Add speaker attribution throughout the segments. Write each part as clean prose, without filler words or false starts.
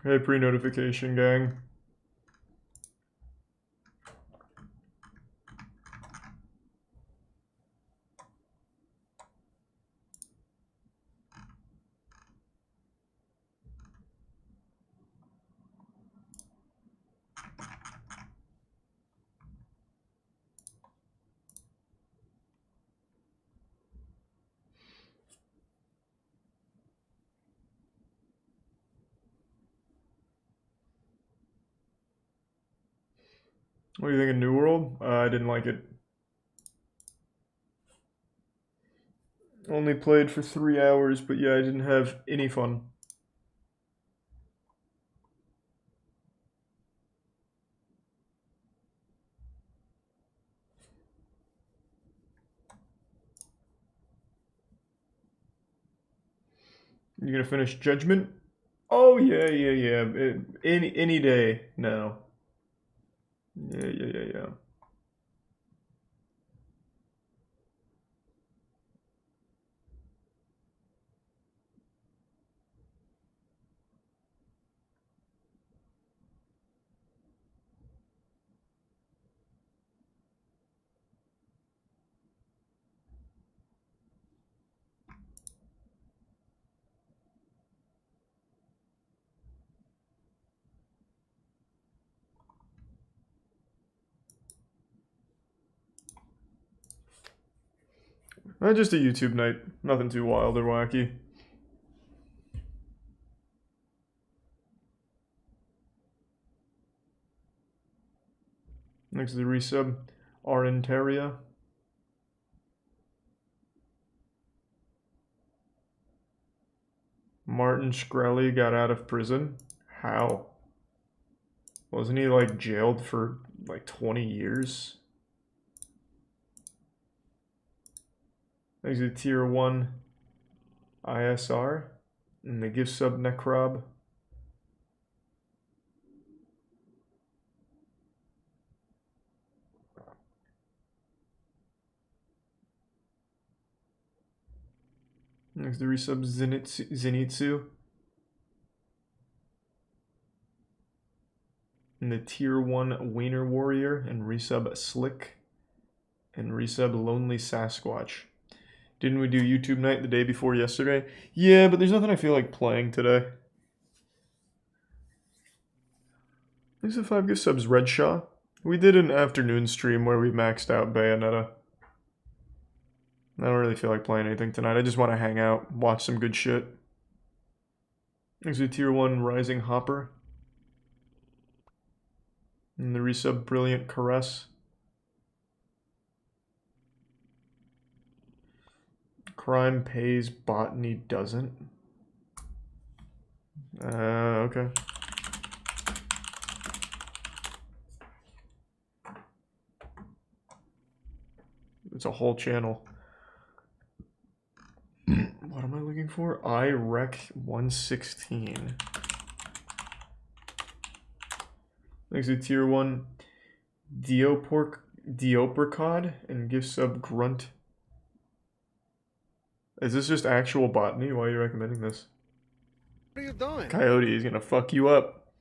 Speaker 1: Hey, pre-notification gang. What do you think of New World? I didn't like it. Only played for 3 hours, but yeah, I didn't have any fun. You gonna finish Judgment? Oh yeah. Any day now. Yeah. Just a YouTube night. Nothing too wild or wacky. Next to the resub, Arentaria. Martin Shkreli got out of prison. How? Wasn't he like jailed for like 20 years? Next to tier 1 ISR. And the gift sub Necrob. Next to resub Zenitsu. And the tier 1 Wiener Warrior and resub Slick. And resub Lonely Sasquatch. Didn't we do YouTube night the day before yesterday? Yeah, but there's nothing I feel like playing today. These are 5 gift subs, Red Shaw. We did an afternoon stream where we maxed out Bayonetta. I don't really feel like playing anything tonight. I just want to hang out, watch some good shit. Next to tier 1 Rising Hopper. And the resub Brilliant Caress. Crime pays, botany doesn't. Okay. It's a whole channel. What am I looking for? iRec 116. Next to tier 1 Diopercod and gift sub Grunt. Is this just actual botany? Why are you recommending this?
Speaker 2: What are you doing?
Speaker 1: Coyote is gonna fuck you up.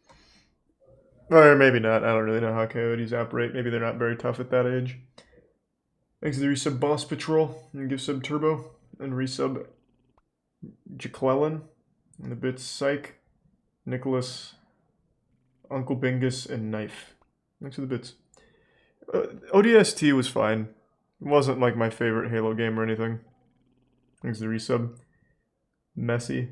Speaker 1: Or maybe not. I don't really know how coyotes operate. Maybe they're not very tough at that age. Next to the resub Boss Patrol and give sub Turbo and resub Jaclellan and the bits Psych, Nicholas, Uncle Bingus, and Knife. Next to the bits. ODST was fine. It wasn't like my favorite Halo game or anything. Thanks to the resub. Messy.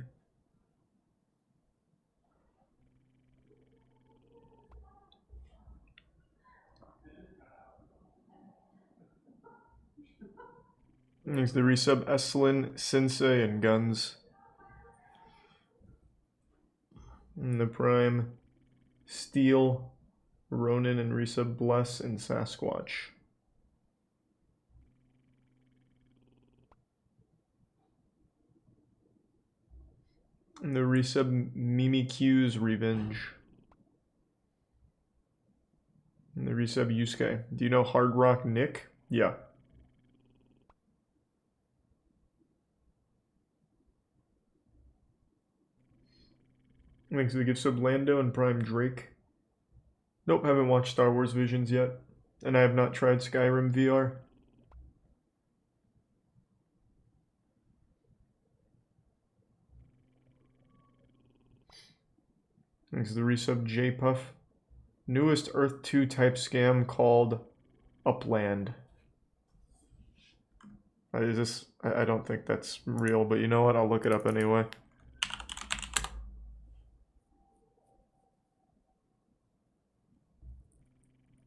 Speaker 1: Thanks to the resub. Eslin, Sensei, and Guns. And the prime. Steel, Ronin, and resub Bless, and Sasquatch. And the resub Mimikyu's Revenge. And the resub Yusuke. Do you know Hard Rock Nick? Yeah. Thanks to the gift sub Lando and Prime Drake. Nope, haven't watched Star Wars Visions yet. And I have not tried Skyrim VR. Thanks to the resub JPuff. Newest Earth 2 type scam called Upland. Is this... I don't think that's real, but you know what? I'll look it up anyway.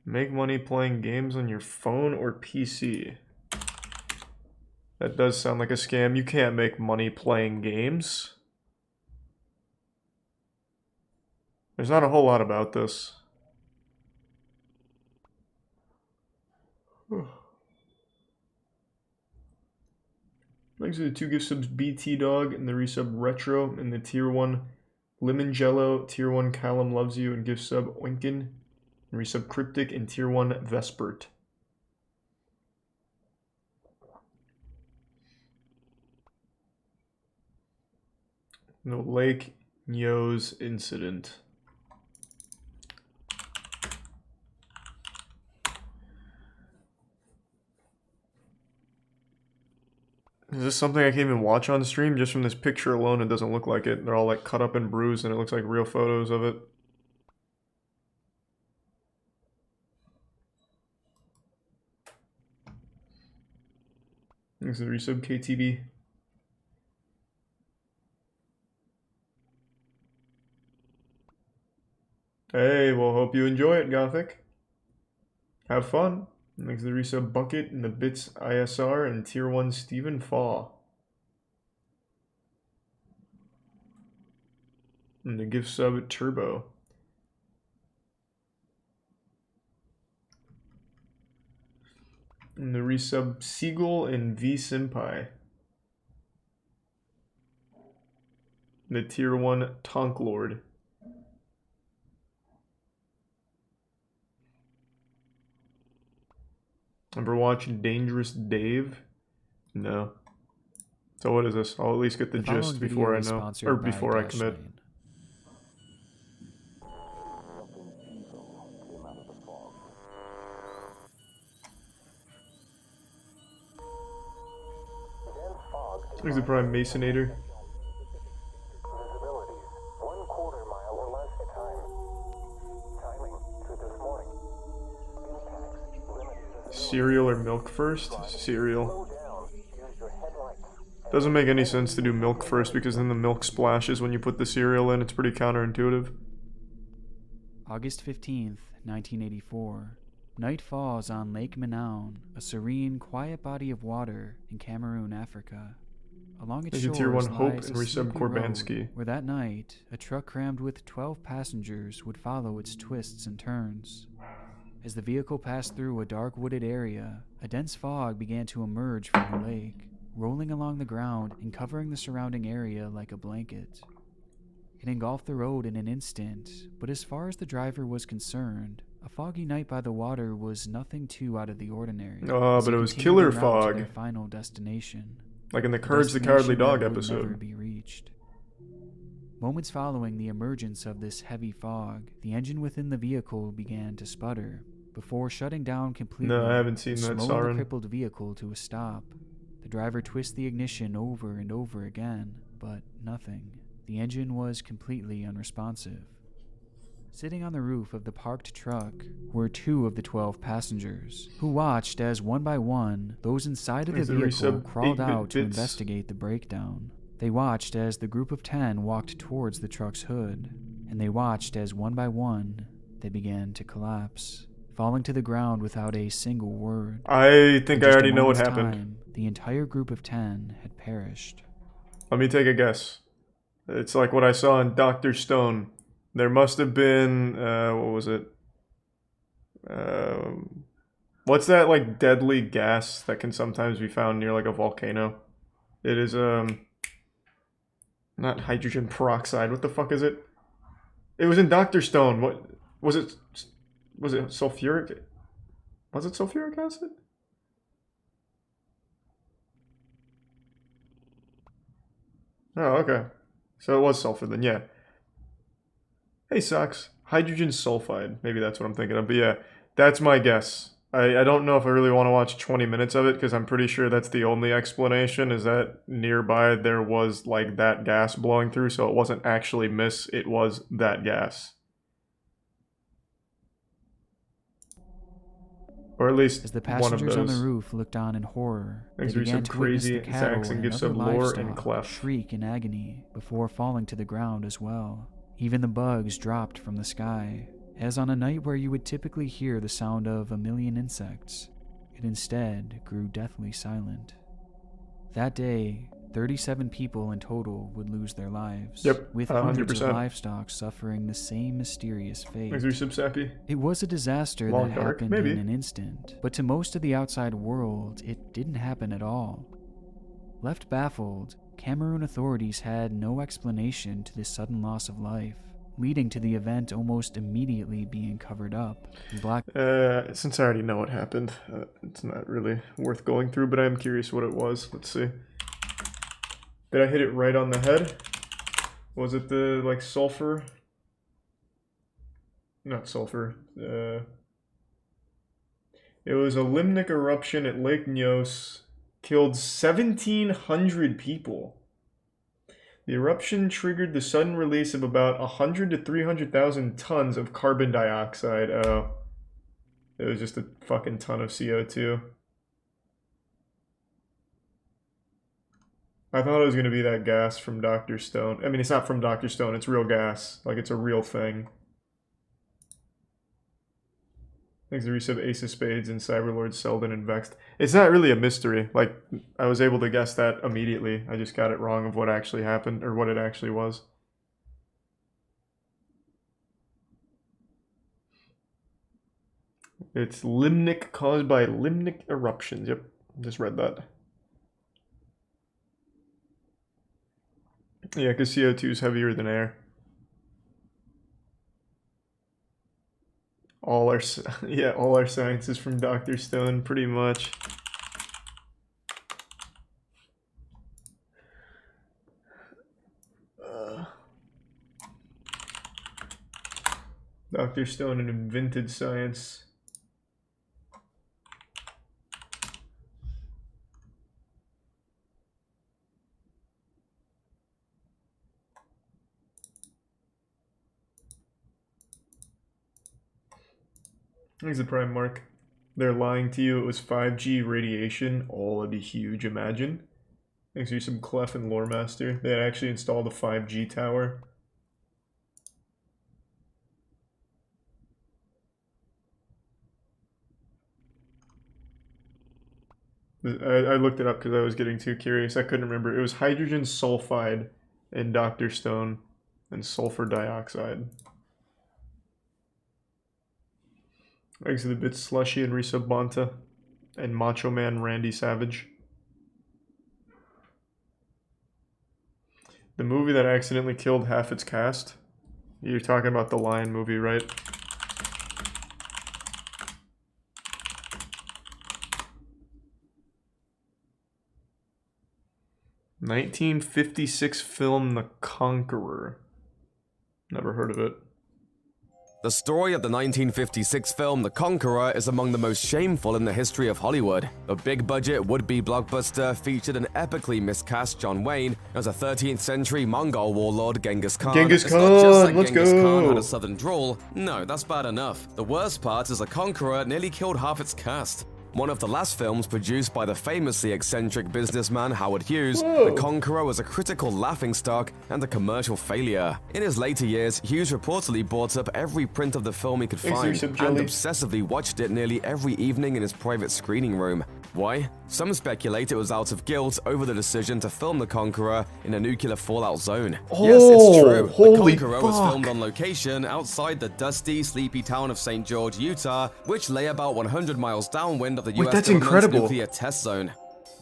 Speaker 1: Make money playing games on your phone or PC. That does sound like a scam. You can't make money playing games. There's not a whole lot about this. Thanks to the 2 gift subs BT Dog and the resub Retro and the tier 1 Lemon Jello, tier 1 Callum Loves You and gift sub Oinkin and resub Cryptic and tier 1 Vespert. No Lake Nyo's incident. Is this something I can even watch on stream? Just from this picture alone, it doesn't look like it. They're all like cut up and bruised and it looks like real photos of it. Thanks to the resub KTV. Hey, well, hope you enjoy it, Gothic. Have fun. Thanks to the resub Bucket and the Bits ISR and tier 1 Stephen Faw. And the gift sub Turbo. And the resub Seagull and V Senpai. The tier 1 Tonk Lord. Ever watching Dangerous Dave? No. So what is this? I'll at least get the gist before I know, or before I commit. There's the Prime Masonator. Cereal or milk first? Cereal. Doesn't make any sense to do milk first because then the milk splashes when you put the cereal in. It's pretty counterintuitive.
Speaker 3: August 15th, 1984. Night falls on Lake Manaon, a serene, quiet body of water in Cameroon, Africa. Along its shores
Speaker 1: tier 1 Hope
Speaker 3: lies
Speaker 1: and
Speaker 3: a
Speaker 1: resub
Speaker 3: sleepy
Speaker 1: Korbanski.
Speaker 3: road where that night a truck crammed with 12 passengers would follow its twists and turns. As the vehicle passed through a dark wooded area, a dense fog began to emerge from the lake, rolling along the ground and covering the surrounding area like a blanket. It engulfed the road in an instant, but as far as the driver was concerned, a foggy night by the water was nothing too out of the ordinary.
Speaker 1: Oh, but it was killer fog.
Speaker 3: Their final destination.
Speaker 1: Like in the Courage the Cowardly Dog episode.
Speaker 3: Never be reached. Moments following the emergence of this heavy fog, the engine within the vehicle began to sputter, before shutting down completely.
Speaker 1: No, I haven't seen that
Speaker 3: slowing
Speaker 1: siren.
Speaker 3: the crippled vehicle to a stop. The driver twisted the ignition over and over again, but nothing. The engine was completely unresponsive. Sitting on the roof of the parked truck were 2 of the 12 passengers, who watched as one by one those inside of the vehicle crawled out to investigate the breakdown. They watched as the group of 10 walked towards the truck's hood, and they watched as one by one they began to collapse, falling to the ground without a single word.
Speaker 1: I think I already know what happened.
Speaker 3: The entire group of 10 had perished.
Speaker 1: Let me take a guess. It's like what I saw in Dr. Stone. There must have been, what was it? What's that, like, deadly gas that can sometimes be found near, like, a volcano? It is, not hydrogen peroxide. What the fuck is it? It was in Dr. Stone. What, was it sulfuric? Was it sulfuric acid? Oh, okay. So it was sulfur then, yeah. Hey, Socks. Hydrogen sulfide. Maybe that's what I'm thinking of. But yeah, that's my guess. I don't know if I really want to watch 20 minutes of it because I'm pretty sure that's the only explanation is that nearby there was like that gas blowing through, so it wasn't actually mist, it was that gas. Or at least
Speaker 3: As the
Speaker 1: one of
Speaker 3: passengers on the
Speaker 1: those.
Speaker 3: roof looked on in horror, they
Speaker 1: Thanks for
Speaker 3: began
Speaker 1: some
Speaker 3: to witness
Speaker 1: crazy
Speaker 3: the cattle
Speaker 1: Saxon
Speaker 3: and
Speaker 1: gives
Speaker 3: other
Speaker 1: some lore and
Speaker 3: livestock
Speaker 1: clef.
Speaker 3: shriek in agony before falling to the ground as well. Even the bugs dropped from the sky, as on a night where you would typically hear the sound of a million insects, it instead grew deathly silent. That day, 37 people in total would lose their lives,
Speaker 1: Yep,
Speaker 3: with hundreds of
Speaker 1: 100%.
Speaker 3: livestock suffering the same mysterious fate.
Speaker 1: Thanks for some sappy.
Speaker 3: It was a disaster
Speaker 1: Long
Speaker 3: that
Speaker 1: dark,
Speaker 3: happened
Speaker 1: maybe.
Speaker 3: in an instant, but to most of the outside world, it didn't happen at all. Left baffled, Cameroon authorities had no explanation to this sudden loss of life, leading to the event almost immediately being covered up.
Speaker 1: Since I already know what happened, it's not really worth going through, but I am curious what it was. Let's see. Did I hit it right on the head? Was it the, like, sulfur? Not sulfur. It was a limnic eruption at Lake Nyos. Killed 1,700 people. The eruption triggered the sudden release of about 100 to 300,000 tons of carbon dioxide. Oh. It was just a fucking ton of CO2. I thought it was going to be that gas from Dr. Stone. I mean, it's not from Dr. Stone, it's real gas. Like, it's a real thing. Thanks to resub Ace of Spades and Cyberlord Selden and Vexed. It's not really a mystery. Like, I was able to guess that immediately. I just got it wrong of what actually happened, or what it actually was. It's limnic caused by limnic eruptions. Yep, just read that. Yeah, because CO2 is heavier than air. All our science is from Dr. Stone, pretty much. Dr. Stone invented science. Here's the prime mark. They're lying to you. It was 5G radiation. Oh, that'd be huge, imagine. Thanks to some Clef and Loremaster. They had actually installed a 5G tower. I looked it up because I was getting too curious. I couldn't remember. It was hydrogen sulfide in Dr. Stone and sulfur dioxide. Thanks to the bit Slushy and Risa Bonta and Macho Man Randy Savage. The movie that accidentally killed half its cast? You're talking about the Lion movie, right? (1956) film The Conqueror. Never heard of it.
Speaker 4: The story of the 1956 film The Conqueror is among the most shameful in the history of Hollywood. The big-budget would-be blockbuster featured an epically miscast John Wayne as a 13th century Mongol warlord Genghis Khan.
Speaker 1: Genghis
Speaker 4: It's not just
Speaker 1: Khan,
Speaker 4: like
Speaker 1: let's
Speaker 4: Genghis Khan
Speaker 1: go.
Speaker 4: had a southern drawl. No, that's bad enough. The worst part is The Conqueror nearly killed half its cast. One of the last films produced by the famously eccentric businessman Howard Hughes,
Speaker 1: Whoa.
Speaker 4: The Conqueror was a critical laughingstock and a commercial failure. In his later years, Hughes reportedly bought up every print of the film he could
Speaker 1: Thanks,
Speaker 4: find
Speaker 1: Yusuf
Speaker 4: and
Speaker 1: Jelly.
Speaker 4: obsessively watched it nearly every evening in his private screening room. Why? Some speculate it was out of guilt over the decision to film The Conqueror in a nuclear fallout zone. Yes, it's true. The
Speaker 1: holy
Speaker 4: Conqueror was
Speaker 1: fuck.
Speaker 4: filmed on location outside the dusty, sleepy town of St. George, Utah, which lay about 100 miles downwind of the
Speaker 1: Wait,
Speaker 4: US
Speaker 1: that's
Speaker 4: government's
Speaker 1: incredible.
Speaker 4: nuclear test zone.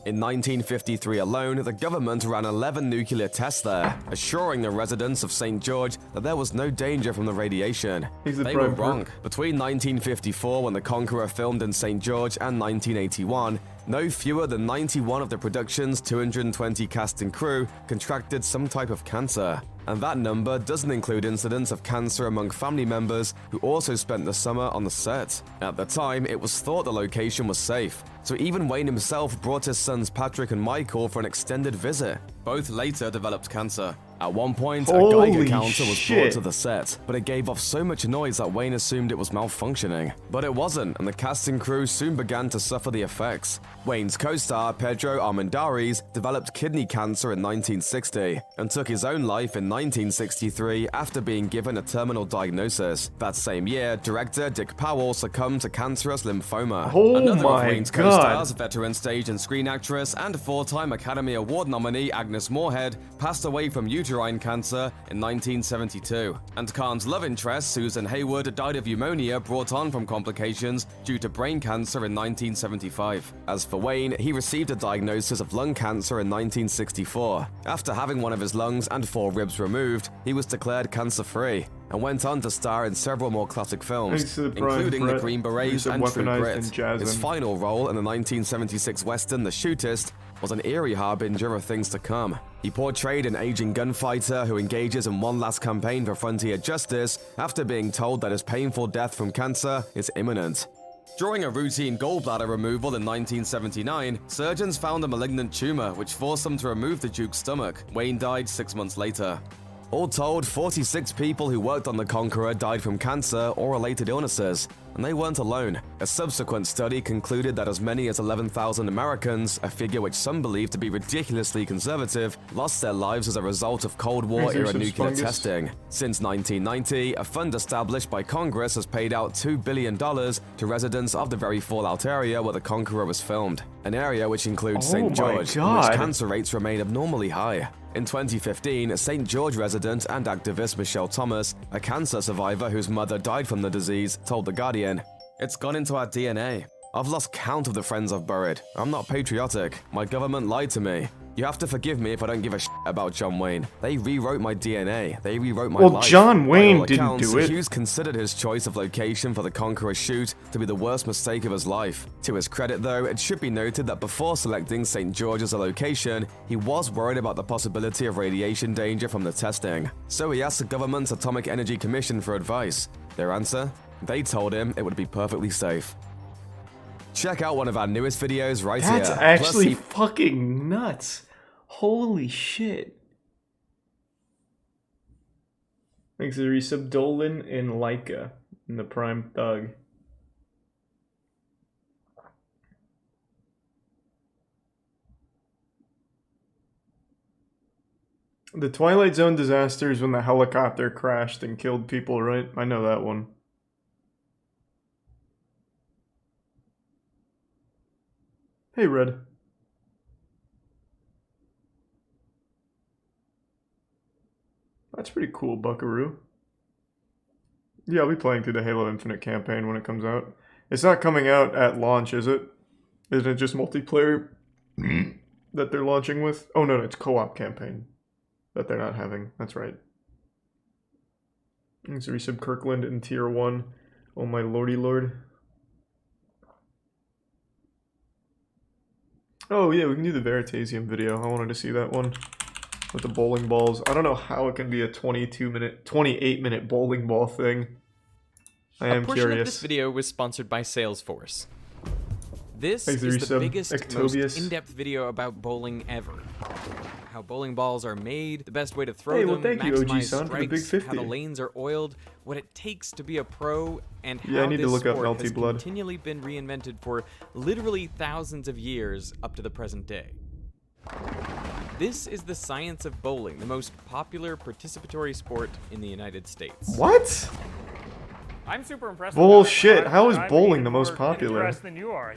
Speaker 4: In 1953 alone, the government ran 11 nuclear tests there, assuring the residents of St. George that there was no danger from the radiation.
Speaker 1: He's the
Speaker 4: They were
Speaker 1: prime
Speaker 4: wrong. Between 1954, when The Conqueror filmed in St. George, and 1981, no fewer than 91 of the production's 220 cast and crew contracted some type of cancer. and that number doesn't include incidents of cancer among family members who also spent the summer on the set. At the time, it was thought the location was safe, so even Wayne himself brought his sons Patrick and Michael for an extended visit. Both later developed cancer. At one point, a
Speaker 1: Holy
Speaker 4: Geiger counter was brought
Speaker 1: shit.
Speaker 4: to the set, but it gave off so much noise that Wayne assumed it was malfunctioning. But it wasn't, and the cast and crew soon began to suffer the effects. Wayne's co-star, Pedro Armendariz, developed kidney cancer in 1960 and took his own life in 1963 after being given a terminal diagnosis. That same year, director Dick Powell succumbed to cancerous lymphoma.
Speaker 1: Oh
Speaker 4: Another
Speaker 1: my
Speaker 4: of Wayne's
Speaker 1: God.
Speaker 4: co-stars, veteran stage and screen actress and four-time Academy Award nominee Agnes Moorehead, passed away from uterine cancer in 1972. And Khan's love interest, Susan Haywood, died of pneumonia brought on from complications due to brain cancer in 1975. As for Wayne, he received a diagnosis of lung cancer in 1964. After having one of his lungs and 4 ribs removed, he was declared cancer-free and went on to star in several more classic films,
Speaker 1: Thanks to the prize,
Speaker 4: including The
Speaker 1: Brett.
Speaker 4: Green Berets
Speaker 1: Use of
Speaker 4: and True
Speaker 1: weaponized
Speaker 4: Grit.
Speaker 1: and jazzin'.
Speaker 4: His final role in the 1976 western The Shootist was an eerie harbinger of things to come. He portrayed an aging gunfighter who engages in one last campaign for frontier justice after being told that his painful death from cancer is imminent. During a routine gallbladder removal in 1979, surgeons found a malignant tumor which forced them to remove the Duke's stomach. Wayne died 6 months later. All told, 46 people who worked on the Conqueror died from cancer or related illnesses, and they weren't alone. A subsequent study concluded that as many as 11,000 Americans, a figure which some believe to be ridiculously conservative, lost their lives as a result of Cold War-era
Speaker 1: some
Speaker 4: nuclear
Speaker 1: fungus?
Speaker 4: testing. Since 1990, a fund established by Congress has paid out $2 billion to residents of the very fallout area where the Conqueror was filmed, an area which includes
Speaker 1: Oh
Speaker 4: St.
Speaker 1: my
Speaker 4: George, in
Speaker 1: God.
Speaker 4: which cancer rates remain abnormally high. In 2015, St. George resident and activist Michelle Thomas, a cancer survivor whose mother died from the disease, told The Guardian, "It's gone into our DNA. I've lost count of the friends I've buried. I'm not patriotic. My government lied to me. You have to forgive me if I don't give a shit about John Wayne. They rewrote my DNA. They rewrote my
Speaker 1: Well,
Speaker 4: life."
Speaker 1: John
Speaker 4: By
Speaker 1: Wayne
Speaker 4: all
Speaker 1: didn't
Speaker 4: accounts,
Speaker 1: do it.
Speaker 4: Hughes considered his choice of location for the Conqueror shoot to be the worst mistake of his life. To his credit, though, it should be noted that before selecting St. George as a location, he was worried about the possibility of radiation danger from the testing. So he asked the government's Atomic Energy Commission for advice. Their answer? They told him it would be perfectly safe. Check out one of our newest videos right
Speaker 1: That's
Speaker 4: here.
Speaker 1: actually
Speaker 4: Plus,
Speaker 1: fucking nuts. Holy shit. Thanks to resub Dolan and Leica in the Prime Thug. The Twilight Zone disaster is when the helicopter crashed and killed people, right? I know that one. Hey, Red. That's pretty cool, Buckaroo. Yeah, I'll be playing through the Halo Infinite campaign when it comes out. It's not coming out at launch, is it? Isn't it just multiplayer that they're launching with? Oh, no, it's co-op campaign that they're not having. That's right. Thanks to resub Kirkland in Tier 1. Oh my lordy lord. Oh yeah, we can do the Veritasium video. I wanted to see that one. With the bowling balls. I don't know how it can be a 28-minute bowling ball thing. I am
Speaker 5: A portion
Speaker 1: curious.
Speaker 5: of this video was sponsored by Salesforce. This
Speaker 1: Thanks,
Speaker 5: is the
Speaker 1: Resub.
Speaker 5: biggest,
Speaker 1: Ectobius.
Speaker 5: most in-depth video about bowling ever. How bowling balls are made, the best way to throw
Speaker 1: Hey, well,
Speaker 5: them,
Speaker 1: thank you, OG
Speaker 5: maximize
Speaker 1: Son, for the big
Speaker 5: strikes, how
Speaker 1: 50.
Speaker 5: the lanes are oiled, what it takes to be a pro, and
Speaker 1: Yeah, I
Speaker 5: how
Speaker 1: need to
Speaker 5: this
Speaker 1: look up
Speaker 5: sport
Speaker 1: Melty
Speaker 5: has
Speaker 1: Blood.
Speaker 5: continually been reinvented for literally thousands of years up to the present day. This is the science of bowling, the most popular participatory sport in the United States.
Speaker 1: What?
Speaker 6: I'm super impressed.
Speaker 1: Bullshit.
Speaker 6: with
Speaker 1: How is
Speaker 6: I'm
Speaker 1: bowling
Speaker 6: even
Speaker 1: the most
Speaker 6: more
Speaker 1: popular?
Speaker 6: interested than you are.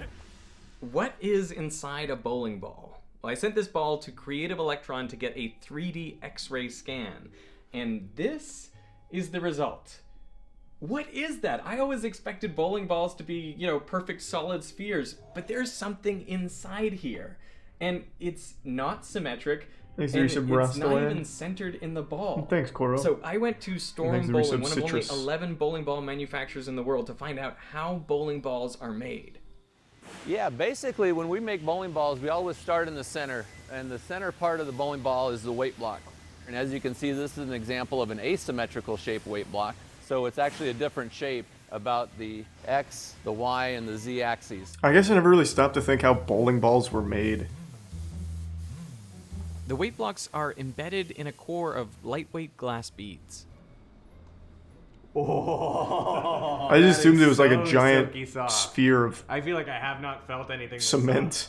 Speaker 5: What is inside a bowling ball? Well, I sent this ball to Creative Electron to get a 3D X-ray scan, and this is the result. What is that? I always expected bowling balls to be, perfect solid spheres, but there's something inside here. And it's not symmetric,
Speaker 1: Thanks,
Speaker 5: and
Speaker 1: Resub
Speaker 5: it's not
Speaker 1: Rastalan.
Speaker 5: even centered in the ball.
Speaker 1: Thanks, Koro.
Speaker 5: So I went to Storm
Speaker 1: Thanks,
Speaker 5: Bowling,
Speaker 1: Resub
Speaker 5: one of only
Speaker 1: Citrus.
Speaker 5: 11 bowling ball manufacturers in the world, to find out how bowling balls are made.
Speaker 7: Yeah, basically when we make bowling balls, we always start in the center, and the center part of the bowling ball is the weight block. And as you can see, this is an example of an asymmetrical shape weight block. So it's actually a different shape about the X, the Y, and the Z axes.
Speaker 1: I guess I never really stopped to think how bowling balls were made.
Speaker 5: The weight blocks are embedded in a core of lightweight glass beads.
Speaker 8: Oh,
Speaker 1: I just assumed it was like a
Speaker 8: so
Speaker 1: giant
Speaker 8: silky soft.
Speaker 1: sphere of
Speaker 8: I feel like I have not felt anything this
Speaker 1: cement.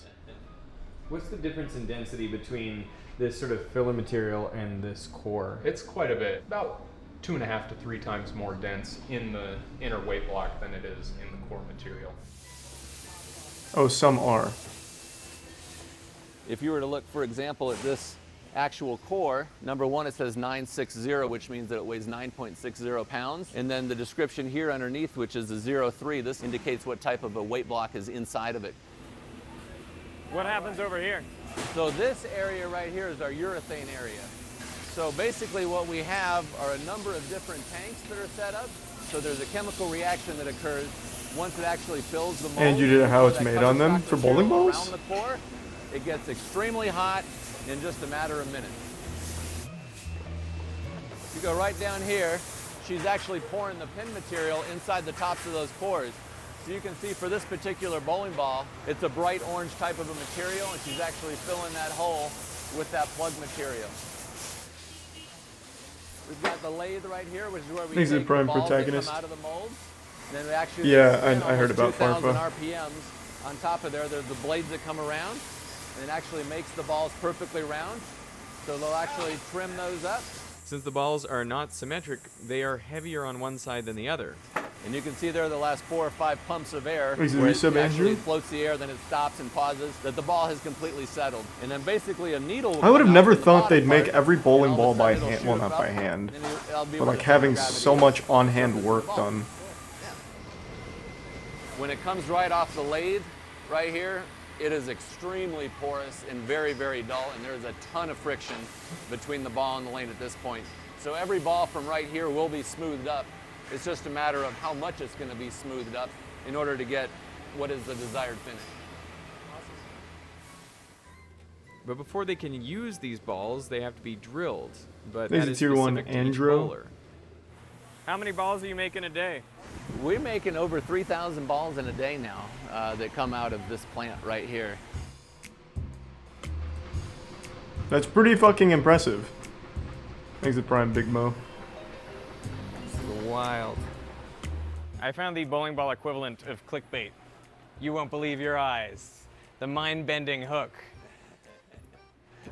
Speaker 9: What's the difference in density between this sort of filler material and this core?
Speaker 10: It's quite a bit, about 2.5 to 3 times more dense in the inner weight block than it is in the core material.
Speaker 1: Oh, some are.
Speaker 7: If you were to look, for example, at this actual core, number one, it says 960, which means that it weighs 9.60 pounds. And then the description here underneath, which is a 03, this indicates what type of a weight block is inside of it.
Speaker 6: What happens over here?
Speaker 7: So this area right here is our urethane area. So basically what we have are a number of different tanks that are set up. So there's a chemical reaction that occurs once it actually fills the mold.
Speaker 1: And you did how it's
Speaker 7: That
Speaker 1: made
Speaker 7: covers
Speaker 1: on them
Speaker 7: stock
Speaker 1: for bowling
Speaker 7: material
Speaker 1: balls?
Speaker 7: around the core. It gets extremely hot in just a matter of minutes. You go right down here, she's actually pouring the pin material inside the tops of those cores. So you can see for this particular bowling ball, it's a bright orange type of a material, and she's actually filling that hole with that plug material. We've got the lathe right here, which is where we
Speaker 1: He's the
Speaker 7: take
Speaker 1: prime
Speaker 7: the balls that
Speaker 1: protagonist.
Speaker 7: come out of the mold. Then we actually
Speaker 1: Yeah,
Speaker 7: spin
Speaker 1: I heard
Speaker 7: almost
Speaker 1: about
Speaker 7: 2,000
Speaker 1: Farfa.
Speaker 7: RPMs. On top of there, there's the blades that come around, and it actually makes the balls perfectly round. So they'll actually trim those up.
Speaker 5: Since the balls are not symmetric, they are heavier on one side than the other.
Speaker 7: And you can see there the last 4 or 5 pumps of air,
Speaker 1: Is it
Speaker 7: where
Speaker 1: resub,
Speaker 7: it actually
Speaker 1: Andrew?
Speaker 7: floats the air, then it stops and pauses, that the ball has completely settled. And then basically a needle will
Speaker 1: I would have
Speaker 7: come out
Speaker 1: never
Speaker 7: from the
Speaker 1: thought
Speaker 7: bottom
Speaker 1: they'd make
Speaker 7: part,
Speaker 1: every bowling
Speaker 7: and
Speaker 1: ball
Speaker 7: all of a
Speaker 1: by
Speaker 7: sudden
Speaker 1: hand.
Speaker 7: it'll
Speaker 1: Well,
Speaker 7: shoot
Speaker 1: not
Speaker 7: up,
Speaker 1: by hand,
Speaker 7: and it'll be
Speaker 1: but
Speaker 7: where
Speaker 1: like
Speaker 7: the
Speaker 1: having
Speaker 7: center of
Speaker 1: so
Speaker 7: gravity
Speaker 1: much
Speaker 7: is.
Speaker 1: on-hand work done.
Speaker 7: When it comes right off the lathe, right here, it is extremely porous and very, very dull, and there's a ton of friction between the ball and the lathe at this point. So every ball from right here will be smoothed up. It's just a matter of how much it's going to be smoothed up in order to get what is the desired finish.
Speaker 5: But before they can use these balls, they have to be drilled. But
Speaker 1: There's
Speaker 5: that
Speaker 1: a
Speaker 5: is
Speaker 1: tier 1
Speaker 5: specific to each
Speaker 1: Andro.
Speaker 5: bowler.
Speaker 6: How many balls are you making a day?
Speaker 7: We're making over 3,000 balls in a day now that come out of this plant right here.
Speaker 1: That's pretty fucking impressive. Thanks to Prime Big Mo.
Speaker 5: Wild.
Speaker 6: I found the bowling ball equivalent of clickbait. You won't believe your eyes. The mind-bending hook.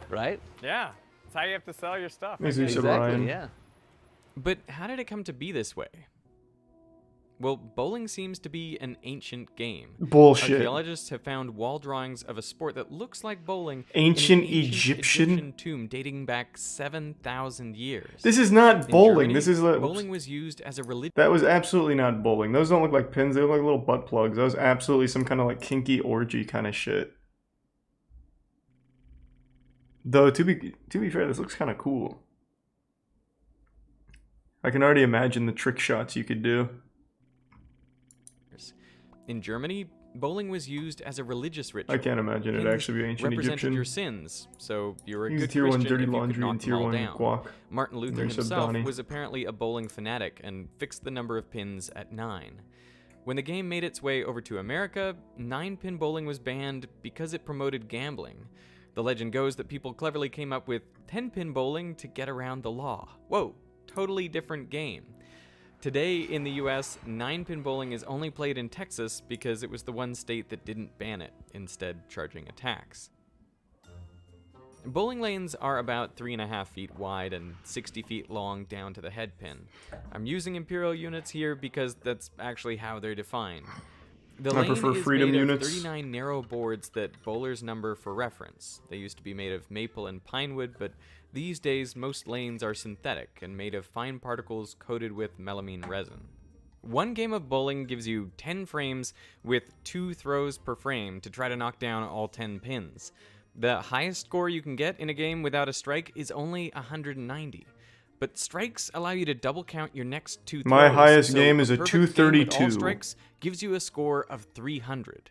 Speaker 7: Right?
Speaker 6: Yeah, that's how you have to sell your stuff.
Speaker 1: Thanks to
Speaker 7: Exactly,
Speaker 1: Ryan.
Speaker 7: yeah.
Speaker 5: But how did it come to be this way? Well, bowling seems to be an ancient game.
Speaker 1: Bullshit.
Speaker 5: Archaeologists have found wall drawings of a sport that looks like bowling
Speaker 1: Ancient
Speaker 5: in an
Speaker 1: Egyptian?
Speaker 5: tomb dating back 7,000 years.
Speaker 1: This is not
Speaker 5: In
Speaker 1: bowling.
Speaker 5: Germany,
Speaker 1: This is like,
Speaker 5: bowling was used as a religion.
Speaker 1: that was absolutely not bowling. Those don't look like pins. They look like little butt plugs. That was absolutely some kind of like kinky orgy kind of shit. Though to be fair, this looks kind of cool. I can already imagine the trick shots you could do.
Speaker 5: In Germany, bowling was used as a religious ritual.
Speaker 1: I can't imagine it
Speaker 5: Pins
Speaker 1: actually be ancient
Speaker 5: represented
Speaker 1: Egyptian.
Speaker 5: your sins, so you were a
Speaker 1: Use
Speaker 5: good
Speaker 1: tier 1
Speaker 5: Christian
Speaker 1: dirty
Speaker 5: if you could
Speaker 1: laundry
Speaker 5: knock
Speaker 1: and
Speaker 5: them
Speaker 1: tier
Speaker 5: all
Speaker 1: 1
Speaker 5: down.
Speaker 1: guac.
Speaker 5: Martin Luther
Speaker 1: There's
Speaker 5: himself
Speaker 1: Donnie.
Speaker 5: was apparently a bowling fanatic and fixed the number of pins at 9. When the game made its way over to America, 9-pin bowling was banned because it promoted gambling. The legend goes that people cleverly came up with 10-pin bowling to get around the law. Whoa, totally different game. Today in the US, 9-pin bowling is only played in Texas because it was the one state that didn't ban it, instead charging a tax. Bowling lanes are about 3.5 feet wide and 60 feet long down to the head pin. I'm using imperial units here because that's actually how they're defined. The
Speaker 1: I
Speaker 5: lane
Speaker 1: prefer
Speaker 5: is
Speaker 1: freedom
Speaker 5: made
Speaker 1: units.
Speaker 5: of 39 narrow boards that bowlers number for reference. They used to be made of maple and pine wood, but these days most lanes are synthetic and made of fine particles coated with melamine resin. One game of bowling gives you 10 frames with 2 throws per frame to try to knock down all 10 pins. The highest score you can get in a game without a strike is only 190. But strikes allow you to double count your next 2 throws.
Speaker 1: My highest
Speaker 5: so
Speaker 1: game is a
Speaker 5: perfect game with
Speaker 1: 232.
Speaker 5: all strikes gives you a score of 300.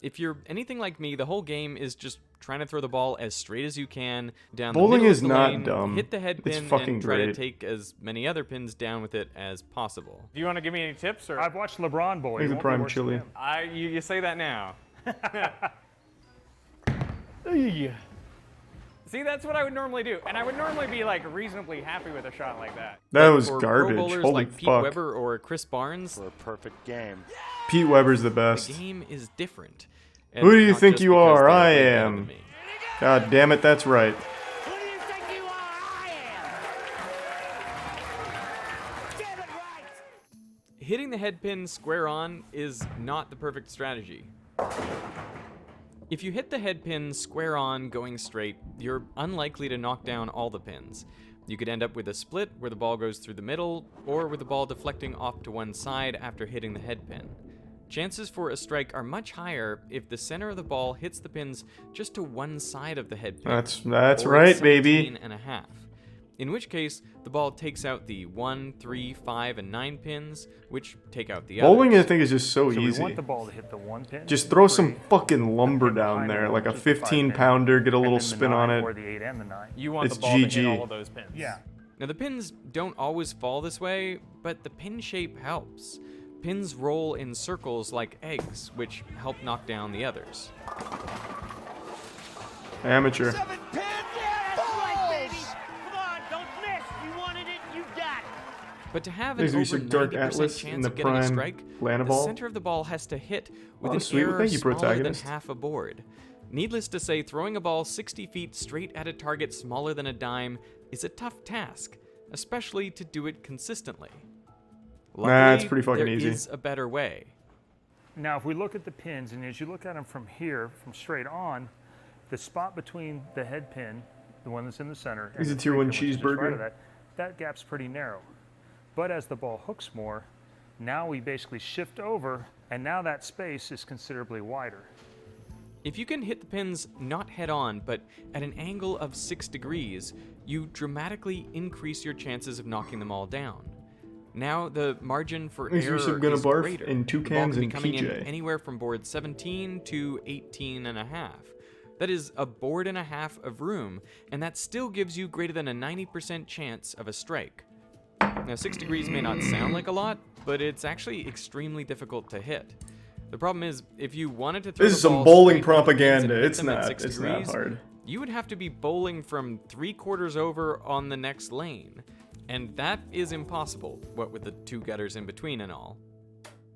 Speaker 5: If you're anything like me, the whole game is just trying to throw the ball as straight as you can down the
Speaker 1: Bowling
Speaker 5: middle
Speaker 1: is
Speaker 5: of the
Speaker 1: not
Speaker 5: lane,
Speaker 1: dumb.
Speaker 5: hit the head
Speaker 1: It's
Speaker 5: pin,
Speaker 1: fucking
Speaker 5: and try to
Speaker 1: great.
Speaker 5: take as many other pins down with it as possible.
Speaker 6: Do you want to give me any tips? Or
Speaker 8: I've watched LeBron bowl.
Speaker 1: He's
Speaker 8: It
Speaker 1: a
Speaker 8: won't be
Speaker 1: prime
Speaker 8: worse than
Speaker 1: chili.
Speaker 8: him.
Speaker 6: you say that now. See, that's what I would normally do. And I would normally be like reasonably happy with a shot like that.
Speaker 1: That
Speaker 5: But
Speaker 1: was
Speaker 5: for
Speaker 1: garbage.
Speaker 5: Pro bowlers
Speaker 1: Holy
Speaker 5: like Pete
Speaker 1: fuck.
Speaker 5: Weber or Chris Barnes,
Speaker 2: For a perfect game.
Speaker 1: Pete Weber's the
Speaker 5: the
Speaker 1: best.
Speaker 5: game is different.
Speaker 1: Who do you
Speaker 5: not
Speaker 1: think
Speaker 5: just
Speaker 1: you
Speaker 5: because
Speaker 1: are?
Speaker 5: they're
Speaker 1: I
Speaker 5: way better
Speaker 1: am.
Speaker 5: than me.
Speaker 1: God damn it, that's right.
Speaker 11: Who do you think you are? I am. Damn it right.
Speaker 5: Hitting the head pin square on is not the perfect strategy. If you hit the head pin square on going straight, you're unlikely to knock down all the pins. You could end up with a split where the ball goes through the middle, or with the ball deflecting off to one side after hitting the head pin. Chances for a strike are much higher if the center of the ball hits the pins just to one side of the head pin.
Speaker 1: That's
Speaker 5: or
Speaker 1: right,
Speaker 5: it's
Speaker 1: baby.
Speaker 5: 17.5. In which case, the ball takes out the 1, 3, 5, and 9 pins, which take out the
Speaker 1: Bowling, I
Speaker 5: others.
Speaker 1: think, is just so
Speaker 8: So we
Speaker 1: easy.
Speaker 8: want the ball to hit the 1 pin.
Speaker 1: Just throw
Speaker 8: the
Speaker 1: some
Speaker 8: 3,
Speaker 1: fucking lumber
Speaker 8: the pin
Speaker 1: down
Speaker 8: behind
Speaker 1: there,
Speaker 8: the
Speaker 1: like a
Speaker 8: 1, which is the 5
Speaker 1: 15
Speaker 8: pin,
Speaker 1: pounder, get a
Speaker 8: and
Speaker 1: little
Speaker 8: then the
Speaker 1: spin on
Speaker 8: 9
Speaker 1: it.
Speaker 8: Or the 8 and the 9.
Speaker 6: You want
Speaker 1: It's
Speaker 6: the ball to
Speaker 1: GG.
Speaker 6: hit all of those pins.
Speaker 8: Yeah.
Speaker 5: Now, the pins don't always fall this way, but the pin shape helps. Pins roll in circles like eggs, which help knock down the others.
Speaker 1: Amateur.
Speaker 11: 7 pin. Yeah, that's right, baby. Come on, don't miss. You wanted it, you got it.
Speaker 5: But to have
Speaker 1: There's
Speaker 5: an
Speaker 1: gonna be
Speaker 5: over
Speaker 1: some Dark
Speaker 5: 90%
Speaker 1: Atlas in
Speaker 5: chance
Speaker 1: the
Speaker 5: of getting a
Speaker 1: prime
Speaker 5: strike, the
Speaker 1: Lanaval.
Speaker 5: center of the ball has to hit with
Speaker 1: Oh,
Speaker 5: an
Speaker 1: sweet. Well,
Speaker 5: error
Speaker 1: thank you,
Speaker 5: smaller than
Speaker 1: protagonist.
Speaker 5: half a board. Needless to say, throwing a ball 60 feet straight at a target smaller than a dime is a tough task, especially to do it consistently.
Speaker 1: Nah, it's
Speaker 5: Luckily,
Speaker 1: pretty fucking
Speaker 5: there
Speaker 1: easy.
Speaker 5: is a better way.
Speaker 8: Now, if we look at the pins, and as you look at them from here, from straight on, the spot between the head pin, the one that's in the center,
Speaker 1: Is
Speaker 8: and
Speaker 1: it
Speaker 8: the
Speaker 1: tier 1
Speaker 8: 3 pin, which is just right
Speaker 1: cheeseburger?
Speaker 8: of that gap's pretty narrow. But as the ball hooks more, now we basically shift over, and now that space is considerably wider.
Speaker 5: If you can hit the pins not head on, but at an angle of 6 degrees, you dramatically increase your chances of knocking them all down. Now the margin for
Speaker 1: Thanks,
Speaker 5: error
Speaker 1: Yusuf Gonna
Speaker 5: is
Speaker 1: Barf,
Speaker 5: greater.
Speaker 1: and two
Speaker 5: The ball
Speaker 1: cans
Speaker 5: can be
Speaker 1: and
Speaker 5: coming in
Speaker 1: PJ.
Speaker 5: anywhere from board 17 to 18.5. That is a board and a half of room, and that still gives you greater than a 90% chance of a strike. Now 6 degrees may not sound like a lot, but it's actually extremely difficult to hit. The problem is, if you wanted to throw
Speaker 1: This
Speaker 5: the
Speaker 1: is some
Speaker 5: ball
Speaker 1: bowling
Speaker 5: straight at the pins and
Speaker 1: propaganda.
Speaker 5: hit
Speaker 1: It's
Speaker 5: them at
Speaker 1: not.
Speaker 5: 6
Speaker 1: It's not
Speaker 5: degrees,
Speaker 1: hard.
Speaker 5: you would have to be bowling from 3/4 over on the next lane. And that is impossible, what with the 2 gutters in between and all.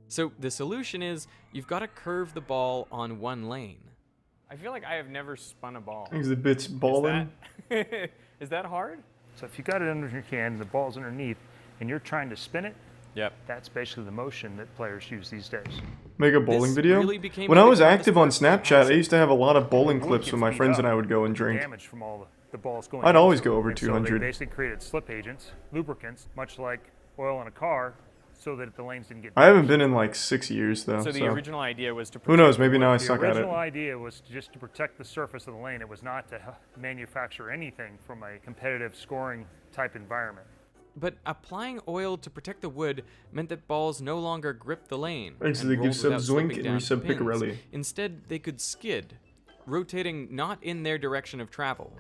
Speaker 5: So the solution is, you've got to curve the ball on 1 lane.
Speaker 6: I feel like I have never spun a ball.
Speaker 1: Thanks, the bits balling.
Speaker 6: Is that hard?
Speaker 8: So if you got it under your can and the ball's underneath, and you're trying to spin it,
Speaker 6: Yep.
Speaker 8: that's basically the motion that players use these days.
Speaker 1: Make a bowling
Speaker 5: This
Speaker 1: video?
Speaker 5: really became
Speaker 1: When
Speaker 5: a
Speaker 1: I
Speaker 5: big
Speaker 1: was
Speaker 5: part of the
Speaker 1: active on
Speaker 5: sport for
Speaker 1: Snapchat, I used to have a lot of bowling
Speaker 8: The wood
Speaker 1: clips
Speaker 8: gets
Speaker 1: with my
Speaker 8: beat
Speaker 1: friends
Speaker 8: up,
Speaker 1: and I would go and drink.
Speaker 8: Damage from all the balls going.
Speaker 1: I'd always
Speaker 8: into
Speaker 1: go
Speaker 8: it.
Speaker 1: over
Speaker 8: And so
Speaker 1: 200.
Speaker 8: they basically created slip agents, lubricants, much like oil in a car, so that the lanes didn't get.
Speaker 1: I haven't
Speaker 8: damaged.
Speaker 1: been in like 6 years though.
Speaker 6: So the original idea was to.
Speaker 1: Who knows?
Speaker 6: protect
Speaker 1: Maybe
Speaker 6: the
Speaker 1: now I
Speaker 6: wood.
Speaker 1: suck
Speaker 8: The
Speaker 1: at it.
Speaker 8: original idea was just to protect the surface of the lane. It was not to manufacture anything from a competitive scoring type environment.
Speaker 5: But applying oil to protect the wood meant that balls no longer gripped the lane.
Speaker 1: Thanks to
Speaker 5: and
Speaker 1: the
Speaker 5: rolled
Speaker 1: give sub
Speaker 5: without
Speaker 1: Zoink
Speaker 5: slipping
Speaker 1: and
Speaker 5: down
Speaker 1: resub
Speaker 5: pins.
Speaker 1: Picarelli.
Speaker 5: Instead, they could skid, rotating not in their direction of travel.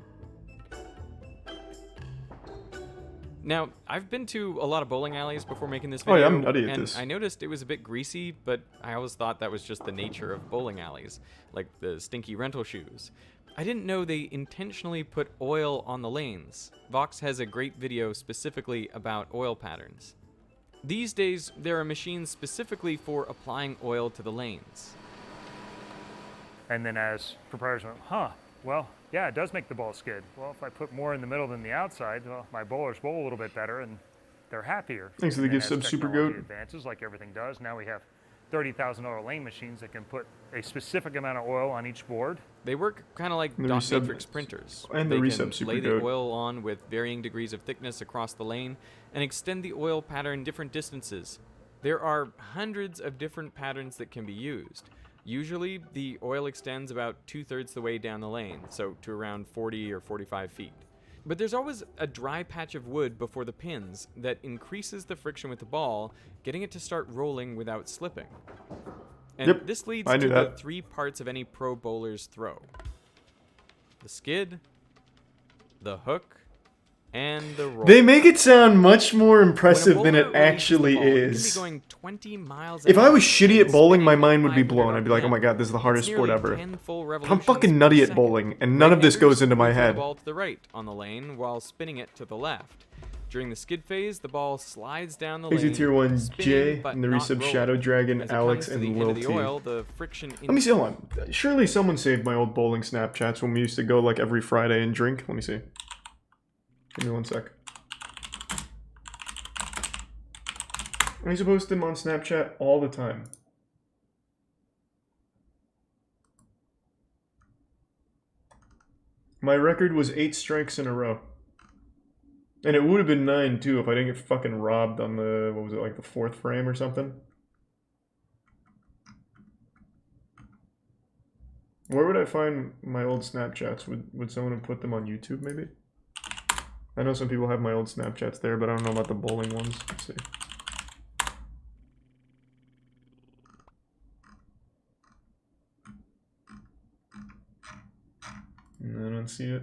Speaker 5: Now, I've been to a lot of bowling alleys before making this
Speaker 1: Oh,
Speaker 5: video,
Speaker 1: yeah, I'm nutty at
Speaker 5: and
Speaker 1: this.
Speaker 5: I noticed it was a bit greasy, but I always thought that was just the nature of bowling alleys, like the stinky rental shoes. I didn't know they intentionally put oil on the lanes. Vox has a great video specifically about oil patterns. These days, there are machines specifically for applying oil to the lanes.
Speaker 8: And then as proprietors went, well, yeah, it does make the ball skid. Well, if I put more in the middle than the outside, well, my bowlers bowl a little bit better and they're happier.
Speaker 1: Thanks to the
Speaker 8: And then
Speaker 1: gift
Speaker 8: as
Speaker 1: sub Super
Speaker 8: technology
Speaker 1: Goat.
Speaker 8: advances, like everything does, now we have $30,000 lane machines that can put a specific amount of oil on each board.
Speaker 5: They work kind of like
Speaker 1: The
Speaker 5: dot
Speaker 1: resub-
Speaker 5: matrix printers.
Speaker 1: and the
Speaker 5: They
Speaker 1: resub
Speaker 5: can
Speaker 1: super
Speaker 5: lay
Speaker 1: goat.
Speaker 5: the oil on with varying degrees of thickness across the lane and extend the oil pattern different distances. There are hundreds of different patterns that can be used. Usually, the oil extends about 2/3 the way down the lane, so to around 40 or 45 feet. But there's always a dry patch of wood before the pins that increases the friction with the ball, getting it to start rolling without slipping. And
Speaker 1: Yep,
Speaker 5: this leads
Speaker 1: I
Speaker 5: to
Speaker 1: knew
Speaker 5: the
Speaker 1: that.
Speaker 5: 3 parts of any pro bowler's throw.
Speaker 9: the skid, the hook, and the roll.
Speaker 1: They make it sound much more impressive
Speaker 9: When a
Speaker 1: than
Speaker 9: bowler
Speaker 1: it actually
Speaker 9: releases the ball, it can be
Speaker 1: is.
Speaker 9: going 20 miles
Speaker 1: If
Speaker 9: an
Speaker 1: I was
Speaker 9: hour
Speaker 1: shitty
Speaker 9: and
Speaker 1: at bowling, my
Speaker 9: spinning
Speaker 1: mind would be
Speaker 9: 500
Speaker 1: blown. I'd be like, oh my
Speaker 9: RPM.
Speaker 1: god, this is the hardest
Speaker 9: It's
Speaker 1: sport
Speaker 9: nearly
Speaker 1: ever.
Speaker 9: 10 full
Speaker 1: I'm
Speaker 9: revolutions
Speaker 1: fucking
Speaker 9: per
Speaker 1: nutty at
Speaker 9: second.
Speaker 1: bowling, and none of this
Speaker 9: Right-handers
Speaker 1: goes into my
Speaker 9: will throw
Speaker 1: head.
Speaker 9: the ball to the right on the lane while spinning it to the left. During the skid phase, the ball slides down the
Speaker 1: Exit
Speaker 9: lane,
Speaker 1: Tier 1
Speaker 9: spinning,
Speaker 1: J,
Speaker 9: but
Speaker 1: and the
Speaker 9: not
Speaker 1: resub
Speaker 9: rolling.
Speaker 1: Shadow Dragon,
Speaker 9: As it
Speaker 1: Alex,
Speaker 9: comes to
Speaker 1: and
Speaker 9: the end
Speaker 1: Lil
Speaker 9: of the
Speaker 1: T.
Speaker 9: oil, the friction
Speaker 1: Let me see, hold on. Surely someone saved my old bowling Snapchats when we used to go like every Friday and drink. Let me see. Give me 1 sec. I used to post them on Snapchat all the time. My record was 8 strikes in a row. And it would have been 9 too if I didn't get fucking robbed on the, what was it, like the 4th frame or something? Where would I find my old Snapchats? Would someone have put them on YouTube maybe? I know some people have my old Snapchats there, but I don't know about the bowling ones. Let's see. I don't see it.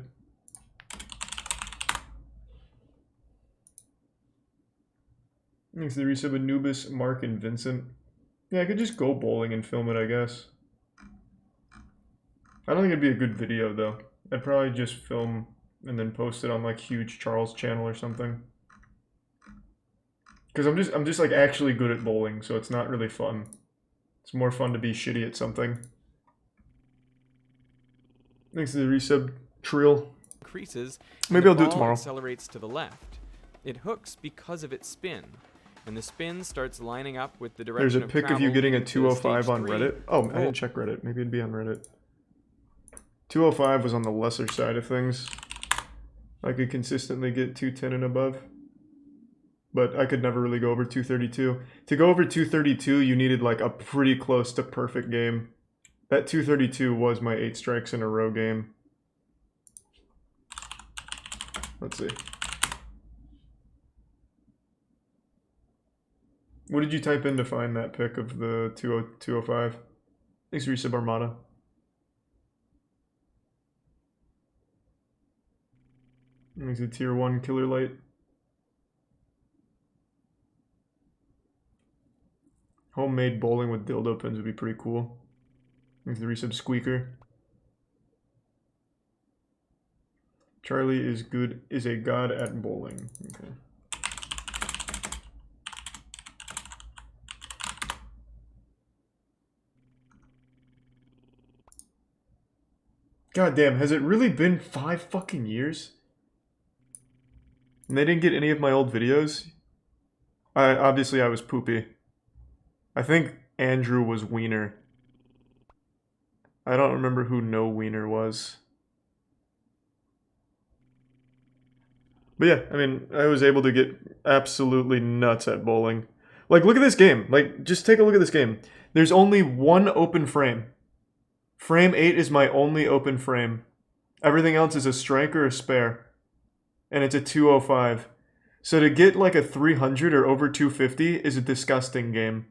Speaker 1: Thanks to the resub Anubis, Mark, and Vincent. Yeah, I could just go bowling and film it, I guess. I don't think it'd be a good video, though. I'd probably just film and then post it on, like, Huge Charles' channel or something. Because I'm just, like, actually good at bowling, so it's not really fun. It's more fun to be shitty at something. Thanks to the resub Trill.
Speaker 9: Increases,
Speaker 1: Maybe I'll do it
Speaker 9: the ball
Speaker 1: tomorrow.
Speaker 9: accelerates to the left. It hooks because of its spin. And the spin starts lining up with the direction
Speaker 1: There's a
Speaker 9: of
Speaker 1: pic of you
Speaker 9: travel
Speaker 1: getting a
Speaker 9: into
Speaker 1: 205
Speaker 9: stage
Speaker 1: on
Speaker 9: 3.
Speaker 1: Reddit. Oh, I didn't check Reddit. Maybe it'd be on Reddit. 205 was on the lesser side of things. I could consistently get 210 and above. But I could never really go over 232. To go over 232, you needed like a pretty close to perfect game. That 232 was my 8 strikes in a row game. Let's see. What did you type in to find that pic of the 205? Thanks, Resub Armada. Thanks, a tier 1 killer light. Homemade bowling with dildo pins would be pretty cool. Thanks, the resub Squeaker. Charlie is a god at bowling. Okay. God damn, has it really been 5 fucking years? And they didn't get any of my old videos? Obviously I was poopy. I think Andrew was Wiener. I don't remember who No Wiener was. But yeah, I mean, I was able to get absolutely nuts at bowling. Like, look at this game. Like, just take a look at this game. There's only one open frame. Frame 8 is my only open frame. Everything else is a strike or a spare. And it's a 205. So to get like a 300 or over 250 is a disgusting game.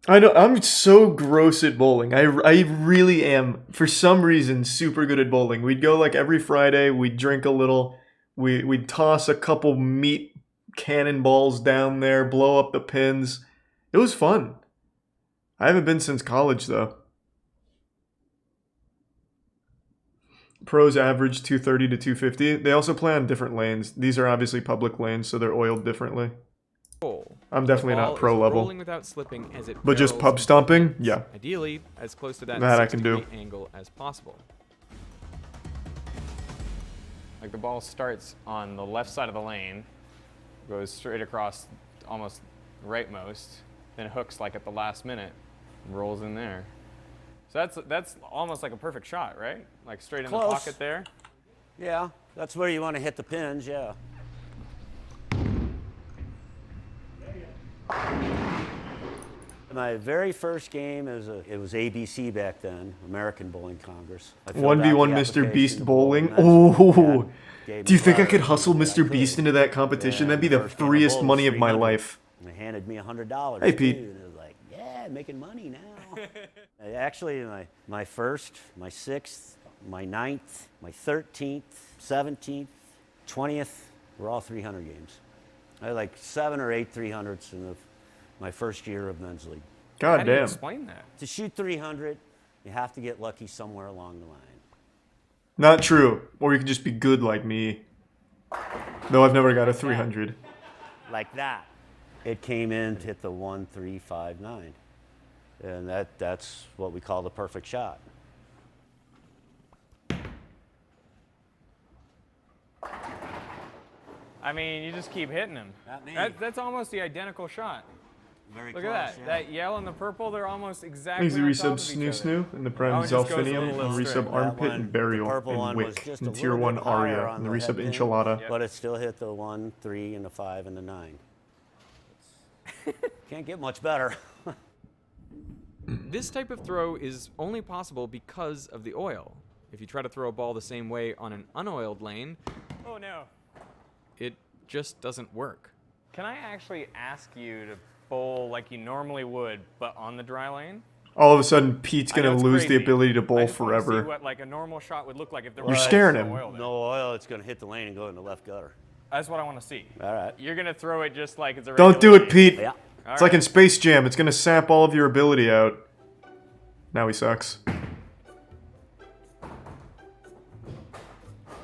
Speaker 1: I know, I'm so gross at bowling. I really am, for some reason, super good at bowling. We'd go like every Friday, we'd drink a little, we'd toss a couple meat cannonballs down there, blow up the pins. It was fun. I haven't been since college, though. Pros average 230 to 250. They also play on different lanes. These are obviously public lanes, so they're oiled differently. I'm definitely not pro level.
Speaker 9: Without slipping as it
Speaker 1: But just
Speaker 9: barrels
Speaker 1: pub
Speaker 9: into
Speaker 1: stomping?
Speaker 9: the fence.
Speaker 1: Yeah.
Speaker 9: Ideally, as close to that,
Speaker 1: That I can do.
Speaker 9: 6-degree angle as possible.
Speaker 6: Like the ball starts on the left side of the lane, goes straight across almost rightmost, then hooks like at the last minute, and rolls in there. So that's almost like a perfect shot, right? Like straight in the
Speaker 12: Close.
Speaker 6: pocket there.
Speaker 12: Yeah, that's where you want to hit the pins, yeah. My very first game, it was ABC back then, American Bowling Congress. I filled out
Speaker 1: 1v1
Speaker 12: the
Speaker 1: Mr.
Speaker 12: application
Speaker 1: Beast
Speaker 12: to bowl,
Speaker 1: bowling.
Speaker 12: and that's what we
Speaker 1: Ooh,
Speaker 12: had. gave
Speaker 1: Do you
Speaker 12: me
Speaker 1: think I
Speaker 12: fire
Speaker 1: could
Speaker 12: as
Speaker 1: hustle
Speaker 12: soon as I
Speaker 1: Mr.
Speaker 12: could.
Speaker 1: Beast into that competition? That'd be
Speaker 12: And
Speaker 1: the
Speaker 12: first game of
Speaker 1: freest
Speaker 12: bowl was
Speaker 1: money of my
Speaker 12: 300.
Speaker 1: life.
Speaker 12: And they handed me $100.
Speaker 1: Hey, Pete.
Speaker 12: Too, and it was like, yeah, making money now. Actually, my first, my sixth, my ninth, my 13th, 17th, 20th were all 300 games. I had like 7 or 8 300s in my first year of men's league.
Speaker 1: God
Speaker 6: How do you
Speaker 1: damn.
Speaker 6: explain that?
Speaker 12: To shoot 300, you have to get lucky somewhere along the line.
Speaker 1: Not true. Or you can just be good like me. Though I've never got a 300.
Speaker 12: Like that. It came in to hit the 1-3-5-9. And that's what we call the perfect shot.
Speaker 6: I mean, you just keep hitting them.
Speaker 12: Not me.
Speaker 6: That's almost the identical shot.
Speaker 12: Very
Speaker 6: Look
Speaker 12: close,
Speaker 6: at that.
Speaker 12: yeah.
Speaker 6: That yellow and the purple, they're almost exactly
Speaker 1: Thanks to
Speaker 6: on top
Speaker 1: resub
Speaker 6: of each
Speaker 1: Snoo
Speaker 6: other.
Speaker 1: Snoo, and the Prime
Speaker 6: Oh, it just goes a
Speaker 1: Zelfinium,
Speaker 6: little
Speaker 1: and
Speaker 6: straight.
Speaker 1: resub Armpit
Speaker 12: one,
Speaker 1: and Burial,
Speaker 12: the purple one
Speaker 1: and
Speaker 12: was
Speaker 1: Wick,
Speaker 12: just a
Speaker 1: and Tier
Speaker 12: little
Speaker 1: 1
Speaker 12: bit higher
Speaker 1: Aria,
Speaker 12: on
Speaker 1: and the
Speaker 12: the
Speaker 1: resub
Speaker 12: head pin.
Speaker 1: Enchilada.
Speaker 6: Yep.
Speaker 12: But it still hit the 1, 3, and the 5, and the 9. Can't get much better.
Speaker 5: This type of throw is only possible because of the oil. If you try to throw a ball the same way on an unoiled lane,
Speaker 6: Oh no.
Speaker 5: it just doesn't work.
Speaker 6: Can I actually ask you to bowl like you normally would, but on the dry lane?
Speaker 1: All of a sudden, Pete's
Speaker 6: I know
Speaker 1: gonna
Speaker 6: it's
Speaker 1: lose the
Speaker 6: crazy.
Speaker 1: ability to
Speaker 6: I
Speaker 1: bowl
Speaker 6: just wanna see
Speaker 1: forever.
Speaker 6: what like a normal shot would look like if there
Speaker 1: You're
Speaker 6: was
Speaker 1: scaring
Speaker 6: no
Speaker 1: him.
Speaker 6: oil there.
Speaker 12: No oil, it's going to hit the lane and go in the left gutter.
Speaker 6: That's what I want to see.
Speaker 12: All right.
Speaker 6: You're gonna throw it just like it's a
Speaker 1: Don't do
Speaker 6: regular
Speaker 1: it, Pete.
Speaker 12: Yeah.
Speaker 1: It's like in Space Jam. It's gonna sap all of your ability out. Now he sucks.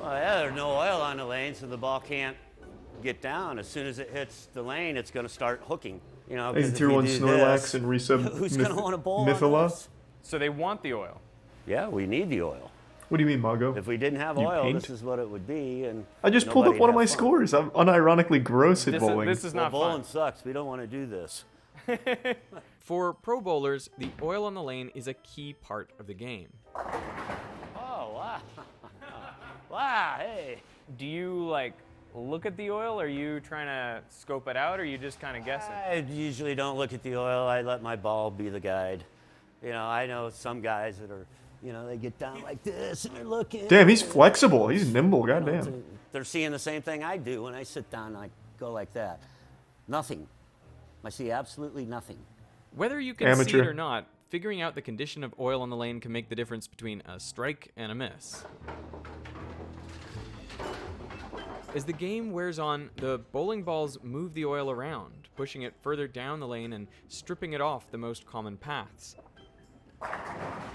Speaker 12: Well, yeah, there's no oil on the lane, so the ball can't get down. As soon as it hits the lane, it's going to start hooking. You know, 'cause
Speaker 1: Thanks to
Speaker 12: if
Speaker 1: Tier
Speaker 12: you
Speaker 1: 1
Speaker 12: do
Speaker 1: Snorlax
Speaker 12: this,
Speaker 1: and resub
Speaker 12: who's going to want to bowl on
Speaker 1: Mythala.
Speaker 12: this?
Speaker 6: So they want the oil.
Speaker 12: Yeah, we need the oil.
Speaker 1: What do you mean, Mago?
Speaker 12: If we didn't have
Speaker 1: You
Speaker 12: oil,
Speaker 1: paint?
Speaker 12: this is what it would be. And
Speaker 1: I just pulled up
Speaker 12: nobody'd
Speaker 1: one of
Speaker 12: have
Speaker 1: my
Speaker 12: fun.
Speaker 1: scores. I'm unironically gross at bowling.
Speaker 6: This is
Speaker 12: Well,
Speaker 6: not
Speaker 12: bowling
Speaker 6: fun.
Speaker 12: sucks. We don't want to do this.
Speaker 5: For pro bowlers, the oil on the lane is a key part of the game.
Speaker 12: Oh, wow. Wow, hey.
Speaker 6: Do you like look at the oil? Or are you trying to scope it out, or are you just kind of guessing?
Speaker 12: I usually don't look at the oil. I let my ball be the guide. You know, I know some guys that are, you know, they get down like this and they're looking.
Speaker 1: Damn, he's flexible. He's nimble.
Speaker 12: You know,
Speaker 1: Goddamn.
Speaker 12: they're seeing the same thing I do when I sit down and I go like that. Nothing. I see absolutely nothing.
Speaker 5: Whether you can see
Speaker 1: Amateur.
Speaker 5: it or not, figuring out the condition of oil on the lane can make the difference between a strike and a miss. As the game wears on, the bowling balls move the oil around, pushing it further down the lane and stripping it off the most common paths.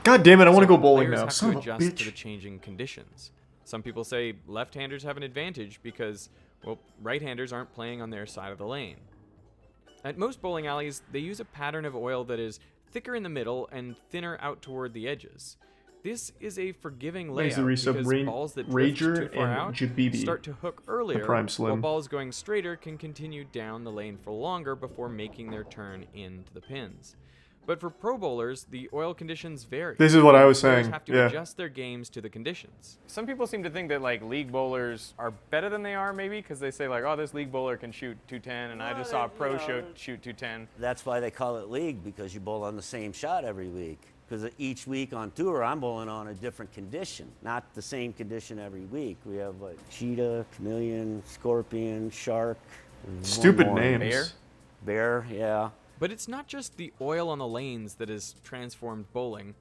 Speaker 1: God damn it, I want to
Speaker 5: So
Speaker 1: go bowling
Speaker 5: players
Speaker 1: now.
Speaker 5: have
Speaker 1: Son
Speaker 5: to
Speaker 1: of a
Speaker 5: adjust to the
Speaker 1: bitch.
Speaker 5: changing conditions. Some people say left-handers have an advantage because, well, right-handers aren't playing on their side of the lane. At most bowling alleys, they use a pattern of oil that is thicker in the middle and thinner out toward the edges. This is a forgiving
Speaker 1: Thanks
Speaker 5: layout
Speaker 1: to resub
Speaker 5: because balls that drift
Speaker 1: Rager
Speaker 5: too far
Speaker 1: and
Speaker 5: out
Speaker 1: Jabibi.
Speaker 5: start to hook earlier,
Speaker 1: Prime Slim.
Speaker 5: while balls going straighter can continue down the lane for longer before making their turn into the pins. But for pro bowlers, the oil conditions vary.
Speaker 1: This is what I was
Speaker 5: Players
Speaker 1: saying,
Speaker 5: have to
Speaker 1: yeah.
Speaker 5: adjust their games to the conditions.
Speaker 6: Some people seem to think that like league bowlers are better than they are, maybe because they say like, oh, this league bowler can shoot 210, and I just saw a pro shoot 210.
Speaker 12: That's why they call it league, because you bowl on the same shot every week. Because each week on tour, I'm bowling on a different condition, not the same condition every week. We have like cheetah, chameleon, scorpion, shark. there's one
Speaker 1: Stupid
Speaker 12: more.
Speaker 1: names.
Speaker 12: Bear, yeah.
Speaker 5: But it's not just the oil on the lanes that has transformed bowling.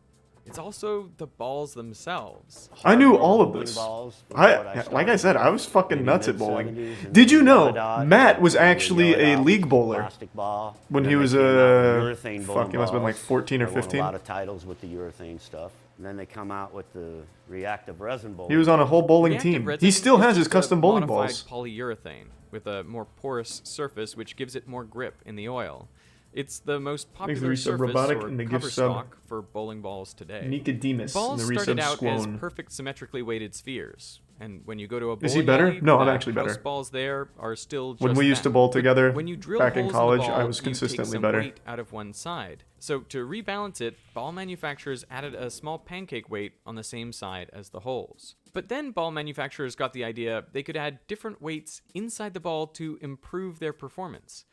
Speaker 5: It's also the balls themselves.
Speaker 1: I knew all of
Speaker 12: Bowling
Speaker 1: this.
Speaker 12: balls was what
Speaker 1: Like I
Speaker 12: started
Speaker 1: said, I was fucking
Speaker 12: maybe
Speaker 1: nuts at
Speaker 12: mid-70s,
Speaker 1: bowling.
Speaker 12: and
Speaker 1: Did you
Speaker 12: then
Speaker 1: know
Speaker 12: yellow dot,
Speaker 1: Matt was
Speaker 12: and then
Speaker 1: actually
Speaker 12: yellow
Speaker 1: a
Speaker 12: dot,
Speaker 1: league bowler
Speaker 12: plastic ball.
Speaker 1: when
Speaker 12: Then
Speaker 1: he
Speaker 12: they
Speaker 1: was
Speaker 12: came out with urethane
Speaker 1: fuck,
Speaker 12: bowling
Speaker 1: he must have been like
Speaker 12: balls.
Speaker 1: 14 or
Speaker 12: They won
Speaker 1: 15.
Speaker 12: a lot of titles with the urethane stuff. And then they come out with the reactive resin bowl.
Speaker 1: He was on a whole bowling
Speaker 5: Reactive
Speaker 1: team.
Speaker 5: resin
Speaker 1: He still
Speaker 5: is
Speaker 1: has his
Speaker 5: just a
Speaker 1: custom bowling
Speaker 5: modified
Speaker 1: balls.
Speaker 5: polyurethane with a more porous surface, which gives it more grip in the oil. It's the most
Speaker 1: Thanks to
Speaker 5: popular
Speaker 1: Resub
Speaker 5: surface
Speaker 1: Robotic
Speaker 5: or
Speaker 1: and the
Speaker 5: cover
Speaker 1: gift sub
Speaker 5: stock for bowling balls today.
Speaker 1: Nicodemus
Speaker 5: Balls
Speaker 1: and the
Speaker 5: started
Speaker 1: resub
Speaker 5: out as
Speaker 1: Squone.
Speaker 5: perfect symmetrically weighted spheres, and when you go to a bowling
Speaker 1: Is he better?
Speaker 5: alley,
Speaker 1: No, I'm
Speaker 5: the
Speaker 1: actually better.
Speaker 5: house balls there are still just
Speaker 1: When we used to
Speaker 5: that.
Speaker 1: bowl
Speaker 5: But
Speaker 1: together
Speaker 5: when you drill
Speaker 1: back in
Speaker 5: holes
Speaker 1: college,
Speaker 5: the ball,
Speaker 1: I was
Speaker 5: you
Speaker 1: consistently
Speaker 5: take some
Speaker 1: better.
Speaker 5: weight out of one side. So to rebalance it, ball manufacturers added a small pancake weight on the same side as the holes. But then ball manufacturers got the idea they could add different weights inside the ball to improve their performance.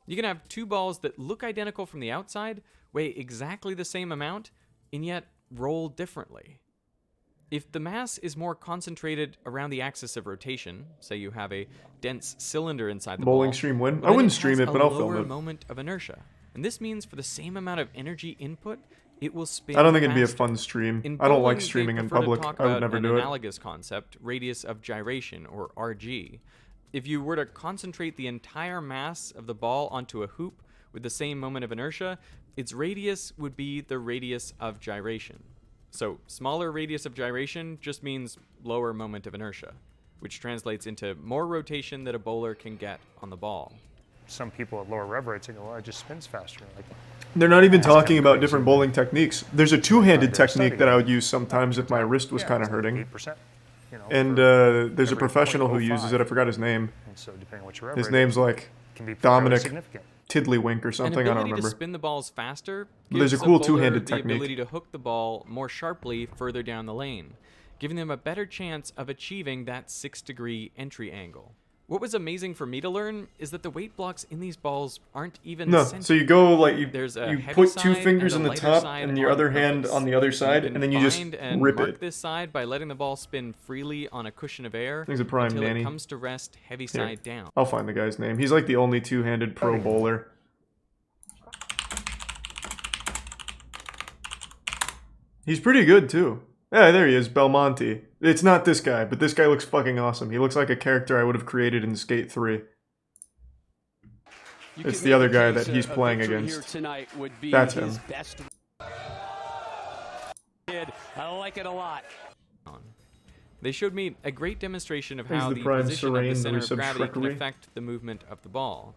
Speaker 5: You can have two balls that look identical from the outside, weigh exactly the same amount, and yet roll differently. If the mass is more concentrated around the axis of rotation, say you have a dense cylinder inside the
Speaker 1: Bowling
Speaker 5: ball,
Speaker 1: stream win?
Speaker 5: well,
Speaker 1: I
Speaker 5: then
Speaker 1: wouldn't
Speaker 5: it
Speaker 1: stream
Speaker 5: has
Speaker 1: it, but
Speaker 5: a
Speaker 1: I'll film
Speaker 5: lower
Speaker 1: it.
Speaker 5: moment of inertia. And this means for the same amount of energy input, it will spin
Speaker 1: I don't think it'd be a
Speaker 5: faster.
Speaker 1: fun stream.
Speaker 5: In
Speaker 1: I don't
Speaker 5: bowling,
Speaker 1: like streaming
Speaker 5: they
Speaker 1: in
Speaker 5: prefer to
Speaker 1: public.
Speaker 5: talk
Speaker 1: I would
Speaker 5: about
Speaker 1: never
Speaker 5: an
Speaker 1: do it.
Speaker 5: analogous concept, radius of gyration, or RG. If you were to concentrate the entire mass of the ball onto a hoop with the same moment of inertia, its radius would be the radius of gyration. So smaller radius of gyration just means lower moment of inertia, which translates into more rotation that a bowler can get on the ball.
Speaker 8: Some people at lower rev rates go, well, it just spins faster. Like,
Speaker 1: They're not even
Speaker 8: that's kinda
Speaker 1: talking about
Speaker 8: crazy,
Speaker 1: different
Speaker 8: but-
Speaker 1: bowling techniques. There's a two-handed
Speaker 8: Trying to
Speaker 1: technique
Speaker 8: study
Speaker 1: that I
Speaker 8: it.
Speaker 1: would use sometimes if my wrist was
Speaker 8: Yeah,
Speaker 1: kind of
Speaker 8: it's like
Speaker 1: hurting.
Speaker 8: 8%, you know,
Speaker 1: And
Speaker 8: for
Speaker 1: there's a
Speaker 8: every
Speaker 1: professional who
Speaker 8: 0.05.
Speaker 1: uses it. I forgot his name.
Speaker 8: And so depending on what your rev
Speaker 1: His
Speaker 8: rate
Speaker 1: name's
Speaker 8: is,
Speaker 1: like
Speaker 8: it can be fairly
Speaker 1: Dominic
Speaker 8: significant.
Speaker 1: Tiddlywink or
Speaker 5: An
Speaker 1: something. I don't
Speaker 5: ability to
Speaker 1: remember.
Speaker 5: spin the balls faster
Speaker 1: There's
Speaker 5: gives
Speaker 1: a cool
Speaker 5: bowler
Speaker 1: two-handed
Speaker 5: the
Speaker 1: technique.
Speaker 5: ability to hook the ball more sharply further down the lane, giving them a better chance of achieving that 6-degree entry angle. What was amazing for me to learn is that the weight blocks in these balls aren't even
Speaker 1: No,
Speaker 5: centered.
Speaker 1: so you go like
Speaker 5: There's a
Speaker 1: you
Speaker 5: heavy
Speaker 1: put two
Speaker 5: side
Speaker 1: fingers
Speaker 5: and
Speaker 1: on
Speaker 5: a
Speaker 1: the
Speaker 5: lighter
Speaker 1: top
Speaker 5: side
Speaker 1: and your
Speaker 5: on
Speaker 1: other hand
Speaker 5: purpose.
Speaker 1: on the other side,
Speaker 5: can
Speaker 1: and then you just
Speaker 5: find and
Speaker 1: rip
Speaker 5: mark
Speaker 1: it.
Speaker 5: this side by letting the ball spin freely on a cushion of air
Speaker 1: He's a prime
Speaker 5: until
Speaker 1: nanny.
Speaker 5: it comes to rest heavy
Speaker 1: Here,
Speaker 5: side down.
Speaker 1: I'll find the guy's name. He's like the only two-handed pro bowler. He's pretty good too. Yeah, there he is, Belmonte. It's not this guy, but this guy looks fucking awesome. He looks like a character I would have created in Skate 3. It's the other guy that he's playing against. That's him.
Speaker 11: I like it a lot.
Speaker 5: They showed me a great demonstration of
Speaker 1: He's
Speaker 5: how
Speaker 1: the
Speaker 5: the
Speaker 1: prime
Speaker 5: position of
Speaker 1: serene,
Speaker 5: the
Speaker 1: the
Speaker 5: center of
Speaker 1: resub
Speaker 5: gravity can
Speaker 1: Shrikery.
Speaker 5: affect the movement of the ball.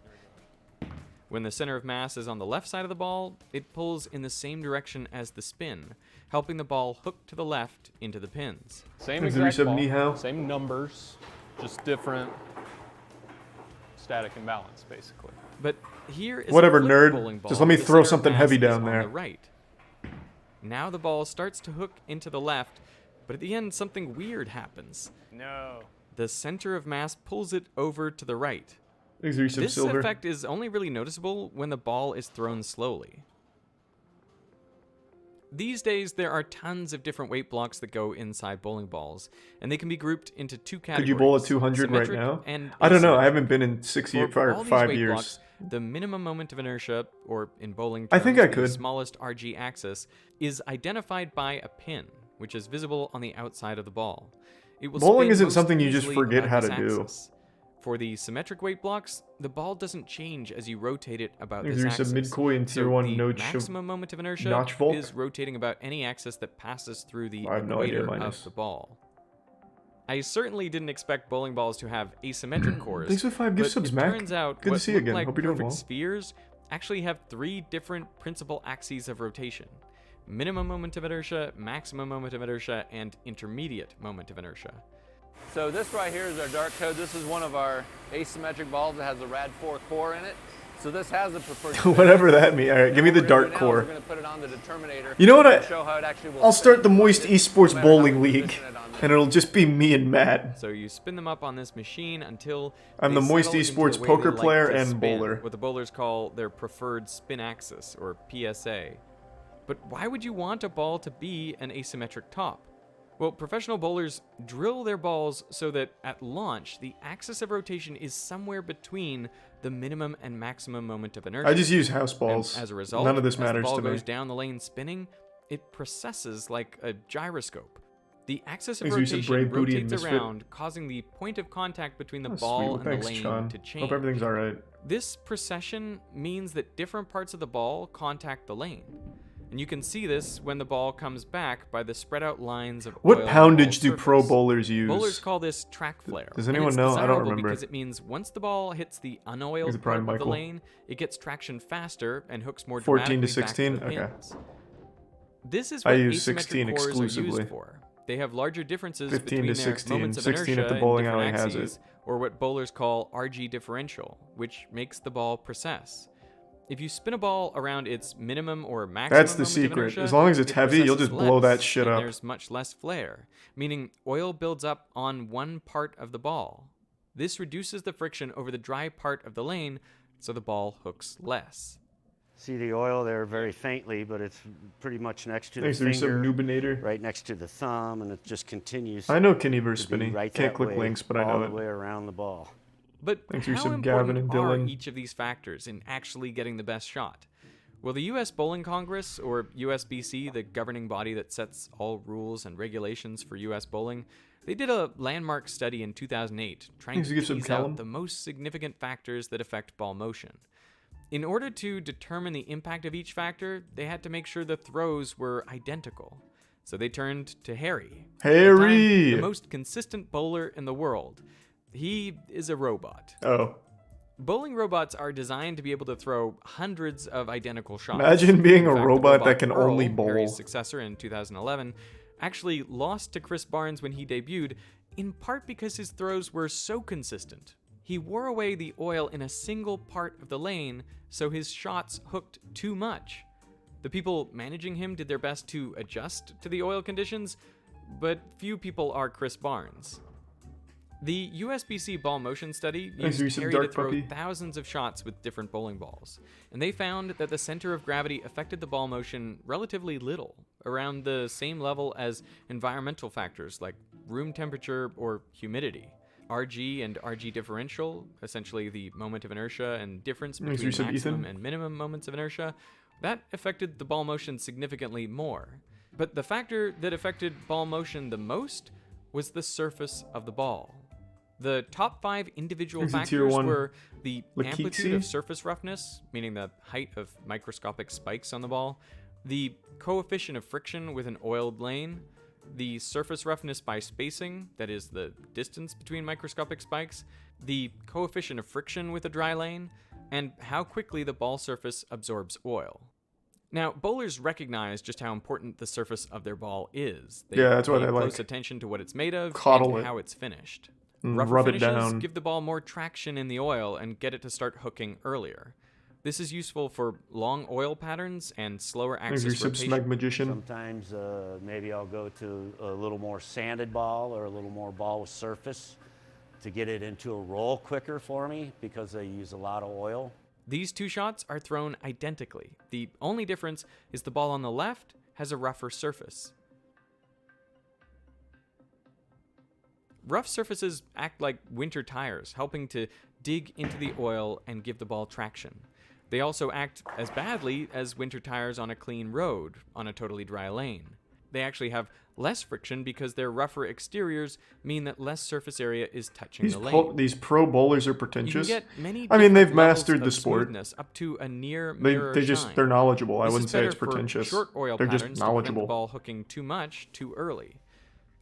Speaker 5: When the center of mass is on the left side of the ball, it pulls in the same direction as the spin, helping the ball hook to the left into the pins.
Speaker 6: Same
Speaker 1: Is the
Speaker 6: exact
Speaker 1: resub
Speaker 6: ball,
Speaker 1: Nihao?
Speaker 6: same numbers, just different static imbalance, basically.
Speaker 5: But here is
Speaker 1: Whatever,
Speaker 5: a flipped
Speaker 1: nerd.
Speaker 5: bowling ball.
Speaker 1: Just let me
Speaker 5: The
Speaker 1: throw
Speaker 5: center of
Speaker 1: something
Speaker 5: mass
Speaker 1: heavy
Speaker 5: is
Speaker 1: down
Speaker 5: on
Speaker 1: there.
Speaker 5: The right. Now the ball starts to hook into the left, but at the end something weird happens.
Speaker 6: No.
Speaker 5: The center of mass pulls it over to the right.
Speaker 1: Is the resub
Speaker 5: This
Speaker 1: silver?
Speaker 5: effect is only really noticeable when the ball is thrown slowly. These days, there are tons of different weight blocks that go inside bowling balls, and they can be grouped into two categories.
Speaker 1: Could you bowl at 200 right
Speaker 5: symmetric
Speaker 1: now?
Speaker 5: and
Speaker 1: I don't know. I
Speaker 5: asymmetric.
Speaker 1: haven't been in 6 years
Speaker 5: For
Speaker 1: or
Speaker 5: all these
Speaker 1: 5
Speaker 5: weight
Speaker 1: years.
Speaker 5: blocks, the minimum moment of inertia, or in bowling
Speaker 1: I
Speaker 5: terms,
Speaker 1: think I
Speaker 5: the
Speaker 1: could.
Speaker 5: smallest RG axis, is identified by a pin, which is visible on the outside of the ball. It will
Speaker 1: Bowling
Speaker 5: spin
Speaker 1: isn't
Speaker 5: most
Speaker 1: something you just
Speaker 5: easily
Speaker 1: forget
Speaker 5: about
Speaker 1: how
Speaker 5: this
Speaker 1: to do.
Speaker 5: axis. For the symmetric weight blocks, the ball doesn't change as you rotate it about
Speaker 1: Is
Speaker 5: this
Speaker 1: there
Speaker 5: axis.
Speaker 1: some mid-koi and tier 1
Speaker 5: the
Speaker 1: notch
Speaker 5: maximum moment of inertia
Speaker 1: notch Volk?
Speaker 5: is rotating about any axis that passes through the
Speaker 1: I have no idea,
Speaker 5: equator
Speaker 1: minus.
Speaker 5: of the ball. I certainly didn't expect bowling balls to have asymmetric cores.
Speaker 1: Thanks for 5 gift
Speaker 5: but
Speaker 1: subs,
Speaker 5: it
Speaker 1: Mac.
Speaker 5: turns out
Speaker 1: Good to
Speaker 5: what
Speaker 1: see you
Speaker 5: look
Speaker 1: again.
Speaker 5: like
Speaker 1: Hope you're doing
Speaker 5: perfect
Speaker 1: well.
Speaker 5: spheres actually have 3 different principal axes of rotation: minimum moment of inertia, maximum moment of inertia, and intermediate moment of inertia.
Speaker 7: So this right here is our dart code. This is one of our asymmetric balls that has a rad4 core in it. So this has a preferred spin.
Speaker 1: Whatever that means. All right, give me
Speaker 7: Now
Speaker 1: the
Speaker 7: what we're gonna
Speaker 1: dart
Speaker 7: do now is
Speaker 1: core.
Speaker 7: We're going to put it on the determinator.
Speaker 1: You know what?
Speaker 7: and show how it actually will
Speaker 1: I'll
Speaker 7: spin.
Speaker 1: start the Moist
Speaker 7: No
Speaker 1: Esports
Speaker 7: matter how
Speaker 1: Bowling
Speaker 7: we
Speaker 1: League,
Speaker 7: position it on there.
Speaker 1: and it'll just be me and Matt.
Speaker 5: So you spin them up on this machine until
Speaker 1: I'm
Speaker 5: they
Speaker 1: the Moist
Speaker 5: settle into
Speaker 1: Esports
Speaker 5: a way
Speaker 1: poker
Speaker 5: they like
Speaker 1: player
Speaker 5: to
Speaker 1: and
Speaker 5: spin,
Speaker 1: bowler.
Speaker 5: what the bowlers call their preferred spin axis, or PSA. But why would you want a ball to be an asymmetric top? Well, professional bowlers drill their balls so that at launch, the axis of rotation is somewhere between the minimum and maximum moment of inertia.
Speaker 1: I just use house
Speaker 5: And
Speaker 1: balls.
Speaker 5: as a result,
Speaker 1: None of this
Speaker 5: as
Speaker 1: matters
Speaker 5: the ball
Speaker 1: to me.
Speaker 5: goes down the lane spinning, it precesses like a gyroscope. The axis of
Speaker 1: Thanks for your
Speaker 5: rotation
Speaker 1: brave booty and
Speaker 5: rotates
Speaker 1: misfit.
Speaker 5: around, causing the point of contact between the
Speaker 1: Oh,
Speaker 5: ball
Speaker 1: sweet. Well,
Speaker 5: and
Speaker 1: thanks,
Speaker 5: the lane
Speaker 1: John.
Speaker 5: to change.
Speaker 1: Hope everything's alright.
Speaker 5: This precession means that different parts of the ball contact the lane. And you can see this when the ball comes back by the spread out lines of
Speaker 1: What
Speaker 5: oil on the
Speaker 1: poundage
Speaker 5: ball
Speaker 1: do pro
Speaker 5: surface.
Speaker 1: bowlers use?
Speaker 5: Bowlers call this track flare.
Speaker 1: Does
Speaker 5: and
Speaker 1: anyone
Speaker 5: it's
Speaker 1: know? I don't
Speaker 5: desirable
Speaker 1: remember.
Speaker 5: because it means once the ball hits the unoiled
Speaker 1: He's a
Speaker 5: part
Speaker 1: prime
Speaker 5: of the
Speaker 1: Michael.
Speaker 5: lane, it gets traction faster and hooks more
Speaker 1: 14 to
Speaker 5: dramatically back
Speaker 1: 16?
Speaker 5: the
Speaker 1: Okay.
Speaker 5: pins. This is
Speaker 1: I
Speaker 5: what
Speaker 1: use
Speaker 5: asymmetric
Speaker 1: 16
Speaker 5: cores are
Speaker 1: exclusively.
Speaker 5: used for. They have larger differences
Speaker 1: 15
Speaker 5: between
Speaker 1: to
Speaker 5: their
Speaker 1: 16.
Speaker 5: moments of
Speaker 1: 16 if
Speaker 5: inertia
Speaker 1: the
Speaker 5: in
Speaker 1: bowling
Speaker 5: different
Speaker 1: alley has it.
Speaker 5: axes, or what bowlers call RG differential, which makes the ball precess. If you spin a ball around its minimum or maximum
Speaker 1: That's the
Speaker 5: moment of
Speaker 1: secret.
Speaker 5: inertia,
Speaker 1: As long as it's
Speaker 5: it
Speaker 1: heavy, you'll
Speaker 5: precesses
Speaker 1: just blow that
Speaker 5: less,
Speaker 1: shit
Speaker 5: and
Speaker 1: up.
Speaker 5: There's much less flare, meaning oil builds up on one part of the ball. This reduces the friction over the dry part of the lane, so the ball hooks less.
Speaker 12: See the oil there very faintly, but it's pretty much next to the
Speaker 1: Thanks, there's some
Speaker 12: finger,
Speaker 1: Nubinator.
Speaker 12: right next to the thumb, and it just continues.
Speaker 1: I know Kenny
Speaker 12: to
Speaker 1: Spinny.
Speaker 12: be right
Speaker 1: Can't
Speaker 12: that
Speaker 1: click
Speaker 12: way,
Speaker 1: links, but I know
Speaker 12: all
Speaker 1: it.
Speaker 12: the way around the ball.
Speaker 5: But
Speaker 1: Thanks for
Speaker 5: how
Speaker 1: some
Speaker 5: important
Speaker 1: Gavin and
Speaker 5: are
Speaker 1: Dylan.
Speaker 5: each of these factors in actually getting the best shot? Well, the U.S. Bowling Congress, or USBC, the governing body that sets all rules and regulations for U.S. bowling, they did a landmark study in 2008 trying
Speaker 1: Thanks,
Speaker 5: to
Speaker 1: give some
Speaker 5: tease
Speaker 1: Callum.
Speaker 5: out the most significant factors that affect ball motion. In order to determine the impact of each factor, they had to make sure the throws were identical. So they turned to Harry. At the time,
Speaker 1: Harry!
Speaker 5: the most consistent bowler in the world. He is a robot.
Speaker 1: Oh.
Speaker 5: Bowling robots are designed to be able to throw hundreds of identical shots.
Speaker 1: Imagine being
Speaker 5: In
Speaker 1: a
Speaker 5: fact, the
Speaker 1: robot that can
Speaker 5: Earl,
Speaker 1: only bowl.
Speaker 5: Harry's successor in 2011, actually lost to Chris Barnes when he debuted, in part because his throws were so consistent. He wore away the oil in a single part of the lane, so his shots hooked too much. The people managing him did their best to adjust to the oil conditions, but few people are Chris Barnes. The USBC ball motion study
Speaker 1: Thanks,
Speaker 5: used
Speaker 1: Recent
Speaker 5: Harry to
Speaker 1: Dark
Speaker 5: throw
Speaker 1: Puppy.
Speaker 5: thousands of shots with different bowling balls, and they found that the center of gravity affected the ball motion relatively little, around the same level as environmental factors like room temperature or humidity. RG and RG differential, essentially the moment of inertia and difference
Speaker 1: Thanks,
Speaker 5: between
Speaker 1: Recent
Speaker 5: maximum
Speaker 1: Ethan.
Speaker 5: and minimum moments of inertia, that affected the ball motion significantly more. But the factor that affected ball motion the most was the surface of the ball. The top 5 individual
Speaker 1: Here's a tier
Speaker 5: factors
Speaker 1: one.
Speaker 5: were the
Speaker 1: Lakitsi.
Speaker 5: amplitude of surface roughness, meaning the height of microscopic spikes on the ball, the coefficient of friction with an oiled lane, the surface roughness by spacing, that is the distance between microscopic spikes, the coefficient of friction with a dry lane, and how quickly the ball surface absorbs oil. Now, bowlers recognize just how important the surface of their ball is. They
Speaker 1: Yeah, that's what
Speaker 5: pay
Speaker 1: I like.
Speaker 5: close attention to what it's made of
Speaker 1: Coddle
Speaker 5: and
Speaker 1: it.
Speaker 5: how it's finished.
Speaker 1: And
Speaker 5: Rougher
Speaker 1: rub it
Speaker 5: finishes
Speaker 1: down.
Speaker 5: give the ball more traction in the oil and get it to start hooking earlier. This is useful for long oil patterns and slower
Speaker 1: Thanks,
Speaker 5: axis
Speaker 1: Recent
Speaker 5: rotation.
Speaker 1: Smeg Magician.
Speaker 12: Sometimes maybe I'll go to a little more sanded ball or a little more ball with surface to get it into a roll quicker for me because they use a lot of oil.
Speaker 5: These two shots are thrown identically. The only difference is the ball on the left has a rougher surface. Rough surfaces act like winter tires, helping to dig into the oil and give the ball traction. They also act as badly as winter tires on a clean road on a totally dry lane. They actually have less friction because their rougher exteriors mean that less surface area is touching the lane.
Speaker 1: These pro bowlers are
Speaker 5: You can
Speaker 1: pretentious.
Speaker 5: get many
Speaker 1: I mean, they've
Speaker 5: different levels
Speaker 1: mastered the
Speaker 5: of
Speaker 1: sport.
Speaker 5: smoothness up to a near
Speaker 1: They
Speaker 5: mirror
Speaker 1: just
Speaker 5: shine.
Speaker 1: they're knowledgeable. I
Speaker 5: This
Speaker 1: wouldn't
Speaker 5: is
Speaker 1: say
Speaker 5: better
Speaker 1: it's
Speaker 5: for
Speaker 1: pretentious.
Speaker 5: short oil
Speaker 1: They're
Speaker 5: patterns
Speaker 1: just
Speaker 5: to prevent
Speaker 1: knowledgeable.
Speaker 5: the ball hooking too much too early.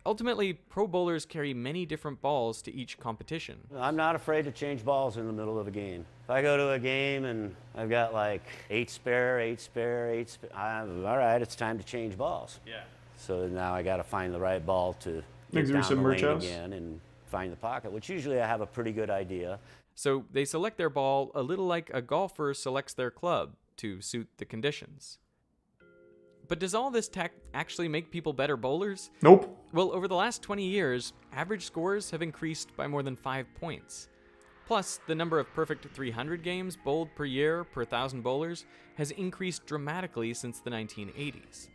Speaker 5: Ultimately, pro bowlers carry many different balls to each competition.
Speaker 12: I'm not afraid to change balls in the middle of a game. If I go to a game and I've got like 8 spare, all right, it's time to change balls.
Speaker 10: Yeah.
Speaker 12: So now I got to find the right ball to get
Speaker 1: Thanks,
Speaker 12: down
Speaker 1: Recent
Speaker 12: the
Speaker 1: Merch
Speaker 12: lane
Speaker 1: House.
Speaker 12: again and find the pocket, which usually I have a pretty good idea.
Speaker 5: So they select their ball a little like a golfer selects their club to suit the conditions. But does all this tech actually make people better bowlers?
Speaker 1: Nope.
Speaker 5: Well, over the last 20 years, average scores have increased by more than 5 points. Plus, the number of perfect 300 games bowled per year per 1,000 bowlers has increased dramatically since the 1980s.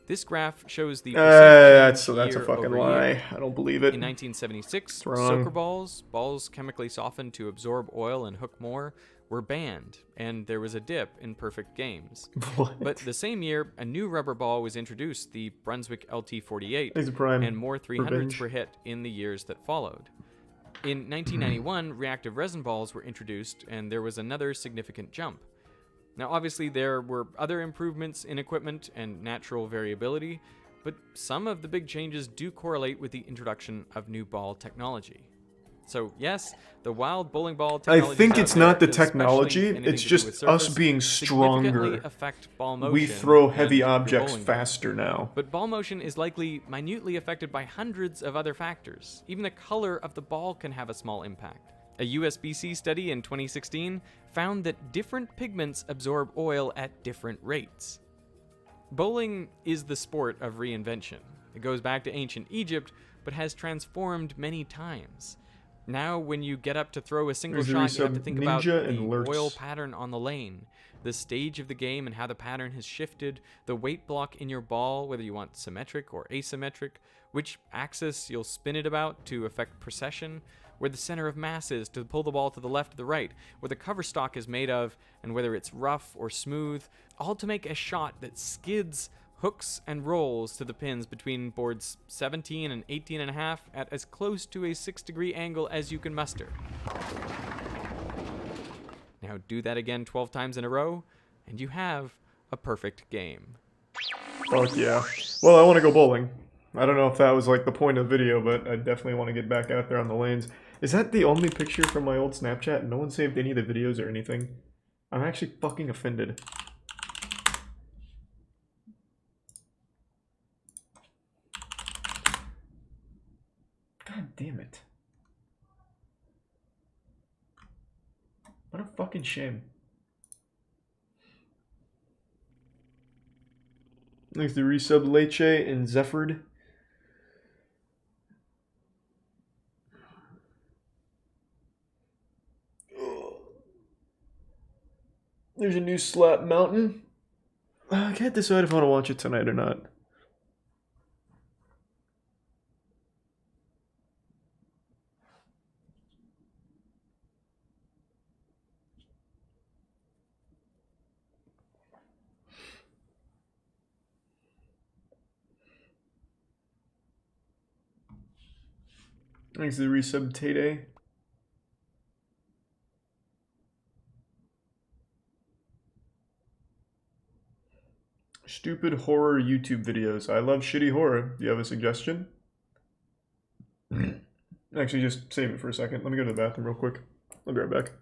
Speaker 5: This graph shows the
Speaker 1: That's a
Speaker 5: year
Speaker 1: fucking
Speaker 5: over
Speaker 1: lie.
Speaker 5: year.
Speaker 1: I don't believe it.
Speaker 5: In 1976,
Speaker 1: It's wrong.
Speaker 5: soaker balls, balls chemically softened to absorb oil and hook more, were banned, and there was a dip in perfect games.
Speaker 1: What?
Speaker 5: But the same year, a new rubber ball was introduced, the Brunswick LT48,
Speaker 1: Thanks, Prime.
Speaker 5: and more 300s
Speaker 1: Revenge.
Speaker 5: were hit in the years that followed. In 1991, reactive resin balls were introduced, and there was another significant jump. Now, obviously, there were other improvements in equipment and natural variability, but some of the big changes do correlate with the introduction of new ball technology. So, yes, the wild bowling ball
Speaker 1: I
Speaker 5: technology
Speaker 1: think it's not the technology,
Speaker 5: anything
Speaker 1: it's
Speaker 5: to do
Speaker 1: just
Speaker 5: with
Speaker 1: us
Speaker 5: surface,
Speaker 1: being
Speaker 5: significantly
Speaker 1: stronger.
Speaker 5: affect ball motion
Speaker 1: We throw heavy
Speaker 5: and your
Speaker 1: objects
Speaker 5: bowling ball.
Speaker 1: faster now.
Speaker 5: But ball motion is likely minutely affected by hundreds of other factors. Even the color of the ball can have a small impact. A USBC study in 2016 found that different pigments absorb oil at different rates. Bowling is the sport of reinvention. It goes back to ancient Egypt, but has transformed many times. Now, when you get up to throw a single
Speaker 1: There's the
Speaker 5: shot, you have to
Speaker 1: resub
Speaker 5: think about
Speaker 1: Ninja and
Speaker 5: the
Speaker 1: Lurks.
Speaker 5: oil pattern on the lane, the stage of the game and how the pattern has shifted, the weight block in your ball, whether you want symmetric or asymmetric, which axis you'll spin it about to affect precession, where the center of mass is to pull the ball to the left or the right, where the cover stock is made of, and whether it's rough or smooth, all to make a shot that skids, hooks, and rolls to the pins between boards 17 and 18.5 at as close to a 6-degree angle as you can muster. Now do that again 12 times in a row, and you have a perfect game.
Speaker 1: Fuck yeah. Well, I want to go bowling. I don't know if that was like the point of the video, but I definitely want to get back out there on the lanes. Is that the only picture from my old Snapchat? No one saved any of the videos or anything? I'm actually fucking offended. God damn it. What a fucking shame. Thanks to resub Leche and Zephyrd. There's a new Slap Mountain. I can't decide if I want to watch it tonight or not. Thanks to the resub Tay. Stupid horror YouTube videos. I love shitty horror. Do you have a suggestion? Actually, just save it for a second. Let me go to the bathroom real quick. I'll be right back.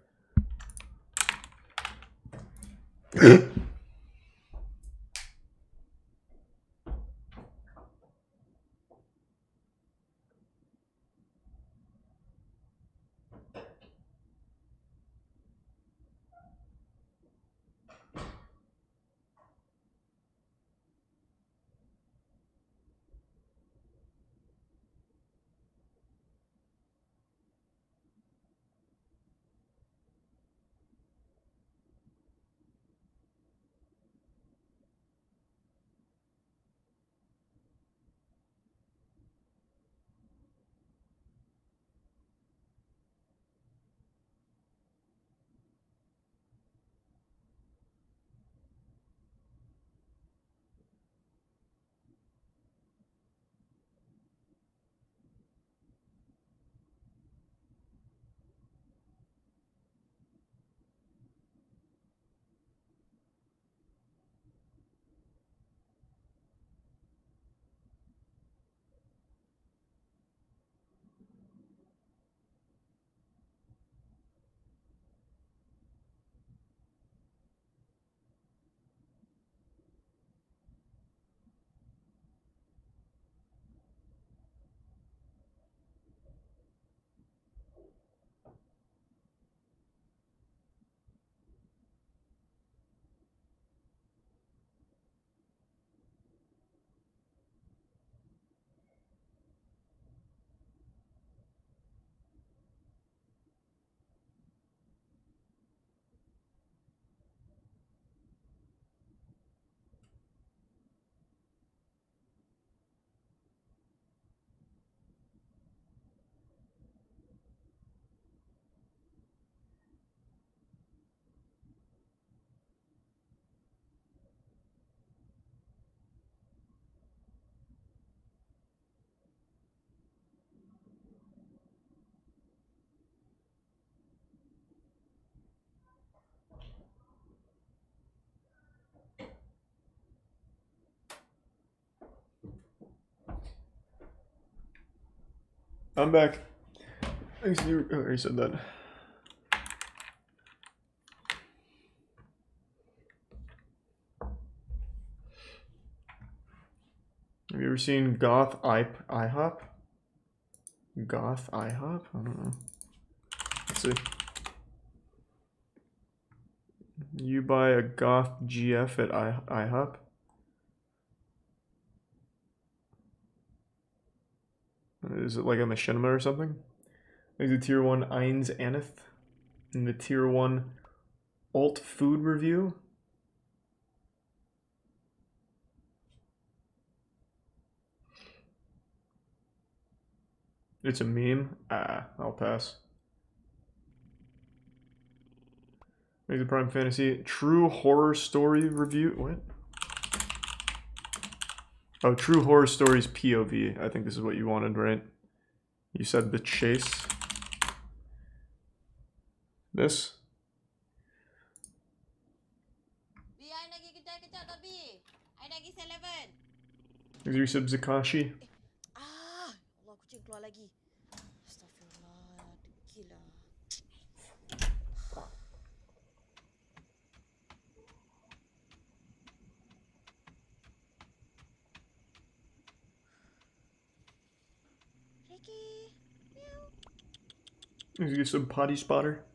Speaker 1: I'm back. Thanks to you. Oh, I already said that. Have you ever seen Goth IHOP? Goth IHOP? I don't know. Let's see. You buy a Goth GF at IHOP? Is it like a machinima or something? There's the tier 1 Eins Aneth. And the tier 1 Alt Food Review. It's a meme. I'll pass. There's the Prime Fantasy True Horror Story Review. What? Oh, True Horror Stories POV. I think this is what you wanted, right? You said The Chase. This? Is your sub Zakashi?
Speaker 13: Allah, kucing keluar lagi. Astagfirullah, degil lah. Ricky, meow.
Speaker 1: Is your sub Potty Spotter?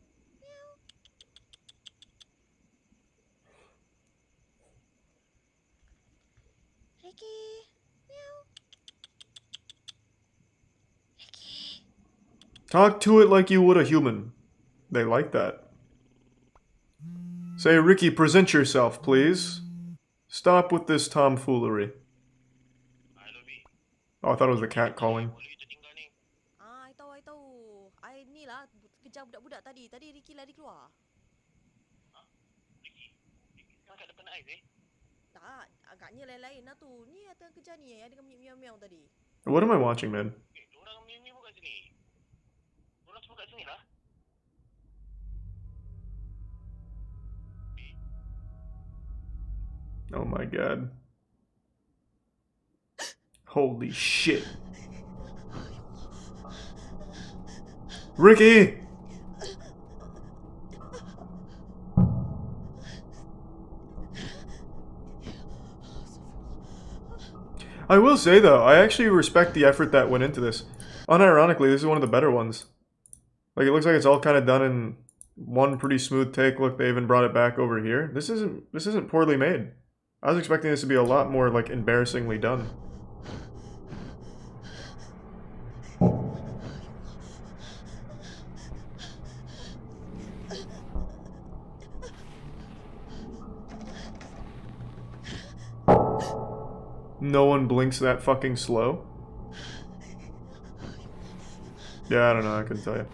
Speaker 13: Ricky, meow.
Speaker 1: Talk to it like you would a human. They like that. Say, Ricky, present yourself, please. Stop with this tomfoolery. Oh, I thought it was the cat calling.
Speaker 13: I tahu. I ni lah kejar budak-budak tadi. Tadi Ricky lari keluar. Tak, agaknya lain-lain lah tu. Ni yang tengah kejar ni, ada bunyi miau-miau tadi.
Speaker 1: What am I watching, man? Oh my god. Holy shit. Ricky! I will say though, I actually respect the effort that went into this. Unironically, this is one of the better ones. Like, it looks like it's all kind of done in one pretty smooth take. Look, they even brought it back over here. This isn't poorly made. I was expecting this to be a lot more, like, embarrassingly done. No one blinks that fucking slow? Yeah, I don't know, I couldn't tell you.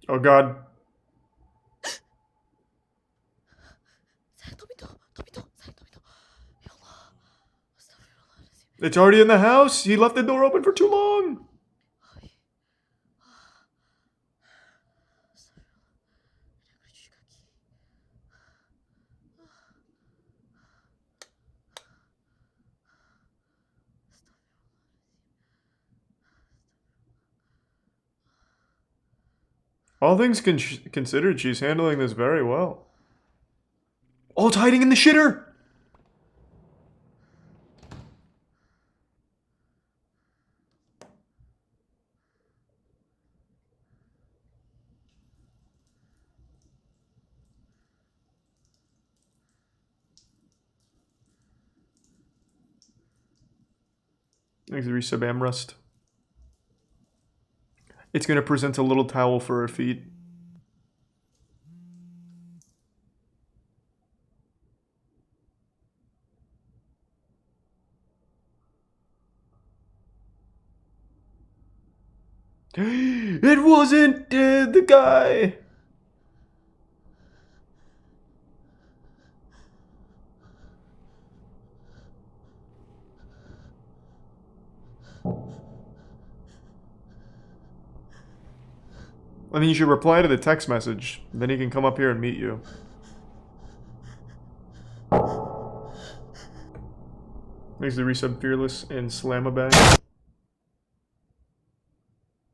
Speaker 1: Oh god. It's already in the house! He left the door open for too long! All things considered, she's handling this very well. Oh, it's hiding in the shitter! Thanks to resub Amrust. It's gonna present a little towel for her feet. It wasn't the guy! I mean, you should reply to the text message. Then he can come up here and meet you. Makes the resub Fearless and Slamabang.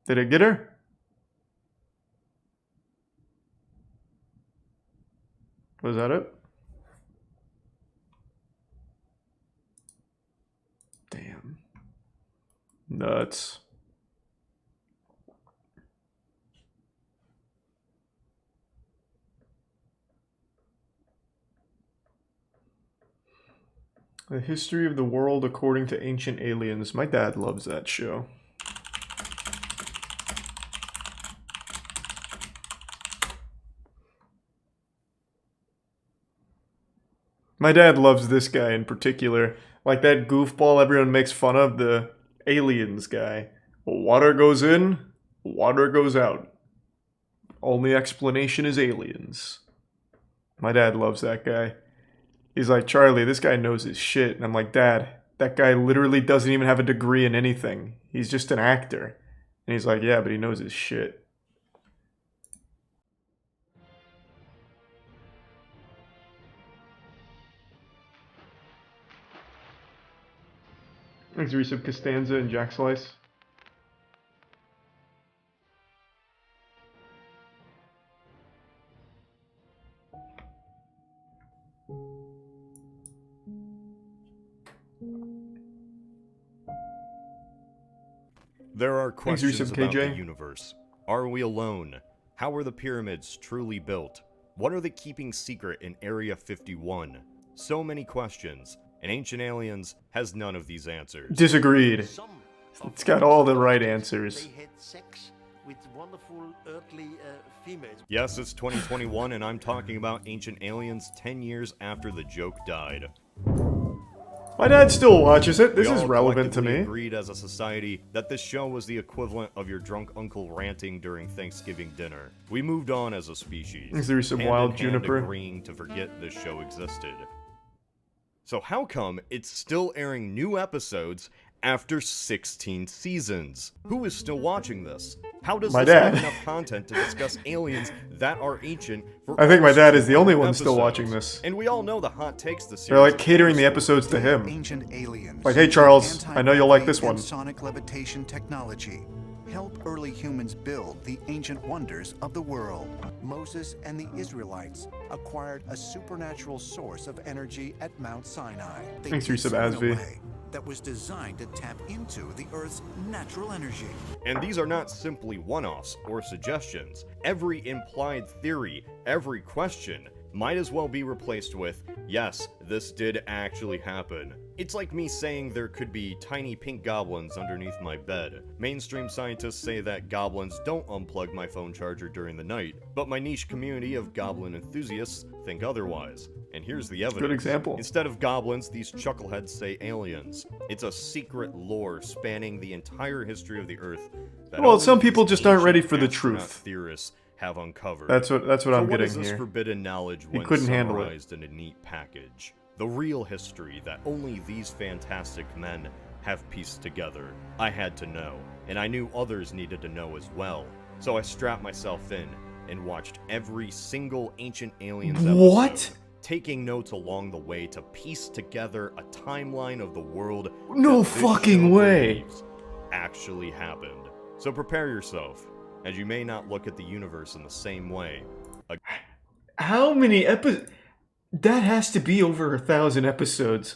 Speaker 1: Did it get her? Was that it? Damn. Nuts. The History of the World According to Ancient Aliens. My dad loves that show. My dad loves this guy in particular. Like that goofball everyone makes fun of, the aliens guy. Water goes in, water goes out. Only explanation is aliens. My dad loves that guy. He's like, Charlie, this guy knows his shit. And I'm like, Dad, that guy literally doesn't even have a degree in anything. He's just an actor. And he's like, yeah, but he knows his shit. Thanks, Resub Costanza and Jack Slice.
Speaker 14: There are questions
Speaker 1: Resub
Speaker 14: about
Speaker 1: KJ.
Speaker 14: the universe. Are we alone? How were the pyramids truly built? What are they keeping secret in Area 51? So many questions, and Ancient Aliens has none of these answers.
Speaker 1: Disagreed. It's got all the right answers.
Speaker 2: They had sex with wonderful earthly females.
Speaker 14: Yes, it's 2021, and I'm talking about Ancient Aliens 10 years after the joke died.
Speaker 1: My dad still watches it. This
Speaker 14: We
Speaker 1: is
Speaker 14: all
Speaker 1: relevant to
Speaker 14: collectively
Speaker 1: me.
Speaker 14: agreed as a society that this show was the equivalent of your drunk uncle ranting during Thanksgiving dinner. We moved on as a species.
Speaker 1: Is there some
Speaker 14: hand
Speaker 1: wild
Speaker 14: in hand
Speaker 1: juniper?
Speaker 14: agreeing to forget this show existed. So how come it's still airing new episodes after 16 seasons? Who is still watching this? How does
Speaker 1: My
Speaker 14: this
Speaker 1: dad.
Speaker 14: have enough content to discuss aliens that are ancient for
Speaker 1: I think my
Speaker 14: almost
Speaker 1: dad is the only
Speaker 14: 200
Speaker 1: one still
Speaker 14: episodes?
Speaker 1: watching this.
Speaker 14: And we all know the hot takes the series
Speaker 1: They're like catering the episodes to him.
Speaker 15: Ancient aliens.
Speaker 1: Like, hey Charles, I know you'll like this one.
Speaker 15: And sonic levitation technology help early humans build the ancient wonders of the world. Moses and the Israelites acquired a supernatural source of energy at Mount Sinai. They
Speaker 1: Thanks,
Speaker 15: did
Speaker 1: Resub
Speaker 15: so in a
Speaker 1: Asvi.
Speaker 15: way that was designed to tap into the Earth's natural energy.
Speaker 14: And these are not simply one-offs or suggestions. Every implied theory, every question, might as well be replaced with, yes, this did actually happen. It's like me saying there could be tiny pink goblins underneath my bed. Mainstream scientists say that goblins don't unplug my phone charger during the night, but my niche community of goblin enthusiasts think otherwise. And here's the evidence.
Speaker 1: Good example.
Speaker 14: Instead of goblins, these chuckleheads say aliens. It's a secret lore spanning the entire history of the Earth. That
Speaker 1: Well,
Speaker 14: only
Speaker 1: some people
Speaker 14: these
Speaker 1: just aren't ready
Speaker 14: ancient
Speaker 1: for the
Speaker 14: astronaut
Speaker 1: truth.
Speaker 14: Theorists have uncovered.
Speaker 1: That's what I'm
Speaker 14: So
Speaker 1: getting
Speaker 14: is this
Speaker 1: here.
Speaker 14: forbidden knowledge
Speaker 1: He
Speaker 14: when
Speaker 1: couldn't handle it.
Speaker 14: summarized in a neat package? The real history that only these fantastic men have pieced together. I had to know, and I knew others needed to know as well. So I strapped myself in and watched every single Ancient Aliens episode,
Speaker 1: What?
Speaker 14: taking notes along the way to piece together a timeline of the world
Speaker 1: No
Speaker 14: that this
Speaker 1: fucking
Speaker 14: show
Speaker 1: way.
Speaker 14: believes actually happened. So prepare yourself, as you may not look at the universe in the same way.
Speaker 1: How many episodes? That has to be over 1,000 episodes.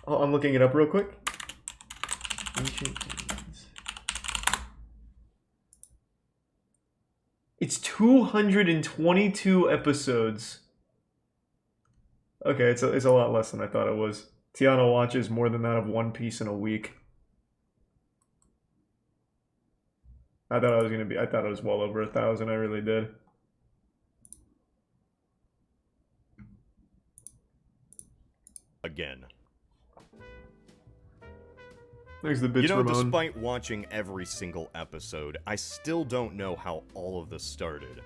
Speaker 1: Oh, I'm looking it up real quick. Ancient Aliens. It's 222 episodes. Okay, it's a lot less than I thought it was. Tiana watches more than that of One Piece in a week. I thought it was well over 1,000. I really did.
Speaker 14: Again.
Speaker 1: There's the bitch
Speaker 14: You know,
Speaker 1: Ramon.
Speaker 14: despite watching every single episode, I still don't know how all of this started.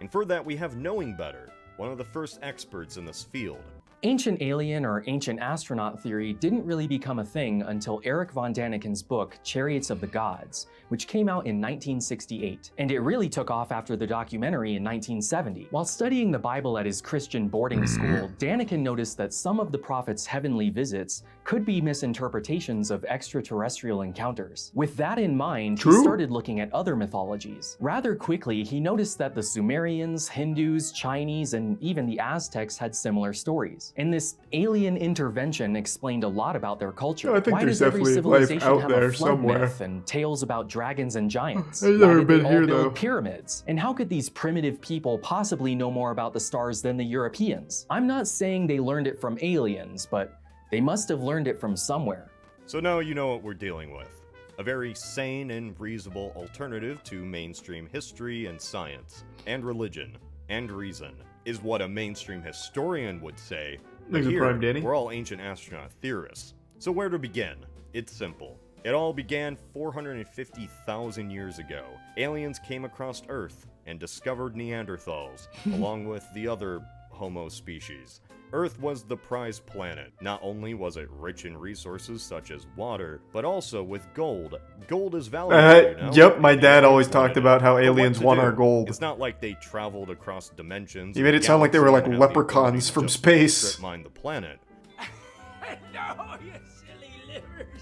Speaker 14: And for that, we have Knowing Better, one of the first experts in this field.
Speaker 16: Ancient alien or ancient astronaut theory didn't really become a thing until Eric von Daniken's book, Chariots of the Gods, which came out in 1968. And it really took off after the documentary in 1970. While studying the Bible at his Christian boarding school, Daniken noticed that some of the prophet's heavenly visits could be misinterpretations of extraterrestrial encounters. With that in mind, he started looking at other mythologies. Rather quickly, he noticed that the Sumerians, Hindus, Chinese, and even the Aztecs had similar stories. And this alien intervention explained a lot about their culture.
Speaker 1: I think
Speaker 16: Why
Speaker 1: there's
Speaker 16: does every
Speaker 1: definitely life
Speaker 16: civilization
Speaker 1: out
Speaker 16: have
Speaker 1: there
Speaker 16: a flood
Speaker 1: somewhere.
Speaker 16: myth and tales about dragons and giants?
Speaker 1: I've
Speaker 16: Why
Speaker 1: never
Speaker 16: did they
Speaker 1: been
Speaker 16: all
Speaker 1: here,
Speaker 16: build
Speaker 1: though.
Speaker 16: pyramids? And how could these primitive people possibly know more about the stars than the Europeans? I'm not saying they learned it from aliens, but They must have learned it from somewhere.
Speaker 14: So now you know what we're dealing with. A very sane and reasonable alternative to mainstream history and science, and religion, and reason, is what a mainstream historian would say. But
Speaker 1: Thanks for
Speaker 14: here,
Speaker 1: Prime, Danny.
Speaker 14: we're all ancient astronaut theorists. So where to begin? It's simple. It all began 450,000 years ago. Aliens came across Earth and discovered Neanderthals, along with the other Homo species. Earth was the prized planet. Not only was it rich in resources such as water, but also with gold. Gold is valuable, you know?
Speaker 1: Yep, my
Speaker 14: And
Speaker 1: dad
Speaker 14: aliens
Speaker 1: always
Speaker 14: wanted
Speaker 1: talked
Speaker 14: it.
Speaker 1: about how
Speaker 14: But what
Speaker 1: aliens
Speaker 14: to
Speaker 1: want
Speaker 14: do?
Speaker 1: our gold.
Speaker 14: It's not like they traveled across dimensions.
Speaker 1: He made it sound like they were like leprechauns from space.
Speaker 14: Strip mine the planet.
Speaker 11: No, you silly livers.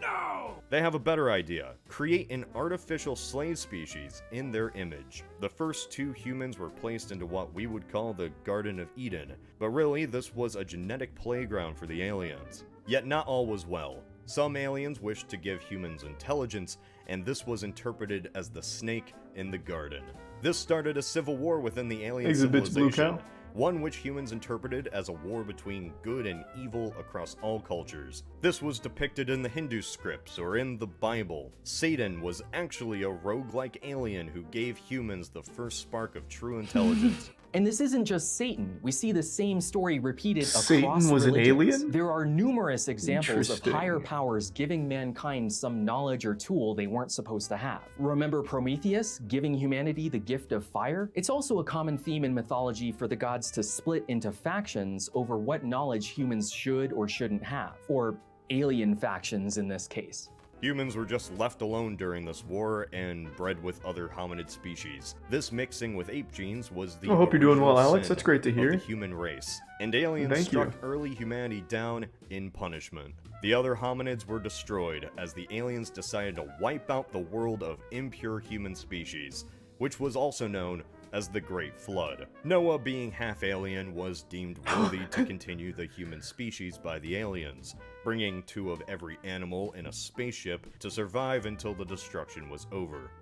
Speaker 11: No!
Speaker 14: They have a better idea. Create an artificial slave species in their image. The first two humans were placed into what we would call the Garden of Eden, but really this was a genetic playground for the aliens. Yet not all was well. Some aliens wished to give humans intelligence, and this was interpreted as the snake in the garden. This started a civil war within the alien
Speaker 1: Exhibits Blue
Speaker 14: civilization.
Speaker 1: Cow.
Speaker 14: One which humans interpreted as a war between good and evil across all cultures. This was depicted in the Hindu scripts or in the Bible. Satan was actually a roguelike alien who gave humans the first spark of true intelligence.
Speaker 16: And this isn't just Satan. We see the same story repeated
Speaker 1: Satan
Speaker 16: across
Speaker 1: was an
Speaker 16: religions.
Speaker 1: alien?
Speaker 16: There are numerous examples of
Speaker 1: Interesting.
Speaker 16: higher powers giving mankind some knowledge or tool they weren't supposed to have. Remember Prometheus giving humanity the gift of fire? It's also a common theme in mythology for the gods to split into factions over what knowledge humans should or shouldn't have, or alien factions in this case.
Speaker 14: Humans were just left alone during this war and bred with other hominid species. This mixing with ape genes was the
Speaker 1: I hope you're doing well,
Speaker 14: original
Speaker 1: Alex.
Speaker 14: sin
Speaker 1: That's great to
Speaker 14: of
Speaker 1: hear.
Speaker 14: the human race. And aliens
Speaker 1: Thank you.
Speaker 14: struck early humanity down in punishment. The other hominids were destroyed as the aliens decided to wipe out the world of impure human species, which was also known as the Great Flood. Noah, being half alien, was deemed worthy to continue the human species by the aliens, bringing 2 of every animal in a spaceship to survive until the destruction was over.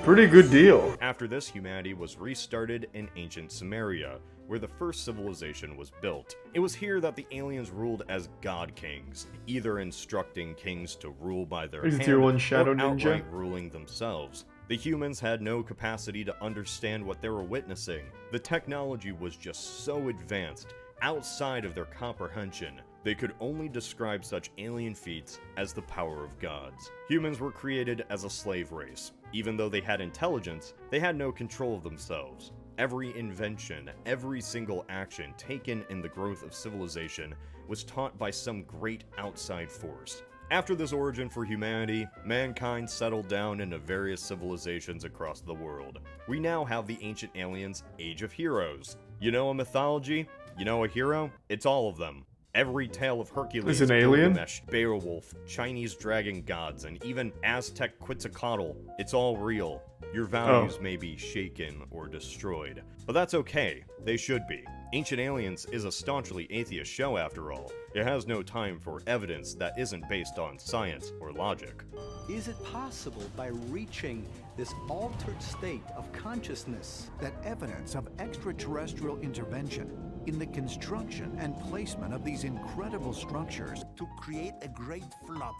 Speaker 1: Pretty good deal.
Speaker 14: After this, humanity was restarted in ancient Sumeria, where the first civilization was built. It was here that the aliens ruled as god kings, either instructing kings to rule by their
Speaker 1: Is it
Speaker 14: hand
Speaker 1: Tier 1 Shadow
Speaker 14: or
Speaker 1: Ninja?
Speaker 14: outright ruling themselves. The humans had no capacity to understand what they were witnessing. The technology was just so advanced, outside of their comprehension, they could only describe such alien feats as the power of gods. Humans were created as a slave race. Even though they had intelligence, they had no control of themselves. Every invention, every single action taken in the growth of civilization was taught by some great outside force. After this origin for humanity, mankind settled down into various civilizations across the world. We now have the ancient aliens' Age of Heroes. You know a mythology? You know a hero? It's all of them. Every tale of Hercules,
Speaker 1: Is an alien?
Speaker 14: Gilgamesh, Beowulf, Chinese dragon gods, and even Aztec Quetzalcoatl. It's all real. Your values may be shaken or destroyed. But that's okay. They should be. Ancient Aliens is a staunchly atheist show after all. It has no time for evidence that isn't based on science or logic.
Speaker 17: Is it possible by reaching this altered state of consciousness
Speaker 15: that evidence of extraterrestrial intervention in the construction and placement of these incredible structures
Speaker 2: to create a great flood?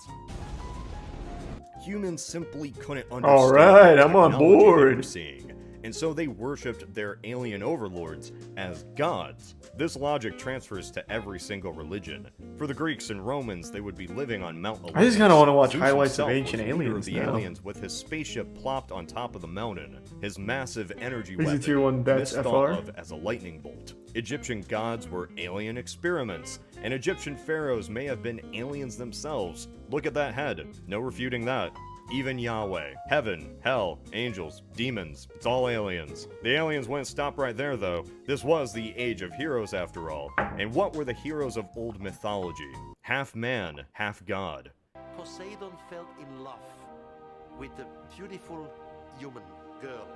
Speaker 14: Humans simply couldn't understand
Speaker 1: All right,
Speaker 14: the
Speaker 1: I'm on
Speaker 14: technology they were
Speaker 1: board.
Speaker 14: seeing, and so they worshipped their alien overlords as gods. This logic transfers to every single religion. For the Greeks and Romans, they would be living on Mount Olympus.
Speaker 1: I just kinda wanna watch
Speaker 14: Zeus
Speaker 1: highlights of
Speaker 14: himself
Speaker 1: ancient
Speaker 14: was leader
Speaker 1: aliens
Speaker 14: of the
Speaker 1: now.
Speaker 14: aliens with his spaceship plopped on top of the mountain. His massive energy
Speaker 1: Is it
Speaker 14: weapon
Speaker 1: Tier 1 Bets
Speaker 14: misthought
Speaker 1: FR?
Speaker 14: of as a lightning bolt. Egyptian gods were alien experiments, and Egyptian pharaohs may have been aliens themselves. Look at that head. No refuting that. Even Yahweh, heaven, hell, angels, demons, it's all aliens. The aliens wouldn't stop right there though. This was the Age of Heroes after all. And what were the heroes of old mythology? Half man, half god.
Speaker 2: Poseidon fell in love with a beautiful human girl,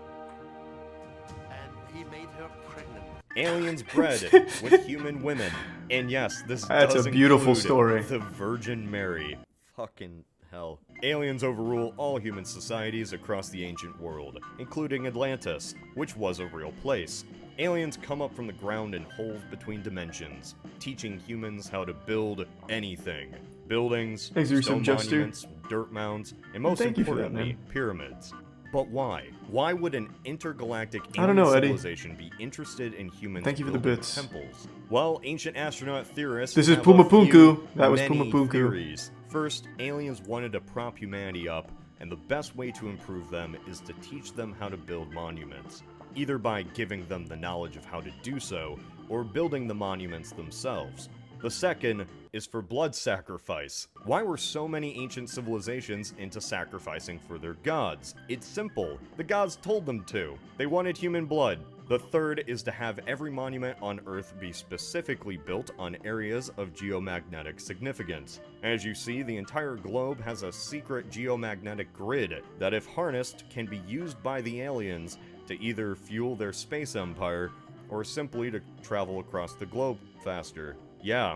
Speaker 2: and he made her pregnant.
Speaker 14: Aliens bred with human women. And yes, this
Speaker 1: That's
Speaker 14: does
Speaker 1: a beautiful
Speaker 14: include
Speaker 1: story.
Speaker 14: the Virgin Mary. Fucking hell. Aliens overrule all human societies across the ancient world, including Atlantis, which was a real place. Aliens come up from the ground in holes between dimensions, teaching humans how to build anything. Buildings,
Speaker 1: Thanks for
Speaker 14: stone
Speaker 1: some Jester.
Speaker 14: monuments, dirt mounds, and most
Speaker 1: Thank you for that,
Speaker 14: importantly,
Speaker 1: man.
Speaker 14: pyramids. But why? Why would an intergalactic
Speaker 1: I don't
Speaker 14: alien
Speaker 1: know, Eddie.
Speaker 14: civilization be interested in humans
Speaker 1: Thank you for the
Speaker 14: building
Speaker 1: bits.
Speaker 14: temples? Well, ancient astronaut theorists
Speaker 1: This is
Speaker 14: have
Speaker 1: Puma
Speaker 14: a few,
Speaker 1: Punku. That was
Speaker 14: many
Speaker 1: Puma Punku.
Speaker 14: theories. First, aliens wanted to prop humanity up, and the best way to improve them is to teach them how to build monuments, either by giving them the knowledge of how to do so, or building the monuments themselves. The second is for blood sacrifice. Why were so many ancient civilizations into sacrificing for their gods? It's simple. The gods told them to. They wanted human blood. The third is to have every monument on Earth be specifically built on areas of geomagnetic significance. As you see, the entire globe has a secret geomagnetic grid that, if harnessed, can be used by the aliens to either fuel their space empire or simply to travel across the globe faster. Yeah.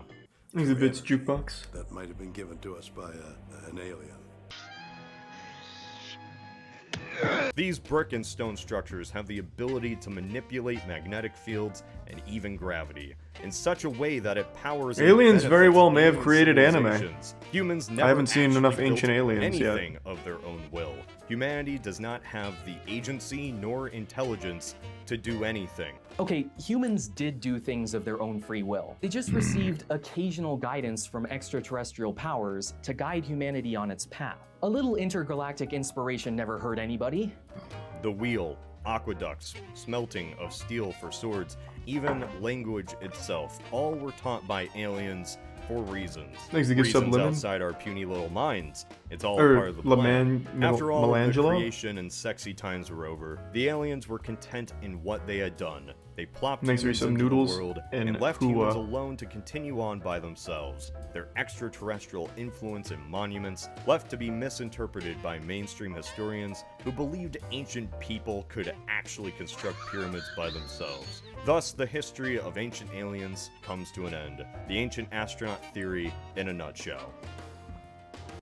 Speaker 1: Thanks a bits, jukebox.
Speaker 18: That might have been given to us by an alien.
Speaker 14: These brick and stone structures have the ability to manipulate magnetic fields and even gravity in such a way that it powers and
Speaker 1: Aliens very
Speaker 14: benefits
Speaker 1: well may have
Speaker 14: alien
Speaker 1: created anime.
Speaker 14: civilizations. Humans never
Speaker 1: I haven't seen
Speaker 14: actually
Speaker 1: enough
Speaker 14: built
Speaker 1: ancient aliens yet.
Speaker 14: anything of their own will. Humanity does not have the agency nor intelligence to do anything.
Speaker 16: Okay, humans did do things of their own free will. They just received occasional guidance from extraterrestrial powers to guide humanity on its path. A little intergalactic inspiration never hurt anybody.
Speaker 14: The wheel, aqueducts, smelting of steel for swords, even language itself, all were taught by aliens for reasons.
Speaker 1: Thanks to give
Speaker 14: Reasons
Speaker 1: Sublimin.
Speaker 14: outside our puny little minds. It's all
Speaker 1: Or
Speaker 14: part of the plan. After all, the
Speaker 1: Melangelo?
Speaker 14: creation and sexy times were over. The aliens were content in what they had done. They plopped
Speaker 1: Thanks for
Speaker 14: humans
Speaker 1: some
Speaker 14: into
Speaker 1: noodles
Speaker 14: the world
Speaker 1: and
Speaker 14: and left
Speaker 1: Hua.
Speaker 14: humans alone to continue on by themselves. Their extraterrestrial influence and monuments left to be misinterpreted by mainstream historians who believed ancient people could actually construct pyramids by themselves. Thus, the history of ancient aliens comes to an end. The ancient astronaut theory in a nutshell.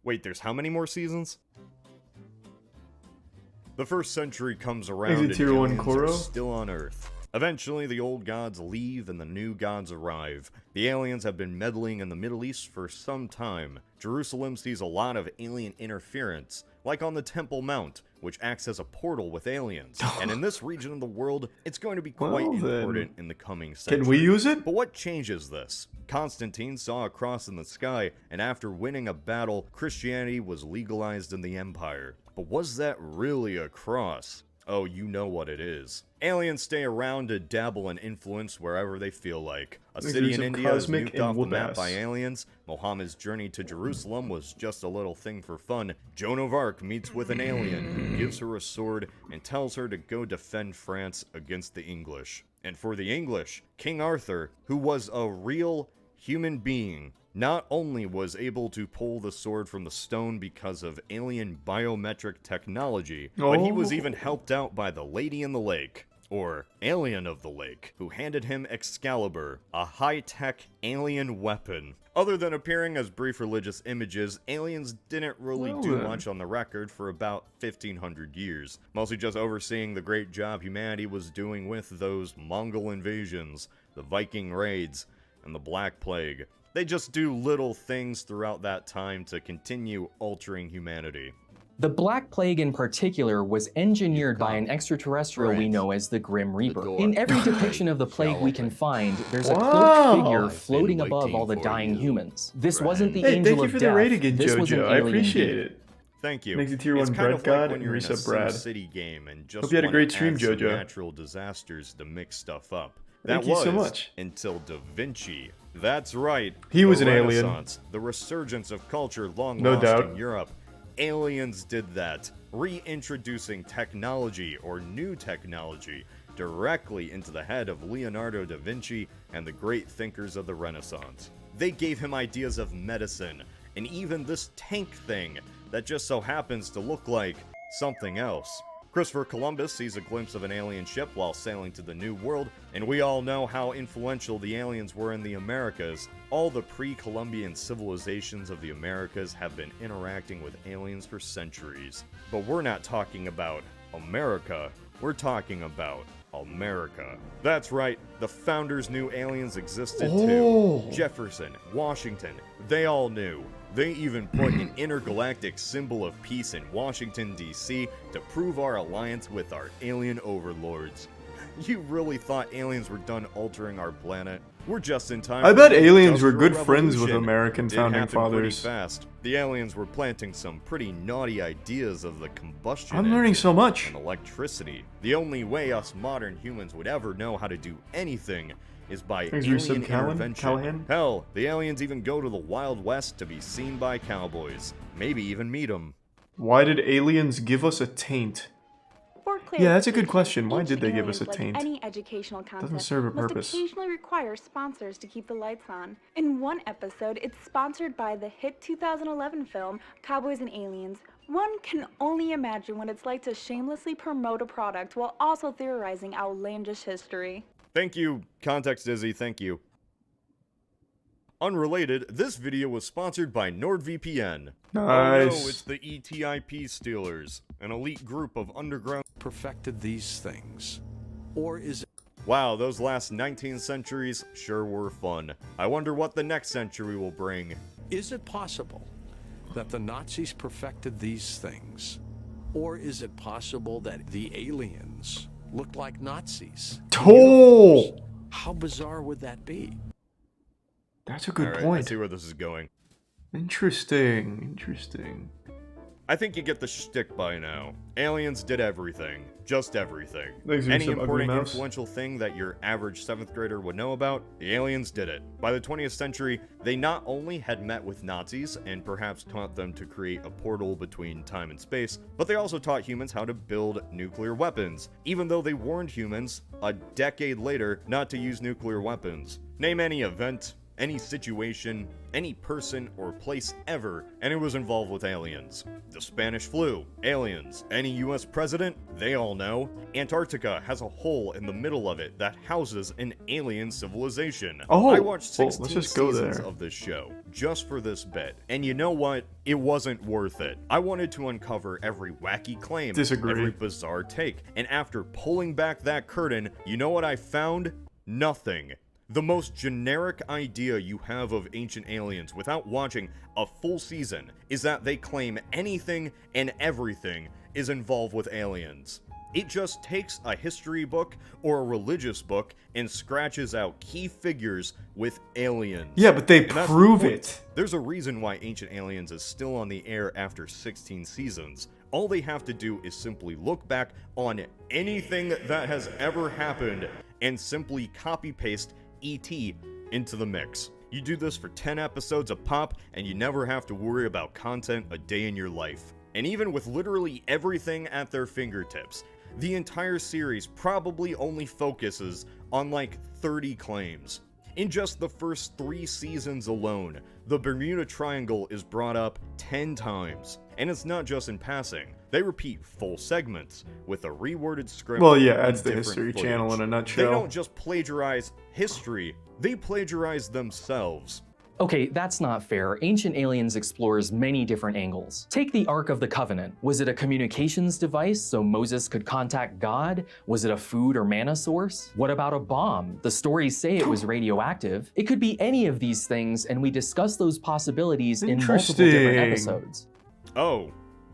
Speaker 14: Wait, there's how many more seasons? The first century comes around and
Speaker 1: Tier 1
Speaker 14: aliens are
Speaker 1: Koro?
Speaker 14: still on Earth. Eventually, the old gods leave and the new gods arrive. The aliens have been meddling in the Middle East for some time. Jerusalem sees a lot of alien interference, like on the Temple Mount, which acts as a portal with aliens. And in this region of the world, it's going to be quite
Speaker 1: Well, then,
Speaker 14: important in the coming century.
Speaker 1: can we use it?
Speaker 14: But what changes this? Constantine saw a cross in the sky, and after winning a battle, Christianity was legalized in the empire. But was that really a cross? Oh, you know what it is. Aliens stay around to dabble and influence wherever they feel like. A
Speaker 1: There's
Speaker 14: city in
Speaker 1: some
Speaker 14: India is
Speaker 1: cosmic
Speaker 14: nuked
Speaker 1: and
Speaker 14: off the
Speaker 1: whoop
Speaker 14: map
Speaker 1: ass.
Speaker 14: by aliens. Mohammed's journey to Jerusalem was just a little thing for fun. Joan of Arc meets with an alien who gives her a sword and tells her to go defend France against the English. And for the English, King Arthur, who was a real human being, not only was able to pull the sword from the stone because of alien biometric technology, but he was even helped out by the Lady in the Lake, or Alien of the Lake, who handed him Excalibur, a high-tech alien weapon. Other than appearing as brief religious images, aliens didn't really
Speaker 1: Well
Speaker 14: do
Speaker 1: then.
Speaker 14: much on the record for about 1500 years, mostly just overseeing the great job humanity was doing with those Mongol invasions, the Viking raids, and the Black Plague. They just do little things throughout that time to continue altering humanity.
Speaker 16: The Black Plague in particular was engineered by an extraterrestrial we know as the Grim Reaper. In every depiction of the plague we can find, there's a
Speaker 1: Wow.
Speaker 16: cloaked figure floating above all the dying humans. This wasn't the
Speaker 1: Hey,
Speaker 16: angel
Speaker 1: thank you
Speaker 16: of
Speaker 1: for
Speaker 16: death.
Speaker 1: the raid again,
Speaker 16: This was an
Speaker 1: Jojo. I
Speaker 16: alien
Speaker 1: appreciate
Speaker 16: being.
Speaker 1: it.
Speaker 14: Thank you.
Speaker 1: Thanks to Tier
Speaker 14: It's
Speaker 1: 1
Speaker 14: kind
Speaker 1: Bread
Speaker 14: of
Speaker 1: God
Speaker 14: like when
Speaker 1: and
Speaker 14: you're in a
Speaker 1: Resub Brad.
Speaker 14: City game and just
Speaker 1: Hope you had a
Speaker 14: wanna
Speaker 1: great stream,
Speaker 14: add some
Speaker 1: Jojo.
Speaker 14: natural disasters to mix stuff up.
Speaker 1: Thank
Speaker 14: That
Speaker 1: you
Speaker 14: was
Speaker 1: so much.
Speaker 14: until Da Vinci. That's right.
Speaker 1: He was
Speaker 14: the
Speaker 1: an alien.
Speaker 14: Renaissance, the resurgence of culture long
Speaker 1: No
Speaker 14: lost
Speaker 1: doubt.
Speaker 14: in Europe. Aliens did that, reintroducing technology or new technology directly into the head of Leonardo da Vinci and the great thinkers of the Renaissance. They gave him ideas of medicine, and even this tank thing that just so happens to look like something else. Christopher Columbus sees a glimpse of an alien ship while sailing to the New World, and we all know how influential the aliens were in the Americas. All the pre-Columbian civilizations of the Americas have been interacting with aliens for centuries. But we're not talking about America, we're talking about America. That's right, the founders knew aliens existed too. Jefferson, Washington, they all knew. They even put an intergalactic symbol of peace in Washington, D.C. to prove our alliance with our alien overlords. You really thought aliens were done altering our planet? We're just in time.
Speaker 1: I
Speaker 14: for
Speaker 1: bet
Speaker 14: the
Speaker 1: aliens were
Speaker 14: Industrial
Speaker 1: good friends with
Speaker 14: Revolution.
Speaker 1: American
Speaker 14: It
Speaker 1: founding
Speaker 14: happened pretty
Speaker 1: fathers.
Speaker 14: fast. The aliens were planting some pretty naughty ideas of the combustion
Speaker 1: I'm learning
Speaker 14: engine
Speaker 1: so much.
Speaker 14: and electricity. The only way us modern humans would ever know how to do anything is by
Speaker 1: Thanks,
Speaker 14: alien
Speaker 1: Resub Callahan?
Speaker 14: intervention.
Speaker 1: Callahan?
Speaker 14: Hell, the aliens even go to the Wild West to be seen by cowboys. Maybe even meet them.
Speaker 1: Why did aliens give us a taint? Yeah, that's a good question. Why did they give us a taint?
Speaker 19: Any educational content
Speaker 1: Doesn't serve a
Speaker 19: must
Speaker 1: purpose.
Speaker 19: occasionally require sponsors to keep the lights on. In one episode, it's sponsored by the hit 2011 film Cowboys and Aliens. One can only imagine what it's like to shamelessly promote a product while also theorizing outlandish history.
Speaker 14: Thank you, Context Dizzy, thank you. Unrelated, this video was sponsored by NordVPN. Oh no,
Speaker 1: Nice.
Speaker 14: it's the ETIP Stealers, an elite group of underground
Speaker 18: Perfected these things? Or is it
Speaker 14: Wow, those last 19 centuries sure were fun. I wonder what the next century will bring.
Speaker 18: Is it possible that the Nazis perfected these things? Or is it possible that the aliens look like Nazis?
Speaker 1: Oh!
Speaker 18: How bizarre would that be?
Speaker 1: That's a good
Speaker 14: Alright,
Speaker 1: point.
Speaker 14: I see where this is going.
Speaker 1: Interesting. Interesting.
Speaker 14: I think you get the shtick by now. Aliens did everything. Just everything.
Speaker 1: Thanks,
Speaker 14: Any
Speaker 1: Ugly
Speaker 14: important
Speaker 1: Mouse.
Speaker 14: influential thing that your average 7th grader would know about, the aliens did it. By the 20th century, they not only had met with Nazis and perhaps taught them to create a portal between time and space, but they also taught humans how to build nuclear weapons, even though they warned humans a decade later not to use nuclear weapons. Name any event, any situation, any person or place ever, and it was involved with aliens. The Spanish flu, aliens. Any US president, they all know. Antarctica has a hole in the middle of it that houses an alien civilization.
Speaker 1: Oh,
Speaker 14: I watched
Speaker 1: well,
Speaker 14: 16
Speaker 1: let's just go
Speaker 14: seasons
Speaker 1: there.
Speaker 14: of this show, just for this bit. And you know what? It wasn't worth it. I wanted to uncover every wacky claim,
Speaker 1: Disagree.
Speaker 14: every bizarre take, and after pulling back that curtain, you know what I found? Nothing. The most generic idea you have of ancient aliens without watching a full season is that they claim anything and everything is involved with aliens. It just takes a history book or a religious book and scratches out key figures with aliens.
Speaker 1: Yeah, but they
Speaker 14: And that's the
Speaker 1: prove
Speaker 14: point.
Speaker 1: it.
Speaker 14: There's a reason why Ancient Aliens is still on the air after 16 seasons. All they have to do is simply look back on anything that has ever happened and simply copy-paste E.T. into the mix. You do this for 10 episodes a pop, and you never have to worry about content a day in your life. And even with literally everything at their fingertips, the entire series probably only focuses on like 30 claims. In just the first 3 seasons alone, the Bermuda Triangle is brought up 10 times. And it's not just in passing. They repeat full segments with a reworded script.
Speaker 1: Well, yeah,
Speaker 14: and
Speaker 1: that's the
Speaker 14: different
Speaker 1: History
Speaker 14: footage.
Speaker 1: Channel in a
Speaker 14: They
Speaker 1: nutshell.
Speaker 14: don't just plagiarize history, they plagiarize themselves.
Speaker 16: Okay, that's not fair. Ancient Aliens explores many different angles. Take the Ark of the Covenant. Was it a communications device so Moses could contact God? Was it a food or mana source? What about a bomb? The stories say it was radioactive. It could be any of these things, and we discuss those possibilities in multiple different
Speaker 1: Interesting.
Speaker 16: episodes.
Speaker 14: Oh,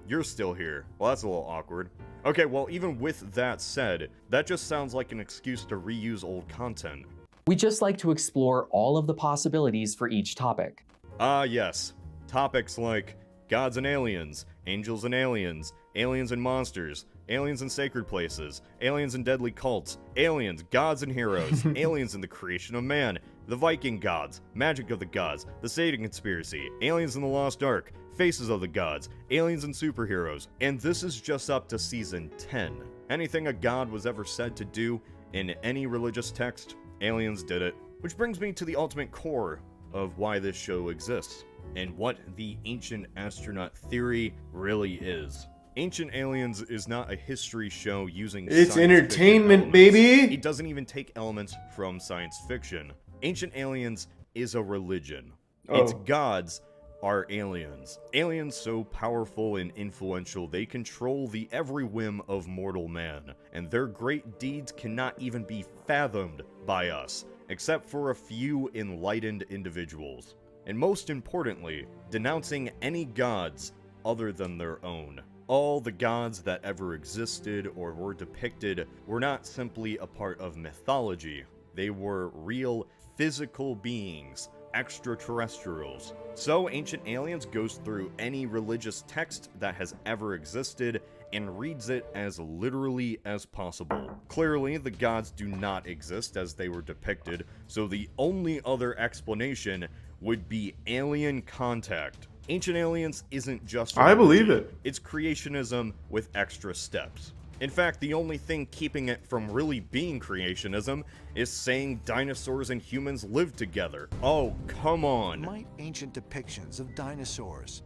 Speaker 14: you're still here. Well, that's a little awkward. Okay, well, even with that said, that just sounds like an excuse to reuse old content.
Speaker 16: We just like to explore all of the possibilities for each topic.
Speaker 14: Ah, yes. Topics like gods and aliens, angels and aliens, aliens and monsters, aliens and sacred places, aliens and deadly cults, aliens, gods and heroes, aliens and the creation of man, the Viking gods, magic of the gods, the Satan conspiracy, aliens in the Lost Ark, faces of the gods, aliens and superheroes, and this is just up to season 10. Anything a god was ever said to do in any religious text, aliens did it. Which brings me to the ultimate core of why this show exists, and what the ancient astronaut theory really is. Ancient Aliens is not a history show using
Speaker 1: It's
Speaker 14: science fiction
Speaker 1: entertainment,
Speaker 14: elements.
Speaker 1: baby!
Speaker 14: It doesn't even take elements from science fiction. Ancient Aliens is a religion.
Speaker 1: Oh.
Speaker 14: Its gods are aliens. Aliens so powerful and influential they control the every whim of mortal man, and their great deeds cannot even be fathomed by us, except for a few enlightened individuals. And most importantly, denouncing any gods other than their own. All the gods that ever existed or were depicted were not simply a part of mythology. They were real physical beings, extraterrestrials. So Ancient Aliens goes through any religious text that has ever existed and reads it as literally as possible. Clearly, the gods do not exist as they were depicted, so the only other explanation would be alien contact. Ancient Aliens isn't just a
Speaker 1: I believe
Speaker 14: religion,
Speaker 1: it.
Speaker 14: It's creationism with extra steps. In fact, the only thing keeping it from really being creationism is saying dinosaurs and humans lived together. Oh, come on.
Speaker 15: Might ancient depictions of dinosaurs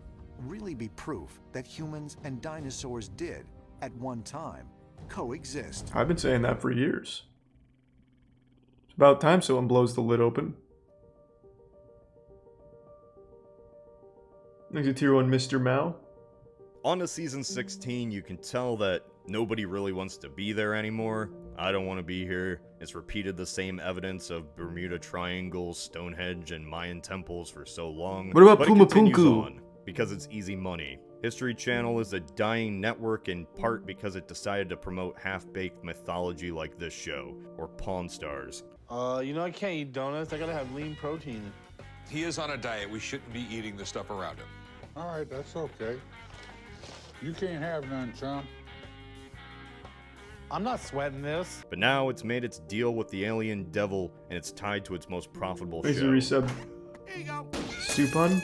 Speaker 15: really be proof that humans and dinosaurs did, at one time, coexist?
Speaker 1: I've been saying that for years. It's about time someone blows the lid open. Thanks to Tier 1 Mr. Mao.
Speaker 14: On to Season 16, you can tell that nobody really wants to be there anymore. I don't want to be here. It's repeated the same evidence of Bermuda Triangle, Stonehenge, and Mayan temples for so long.
Speaker 1: What about
Speaker 14: but it continues
Speaker 1: Pumapunku?
Speaker 14: on, because it's easy money. History Channel is a dying network in part because it decided to promote half-baked mythology like this show, or Pawn Stars.
Speaker 20: You know I can't eat donuts. I gotta have lean protein.
Speaker 21: He is on a diet. We shouldn't be eating the stuff around him.
Speaker 22: All right, that's okay. You can't have none, chump.
Speaker 20: I'm not sweating this.
Speaker 14: But now it's made its deal with the alien devil, and it's tied to its most profitable
Speaker 1: Thanks
Speaker 14: show.
Speaker 1: to resub. Supun?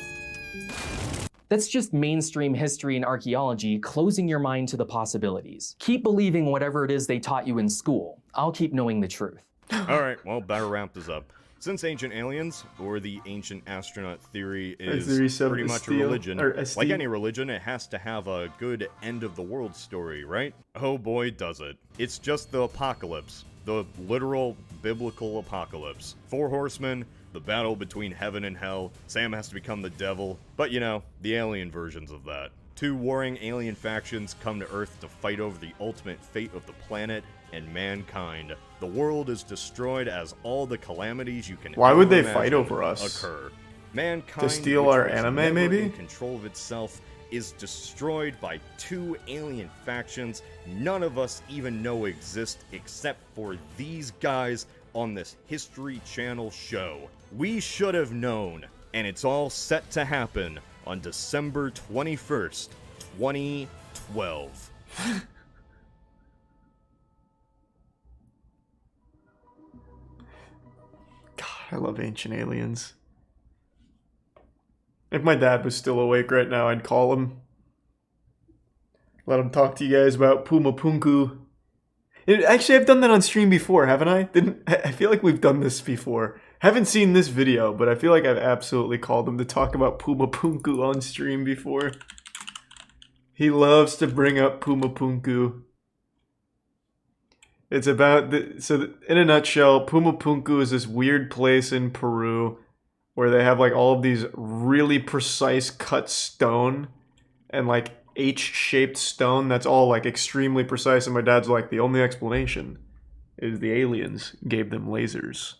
Speaker 16: That's just mainstream history and archaeology closing your mind to the possibilities. Keep believing whatever it is they taught you in school. I'll keep knowing the truth.
Speaker 14: Alright, well, better wrap this up. Since Ancient Aliens, or the Ancient Astronaut Theory, is pretty much a religion, like any religion, it has to have a good end-of-the-world story, right? Oh boy, does it. It's just the apocalypse. The literal, biblical apocalypse. 4 horsemen, the battle between heaven and hell, Sam has to become the devil, but you know, the alien versions of that. 2 warring alien factions come to Earth to fight over the ultimate fate of the planet and mankind. The world is destroyed as all the calamities you can
Speaker 1: Why would
Speaker 14: ever
Speaker 1: they fight
Speaker 14: imagine
Speaker 1: over us?
Speaker 14: occur. Mankind,
Speaker 1: To steal
Speaker 14: which
Speaker 1: our
Speaker 14: was
Speaker 1: anime,
Speaker 14: never
Speaker 1: maybe?
Speaker 14: in control of itself, is destroyed by 2 alien factions none of us even know exist except for these guys on this History Channel show. We should have known, and it's all set to happen on December 21st, 2012.
Speaker 1: I love Ancient Aliens. If my dad was still awake right now, I'd call him. Let him talk to you guys about Pumapunku. Actually, I've done that on stream before, haven't I? I feel like we've done this before. Haven't seen this video, but I feel like I've absolutely called him to talk about Pumapunku on stream before. He loves to bring up Pumapunku. It's about in a nutshell, Pumapunku is this weird place in Peru where they have like all of these really precise cut stone and like H-shaped stone that's all like extremely precise, and my dad's like, the only explanation is the aliens gave them lasers.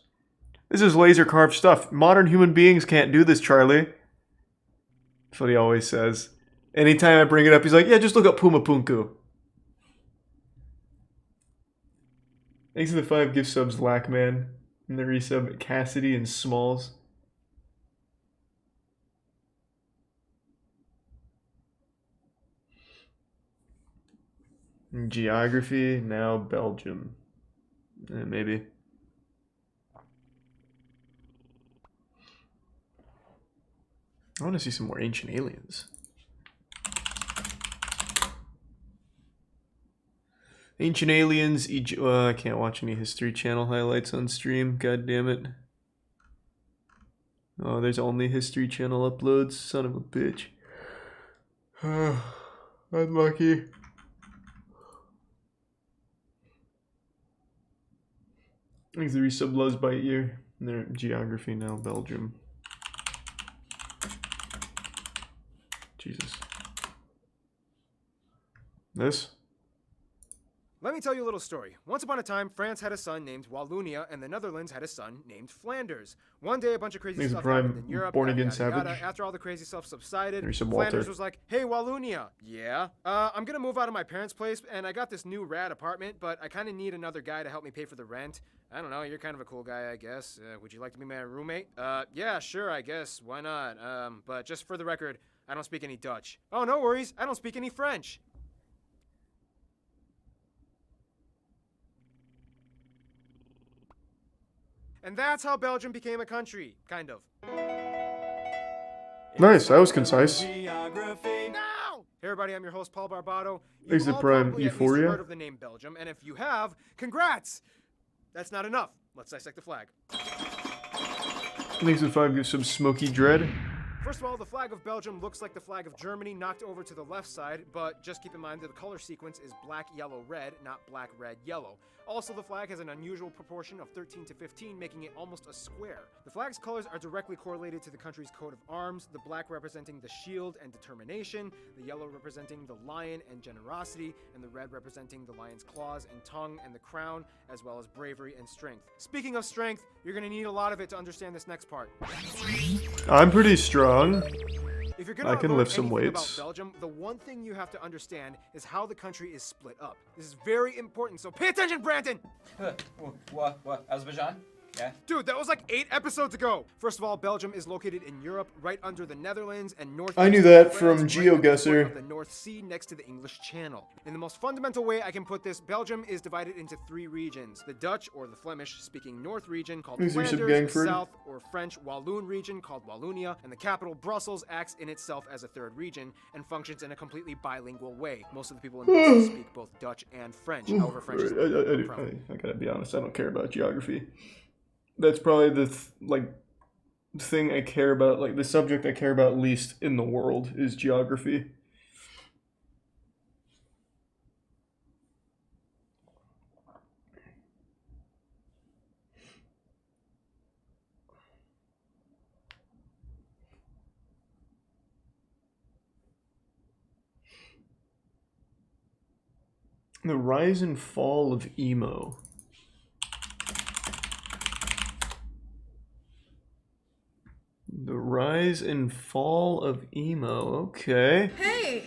Speaker 1: This is laser carved stuff. Modern human beings can't do this, Charlie. That's what he always says. Anytime I bring it up, he's like, yeah, just look up Pumapunku. Thanks to the 5 gift subs, Lackman. And the resub, Cassidy and Smalls. Geography, now Belgium. Maybe. I want to see some more Ancient Aliens. Ancient Aliens, I can't watch any History Channel highlights on stream, god damn it. Oh, there's only History Channel uploads, son of a bitch. Unlucky. Thanks to resub Loves by Ear. Their geography now, Belgium. Jesus. This?
Speaker 3: Let me tell you a little story. Once upon a time, France had a son named Wallonia, and the Netherlands had a son named Flanders. One day, a bunch of crazy
Speaker 1: He's a
Speaker 3: stuff
Speaker 1: prime
Speaker 3: happened in Europe.
Speaker 1: born-again
Speaker 3: yada, yada, yada.
Speaker 1: savage.
Speaker 3: After all the crazy stuff subsided,
Speaker 1: There's some
Speaker 3: Flanders
Speaker 1: Walter.
Speaker 3: was like, "Hey, Wallonia, yeah, I'm gonna move out of my parents' place, and I got this new rad apartment, but I kind of need another guy to help me pay for the rent. I don't know, you're kind of a cool guy, I guess. Would you like to be my roommate? Yeah, sure, I guess. Why not? But just for the record, I don't speak any Dutch. Oh, no worries, I don't speak any French." And that's how Belgium became a country, kind of.
Speaker 1: Nice, that was concise.
Speaker 3: Now! Hey everybody, I'm your host Paul Barbato.
Speaker 1: Thanks
Speaker 3: You've
Speaker 1: to
Speaker 3: all
Speaker 1: Prime
Speaker 3: probably at least
Speaker 1: Euphoria.
Speaker 3: heard of the name Belgium, and if you have, congrats! That's not enough. Let's dissect the flag.
Speaker 1: Thanks to 5 gives some smoky dread.
Speaker 3: First of all, the flag of Belgium looks like the flag of Germany knocked over to the left side, but just keep in mind that the color sequence is black, yellow, red, not black, red, yellow. Also, the flag has an unusual proportion of 13 to 15, making it almost a square. The flag's colors are directly correlated to the country's coat of arms, the black representing the shield and determination, the yellow representing the lion and generosity, and the red representing the lion's claws and tongue and the crown, as well as bravery and strength. Speaking of strength, you're going to need a lot of it to understand this next part.
Speaker 1: I'm pretty strong.
Speaker 3: If you're gonna
Speaker 1: I can
Speaker 3: learn
Speaker 1: lift some
Speaker 3: anything
Speaker 1: weights.
Speaker 3: about Belgium, the one thing you have to understand is how the country is split up. This is very important, so pay attention, Brandon!
Speaker 4: What? Azerbaijan? Yeah?
Speaker 3: Dude, that was like 8 episodes ago! First of all, Belgium is located in Europe, right under the Netherlands and north.
Speaker 1: I knew that from GeoGuessr.
Speaker 3: Of the North Sea, next to the English Channel. In the most fundamental way I can put this, Belgium is divided into 3 regions: the Dutch or the Flemish-speaking North region called
Speaker 1: Is there some
Speaker 3: Flanders, the
Speaker 1: Gangford?
Speaker 3: South or French Walloon region called Wallonia, and the capital Brussels acts in itself as a 3rd region and functions in a completely bilingual way. Most of the people in Brussels speak both Dutch and French. However, French is
Speaker 1: I gotta be honest, I don't care about geography. That's probably the thing I care about, like the subject I care about least in the world is geography. The rise and fall of emo. The rise and fall of emo. Okay.
Speaker 23: Hey!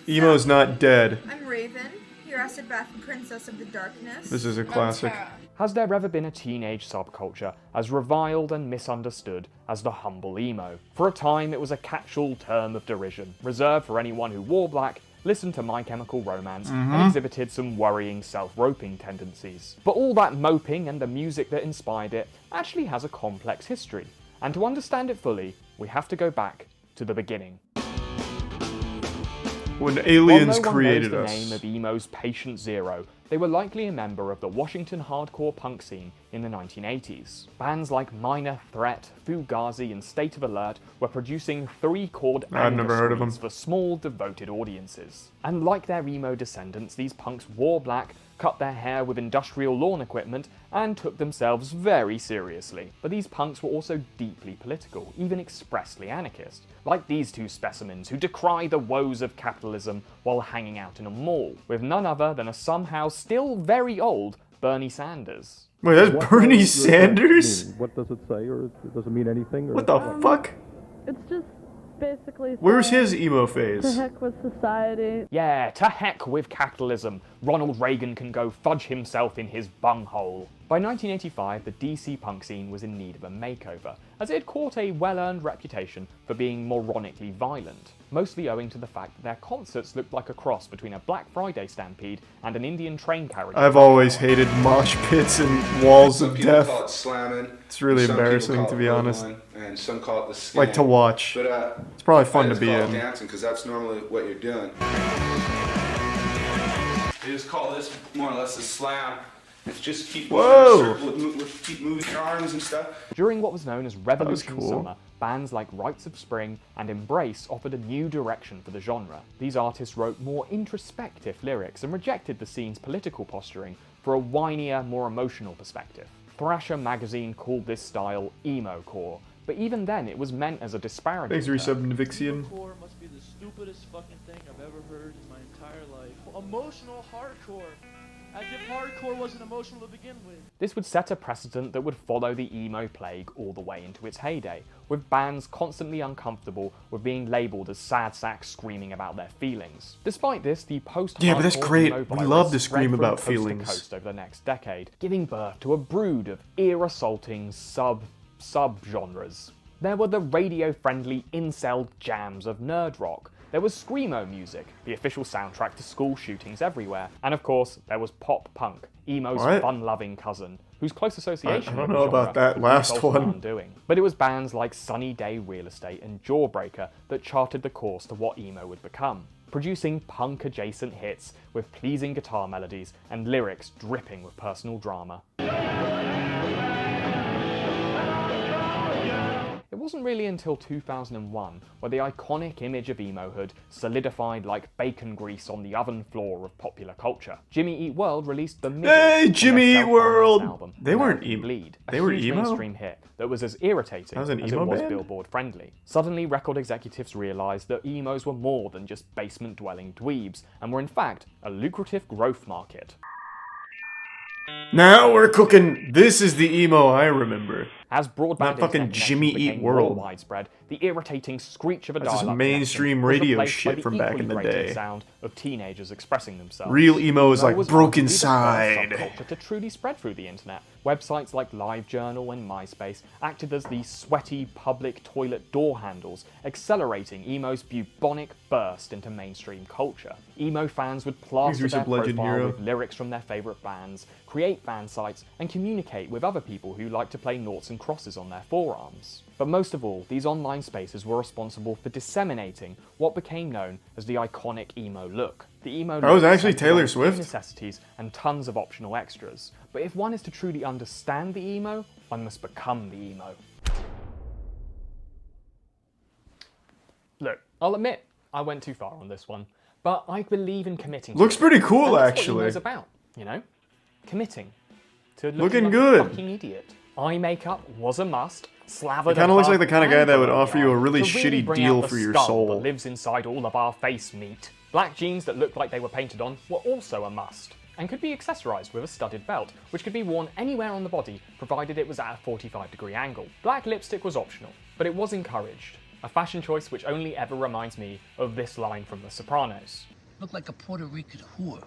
Speaker 1: Emo's not dead.
Speaker 23: I'm Raven, your acid bath princess of the darkness.
Speaker 1: This is a classic.
Speaker 24: Has there ever been a teenage subculture as reviled and misunderstood as the humble emo? For a time, it was a catch-all term of derision, reserved for anyone who wore black, listened to My Chemical Romance, and exhibited some worrying self-roping tendencies. But all that moping and the music that inspired it actually has a complex history. And to understand it fully, we have to go back to the beginning.
Speaker 1: When aliens
Speaker 24: While no
Speaker 1: created
Speaker 24: one knows
Speaker 1: us.
Speaker 24: the name of emo's Patient Zero, they were likely a member of the Washington hardcore punk scene in the 1980s. Bands like Minor Threat, Fugazi, and State of Alert were producing 3-chord
Speaker 1: I've never heard of them.
Speaker 24: for small, devoted audiences. And like their emo descendants, these punks wore black, cut their hair with industrial lawn equipment, and took themselves very seriously. But these punks were also deeply political, even expressly anarchist, like these 2 specimens who decry the woes of capitalism while hanging out in a mall, with none other than a somehow still very old Bernie Sanders.
Speaker 1: Wait, that's Bernie Sanders?
Speaker 25: What does it say, or does it mean anything? Or
Speaker 1: What the fuck?
Speaker 26: It's just basically
Speaker 1: Where's
Speaker 26: saying,
Speaker 1: his emo phase?
Speaker 26: To heck with society.
Speaker 24: Yeah, to heck with capitalism. Ronald Reagan can go fudge himself in his bunghole. By 1985, the DC punk scene was in need of a makeover, as it had caught a well-earned reputation for being moronically violent, mostly owing to the fact that their concerts looked like a cross between a Black Friday stampede and an Indian train carriage.
Speaker 1: I've always hated mosh pits and walls of
Speaker 27: People
Speaker 1: death.
Speaker 27: call it slamming.
Speaker 1: It's really
Speaker 27: some people
Speaker 1: embarrassing,
Speaker 27: call
Speaker 1: to
Speaker 27: it
Speaker 1: be honest.
Speaker 27: roadline, and some call it the scan.
Speaker 1: Like to watch.
Speaker 27: But
Speaker 1: It's probably fun
Speaker 27: I
Speaker 1: to
Speaker 27: just
Speaker 1: be
Speaker 27: call it
Speaker 1: in.
Speaker 27: dancing because that's normally what you're doing. They just call this more or less a slam. It's just keep
Speaker 24: Whoa!
Speaker 27: keep moving your arms and stuff.
Speaker 24: During what was known as Revolution
Speaker 1: cool.
Speaker 24: Summer, bands like Rites of Spring and Embrace offered a new direction for the genre. These artists wrote more introspective lyrics and rejected the scene's political posturing for a whinier, more emotional perspective. Thrasher magazine called this style emo-core, but even then it was meant as a disparaging
Speaker 1: Thanks,
Speaker 24: term.
Speaker 1: resub Nivixian.
Speaker 5: Emo-core must be the stupidest fucking thing I've ever heard in my entire life. Emotional hardcore. As if hardcore wasn't emotional to begin with.
Speaker 24: This would set a precedent that would follow the emo plague all the way into its heyday, with bands constantly uncomfortable with being labelled as sad sacks screaming about their feelings. Despite this, the post-hardcore
Speaker 1: Yeah, but that's great.
Speaker 24: emo
Speaker 1: We
Speaker 24: virus
Speaker 1: love to
Speaker 24: spread
Speaker 1: scream
Speaker 24: from
Speaker 1: about
Speaker 24: coast to
Speaker 1: feelings.
Speaker 24: coast over the next decade, giving birth to a brood of ear-assaulting sub-genres. There were the radio-friendly incel jams of nerd rock. There was screamo music, the official soundtrack to school shootings everywhere. And of course, there was pop punk, emo's
Speaker 1: What?
Speaker 24: fun-loving cousin, whose close association
Speaker 1: I don't
Speaker 24: with
Speaker 1: know
Speaker 24: the
Speaker 1: about
Speaker 24: genre
Speaker 1: that last
Speaker 24: resulted in
Speaker 1: one.
Speaker 24: undoing. But it was bands like Sunny Day Real Estate and Jawbreaker that charted the course to what emo would become, producing punk-adjacent hits with pleasing guitar melodies and lyrics dripping with personal drama. It wasn't really until 2001 where the iconic image of emohood solidified like bacon grease on the oven floor of popular culture. Jimmy Eat World released The Middle,
Speaker 1: Hey, Jimmy Eat World!
Speaker 24: album,
Speaker 1: They weren't
Speaker 24: American
Speaker 1: emo.
Speaker 24: Bleed, a
Speaker 1: They were
Speaker 24: huge
Speaker 1: emo?
Speaker 24: mainstream hit that was as irritating
Speaker 1: That was an
Speaker 24: as
Speaker 1: emo
Speaker 24: it was
Speaker 1: band?
Speaker 24: Billboard friendly. Suddenly, record executives realized that emos were more than just basement-dwelling dweebs, and were in fact a lucrative growth market.
Speaker 1: Now we're cooking. This is the emo I remember.
Speaker 24: As broadband
Speaker 1: Not fucking
Speaker 24: internet
Speaker 1: Jimmy
Speaker 24: connections
Speaker 1: Eat
Speaker 24: became more
Speaker 1: World.
Speaker 24: widespread, the irritating screech of a
Speaker 1: That's just
Speaker 24: dial-up
Speaker 1: mainstream
Speaker 24: connection was
Speaker 1: radio
Speaker 24: replaced by
Speaker 1: shit
Speaker 24: the
Speaker 1: from back in
Speaker 24: equally
Speaker 1: the
Speaker 24: grating
Speaker 1: day.
Speaker 24: sound of teenagers expressing themselves.
Speaker 1: Real emo is
Speaker 24: Emo
Speaker 1: like
Speaker 24: was
Speaker 1: Broken
Speaker 24: arguably the first
Speaker 1: Side.
Speaker 24: subculture to truly spread through the internet. Websites like LiveJournal and MySpace acted as the sweaty public toilet door handles, accelerating emo's bubonic burst into mainstream culture. Emo fans would plaster their
Speaker 1: Resub Legend
Speaker 24: profile
Speaker 1: Hero.
Speaker 24: with lyrics from their favourite bands, create fan sites, and communicate with other people who like to play noughts and crosses on their forearms. But most of all, these online spaces were responsible for disseminating what became known as the iconic emo look. The emo
Speaker 1: That was
Speaker 24: look
Speaker 1: actually
Speaker 24: centered
Speaker 1: Taylor
Speaker 24: on few
Speaker 1: Swift.
Speaker 24: necessities and tons of optional extras. But if one is to truly understand the emo, one must become the emo. Look, I'll admit, I went too far on this one, but I believe in committing to
Speaker 1: Looks
Speaker 24: it.
Speaker 1: pretty cool,
Speaker 24: And that's
Speaker 1: actually.
Speaker 24: what emo's about, you know? Committing. To
Speaker 1: Looking
Speaker 24: like
Speaker 1: good.
Speaker 24: a fucking idiot. Eye makeup was a must. Slathered
Speaker 1: It kinda looks
Speaker 24: above
Speaker 1: like the kind of guy
Speaker 24: and
Speaker 1: that would
Speaker 24: below
Speaker 1: offer
Speaker 24: the
Speaker 1: you a
Speaker 24: eye
Speaker 1: really
Speaker 24: to
Speaker 1: shitty
Speaker 24: bring
Speaker 1: deal
Speaker 24: out the
Speaker 1: for your
Speaker 24: skull
Speaker 1: soul.
Speaker 24: that lives inside all of our face meat. Black jeans that looked like they were painted on were also a must, and could be accessorized with a studded belt, which could be worn anywhere on the body, provided it was at a 45-degree angle. Black lipstick was optional, but it was encouraged. A fashion choice which only ever reminds me of this line from The Sopranos.
Speaker 6: Look like a Puerto Rican whore.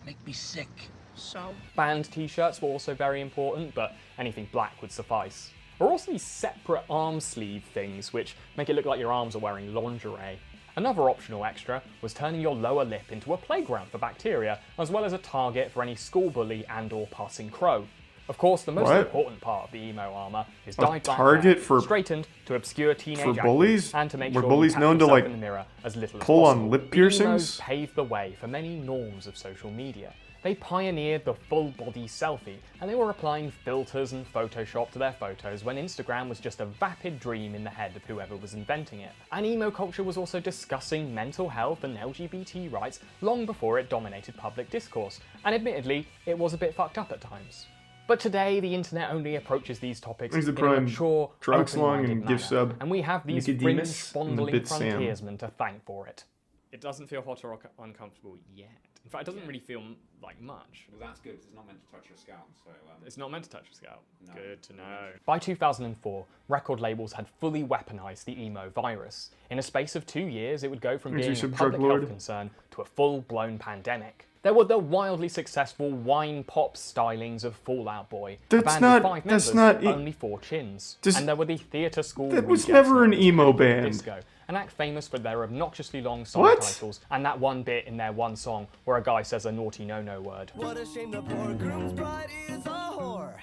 Speaker 6: Make me sick.
Speaker 23: So?
Speaker 24: Band t-shirts were also very important, but anything black would suffice. There are also these separate arm sleeve things, which make it look like your arms are wearing lingerie. Another optional extra was turning your lower lip into a playground for bacteria, as well as a target for any school bully and/or passing crow. Of course, the most
Speaker 1: What?
Speaker 24: important part of the emo armor is
Speaker 1: A
Speaker 24: dyed black
Speaker 1: target
Speaker 24: hair,
Speaker 1: for-
Speaker 24: straightened to obscure teenage
Speaker 1: for bullies?
Speaker 24: acne, and to make
Speaker 1: Were
Speaker 24: sure
Speaker 1: bullies
Speaker 24: you catch
Speaker 1: known to,
Speaker 24: yourself
Speaker 1: like,
Speaker 24: in the mirror as little as
Speaker 1: pull on
Speaker 24: possible.
Speaker 1: lip
Speaker 24: The emos
Speaker 1: piercings?
Speaker 24: paved the way for many norms of social media. They pioneered the full-body selfie, and they were applying filters and Photoshop to their photos when Instagram was just a vapid dream in the head of whoever was inventing it. And emo culture was also discussing mental health and LGBT rights long before it dominated public discourse, and admittedly, it was a bit fucked up at times. But today, the internet only approaches these topics
Speaker 1: Here's the
Speaker 24: in a
Speaker 1: Prime
Speaker 24: mature,
Speaker 1: Troxlong
Speaker 24: open-minded
Speaker 1: and gift
Speaker 24: manner,
Speaker 1: sub.
Speaker 24: and we have these
Speaker 1: Nicodemus and
Speaker 24: fringe-fondling
Speaker 1: Bit Sam.
Speaker 24: frontiersmen to thank for it.
Speaker 7: It doesn't feel hot or uncomfortable yet. In fact, it doesn't really feel like much.
Speaker 8: Well, that's good, 'cause it's not meant to touch your scalp, so...
Speaker 7: It's not meant to touch your scalp.
Speaker 8: No.
Speaker 7: Good to know.
Speaker 24: By 2004, record labels had fully weaponized the emo virus. In a space of 2 years, it would go from
Speaker 1: Here's
Speaker 24: being
Speaker 1: your
Speaker 24: a
Speaker 1: sub
Speaker 24: public
Speaker 1: drug lord.
Speaker 24: health concern to a full-blown pandemic. There were the wildly successful wine pop stylings of Fall Out Boy, a
Speaker 1: That's
Speaker 24: band
Speaker 1: not-
Speaker 24: of 5
Speaker 1: that's
Speaker 24: members,
Speaker 1: not
Speaker 24: only 4 chins.
Speaker 1: Does-
Speaker 24: And there were the theatre school
Speaker 1: That was
Speaker 24: rejects
Speaker 1: never an
Speaker 24: known as
Speaker 1: emo
Speaker 24: Panic!
Speaker 1: band.
Speaker 24: Disco, an act famous for their obnoxiously long song
Speaker 1: What?
Speaker 24: titles, and that one bit in their one song where a guy says a naughty no-no word.
Speaker 11: What a shame the poor groom's bride is a whore.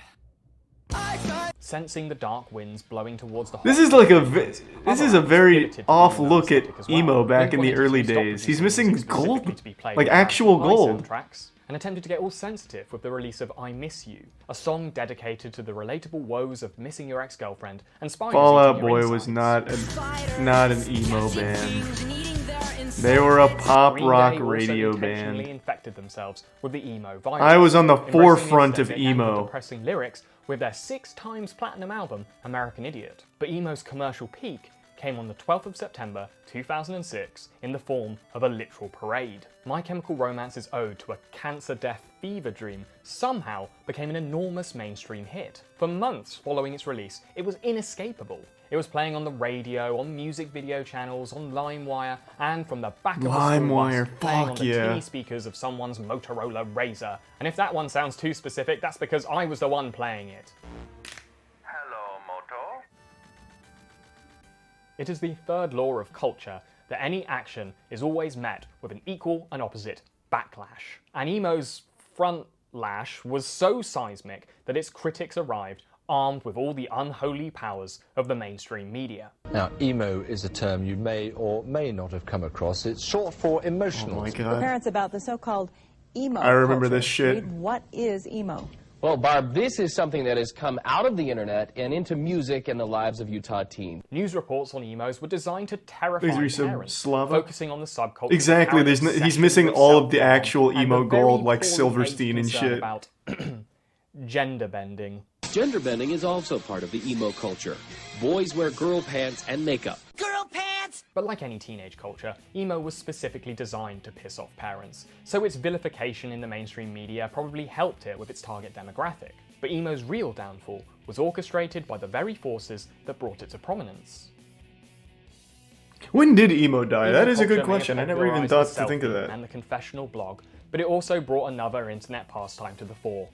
Speaker 24: Sensing the dark winds blowing towards the
Speaker 1: This
Speaker 24: hot
Speaker 1: is like a
Speaker 24: winds,
Speaker 1: this is
Speaker 24: other
Speaker 1: a very
Speaker 24: acts pivoted to
Speaker 1: off
Speaker 24: emo
Speaker 1: look at
Speaker 24: aesthetic as well.
Speaker 1: emo back in the
Speaker 24: Blink-182
Speaker 1: early
Speaker 24: stopped
Speaker 1: days. He's
Speaker 24: producing
Speaker 1: missing
Speaker 24: music specifically
Speaker 1: gold,
Speaker 24: to be played
Speaker 1: like
Speaker 24: with
Speaker 1: actual
Speaker 24: high
Speaker 1: gold.
Speaker 24: soundtracks, and attempted to get all sensitive with the release of I Miss You, a song dedicated to the relatable woes of missing your ex-girlfriend and spiders
Speaker 1: Fall
Speaker 24: eating
Speaker 1: Out
Speaker 24: your
Speaker 1: Boy
Speaker 24: insides.
Speaker 1: was not an emo band. They were a pop
Speaker 24: Green
Speaker 1: rock
Speaker 24: Day also
Speaker 1: radio
Speaker 24: intentionally
Speaker 1: band.
Speaker 24: infected themselves with the emo virus.
Speaker 1: I was on the
Speaker 24: embracing
Speaker 1: forefront of
Speaker 24: aesthetic and with
Speaker 1: emo.
Speaker 24: depressing lyrics with their 6 times platinum album, American Idiot. But emo's commercial peak came on the 12th of September 2006 in the form of a literal parade. My Chemical Romance's ode to a cancer death fever dream somehow became an enormous mainstream hit. For months following its release, it was inescapable. It was playing on the radio, on music video channels, on LimeWire, and from the back of the school bus, playing on the tinny speakers of someone's Motorola Razr. And if that one sounds too specific, that's because I was the one playing it. It is the third law of culture that any action is always met with an equal and opposite backlash. And emo's front lash was so seismic that its critics arrived armed with all the unholy powers of the mainstream media.
Speaker 2: Now, emo is a term you may or may not have come across. It's short for emotional.
Speaker 1: Oh my God.
Speaker 9: Parents about the so-called emo
Speaker 1: I remember
Speaker 9: culture.
Speaker 1: this shit.
Speaker 9: Reed, what is emo?
Speaker 10: Well, Barb, this is something that has come out of the internet and into music and the lives of Utah teens.
Speaker 24: News reports on emos were designed to terrify parents,
Speaker 1: Slava?
Speaker 24: focusing on the subculture.
Speaker 1: Exactly, he's missing all of the actual emo gold like Silverstein and shit.
Speaker 24: About gender bending.
Speaker 10: Gender bending is also part of the emo culture. Boys wear girl pants and makeup.
Speaker 11: Girl pants!
Speaker 24: But like any teenage culture, emo was specifically designed to piss off parents, so its vilification in the mainstream media probably helped it with its target demographic. But emo's real downfall was orchestrated by the very forces that brought it to prominence.
Speaker 1: When did emo die?
Speaker 24: Emo
Speaker 1: That is a good
Speaker 24: culture may have
Speaker 1: question. I never even thought
Speaker 24: popularized
Speaker 1: to think of
Speaker 24: the
Speaker 1: that.
Speaker 24: selfie and the confessional blog, but it also brought another internet pastime to the fore: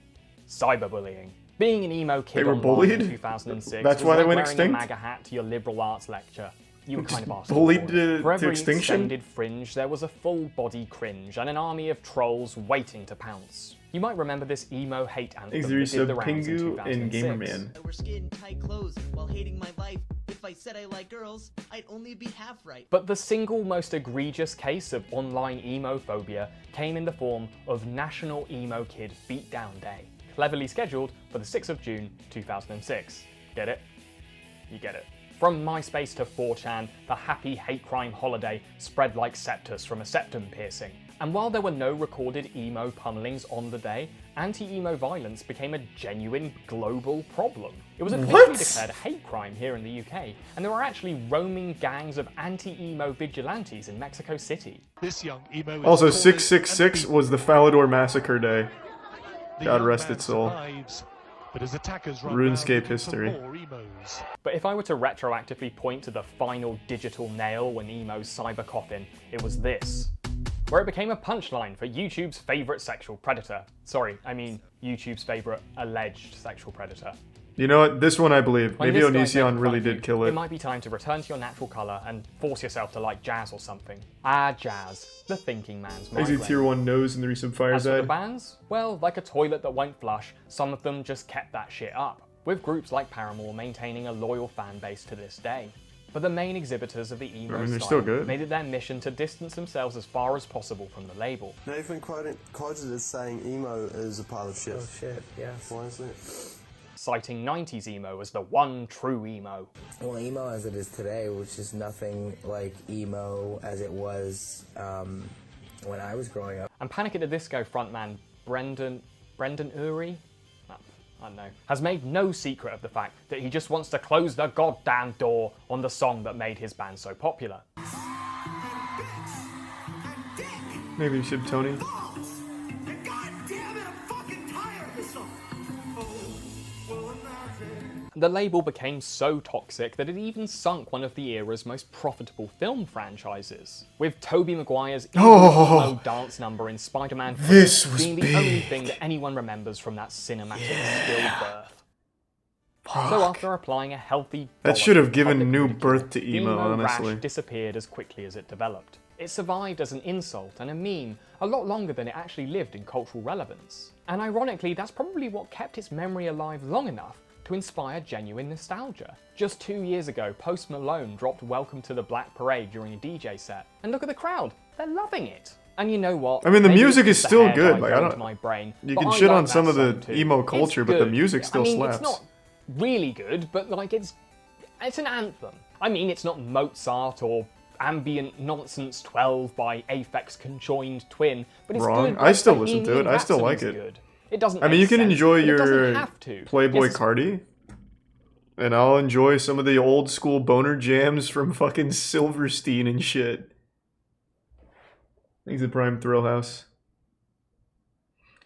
Speaker 24: cyberbullying. Being an emo kid
Speaker 1: They were
Speaker 24: online
Speaker 1: bullied?
Speaker 24: in 2006
Speaker 1: That's
Speaker 24: was
Speaker 1: why they
Speaker 24: like
Speaker 1: went
Speaker 24: wearing
Speaker 1: extinct?
Speaker 24: a MAGA hat to your liberal arts lecture. You were kind of asked
Speaker 1: bullied
Speaker 24: for it. For
Speaker 1: to
Speaker 24: every
Speaker 1: extinction?
Speaker 24: extended fringe, there was a full-body cringe and an army of trolls waiting to pounce. You might remember this emo hate anthem that did the rounds in
Speaker 1: Pingu and
Speaker 24: 2006.
Speaker 1: Gamerman.
Speaker 12: I wear skin tight clothes while hating my life. If I said I like girls, I'd only be half right.
Speaker 24: But the single most egregious case of online emo-phobia came in the form of National Emo Kid Beatdown Day, cleverly scheduled for the 6th of June 2006. Get it? You get it. From MySpace to 4chan, the happy hate crime holiday spread like septus from a septum piercing. And while there were no recorded emo pummelings on the day, anti-emo violence became a genuine global problem. It was officially declared a hate crime here in the UK, and there were actually roaming gangs of anti-emo vigilantes in Mexico City.
Speaker 13: This young emo is
Speaker 1: Also,
Speaker 13: calling
Speaker 1: 666 was the Falador Massacre Day.
Speaker 13: the
Speaker 1: God
Speaker 13: young
Speaker 1: rest
Speaker 13: man
Speaker 1: its soul.
Speaker 13: survives, but his attackers run
Speaker 1: RuneScape
Speaker 13: round looking
Speaker 1: history.
Speaker 13: for more emos.
Speaker 24: But if I were to retroactively point to the final digital nail in emo's cyber coffin, it was this, where it became a punchline for YouTube's favourite sexual predator. Sorry, I mean YouTube's favourite alleged sexual predator.
Speaker 1: You know what? This one I believe.
Speaker 24: When
Speaker 1: Maybe
Speaker 24: this guy
Speaker 1: Onision
Speaker 24: made
Speaker 1: really
Speaker 24: fun of
Speaker 1: did kill
Speaker 24: you,
Speaker 1: it.
Speaker 24: It might be time to return to your natural colour and force yourself to like jazz or something. Ah, jazz. The thinking man's
Speaker 1: Lazy
Speaker 24: migraine.
Speaker 1: Tier 1 nose in the recent
Speaker 24: As for the
Speaker 1: Fireside.
Speaker 24: bands, well, like a toilet that won't flush, some of them just kept that shit up, with groups like Paramore maintaining a loyal fan base to this day. But the main exhibitors of the emo
Speaker 1: they're
Speaker 24: style
Speaker 1: still good.
Speaker 24: made it their mission to distance themselves as far as possible from the label.
Speaker 17: Now you've been quoted as saying emo is a pile of shit. Oh shit, yeah. Why is that?
Speaker 24: Citing 90s emo as the one true emo.
Speaker 19: Well, emo as it is today, which is nothing like emo as it was when I was growing up.
Speaker 24: And Panic at the Disco frontman Brendan Urie? I don't know, has made no secret of the fact that he just wants to close the goddamn door on the song that made his band so popular.
Speaker 1: Maybe you should, Tony.
Speaker 24: The label became so toxic that it even sunk one of the era's most profitable film franchises, with Tobey Maguire's emo dance number in Spider-Man 3
Speaker 1: This was
Speaker 24: being the only thing that anyone remembers from that cinematic stillbirth. So after applying a healthy
Speaker 1: That should have given new birth to emo, honestly.
Speaker 24: rash disappeared as quickly as it developed. It survived as an insult and a meme a lot longer than it actually lived in cultural relevance. And ironically, that's probably what kept its memory alive long enough to inspire genuine nostalgia. Just 2 years ago, Post Malone dropped Welcome to the Black Parade during a DJ set, and look at the crowd, they're loving it. And you know what?
Speaker 1: I mean, the
Speaker 24: Maybe
Speaker 1: music
Speaker 24: it's
Speaker 1: is
Speaker 24: the
Speaker 1: still
Speaker 24: hair
Speaker 1: good.
Speaker 24: dye
Speaker 1: Like,
Speaker 24: going
Speaker 1: I
Speaker 24: to
Speaker 1: don't.
Speaker 24: my brain,
Speaker 1: You
Speaker 24: but
Speaker 1: can
Speaker 24: I
Speaker 1: shit
Speaker 24: like
Speaker 1: on
Speaker 24: that
Speaker 1: some of
Speaker 24: song
Speaker 1: the
Speaker 24: too.
Speaker 1: emo
Speaker 24: It's
Speaker 1: culture, but the
Speaker 24: good.
Speaker 1: music still
Speaker 24: I mean,
Speaker 1: slaps.
Speaker 24: It's not really good, but like it's an anthem. I mean, it's not Mozart or Ambient Nonsense 12 by Aphex Conjoined Twin, but it's
Speaker 1: Wrong.
Speaker 24: good.
Speaker 1: I still
Speaker 24: like
Speaker 1: listen to it.
Speaker 24: Bohemian
Speaker 1: I still like
Speaker 24: Rhapsody's
Speaker 1: it.
Speaker 24: Good. It doesn't
Speaker 1: I mean,
Speaker 24: make
Speaker 1: you can
Speaker 24: sense,
Speaker 1: enjoy
Speaker 24: but it doesn't
Speaker 1: your
Speaker 24: have to.
Speaker 1: Playboy
Speaker 24: Yes,
Speaker 1: Cardi, and I'll enjoy some of the old school boner jams from fucking Silverstein and shit. Thanks to Prime Thrill House.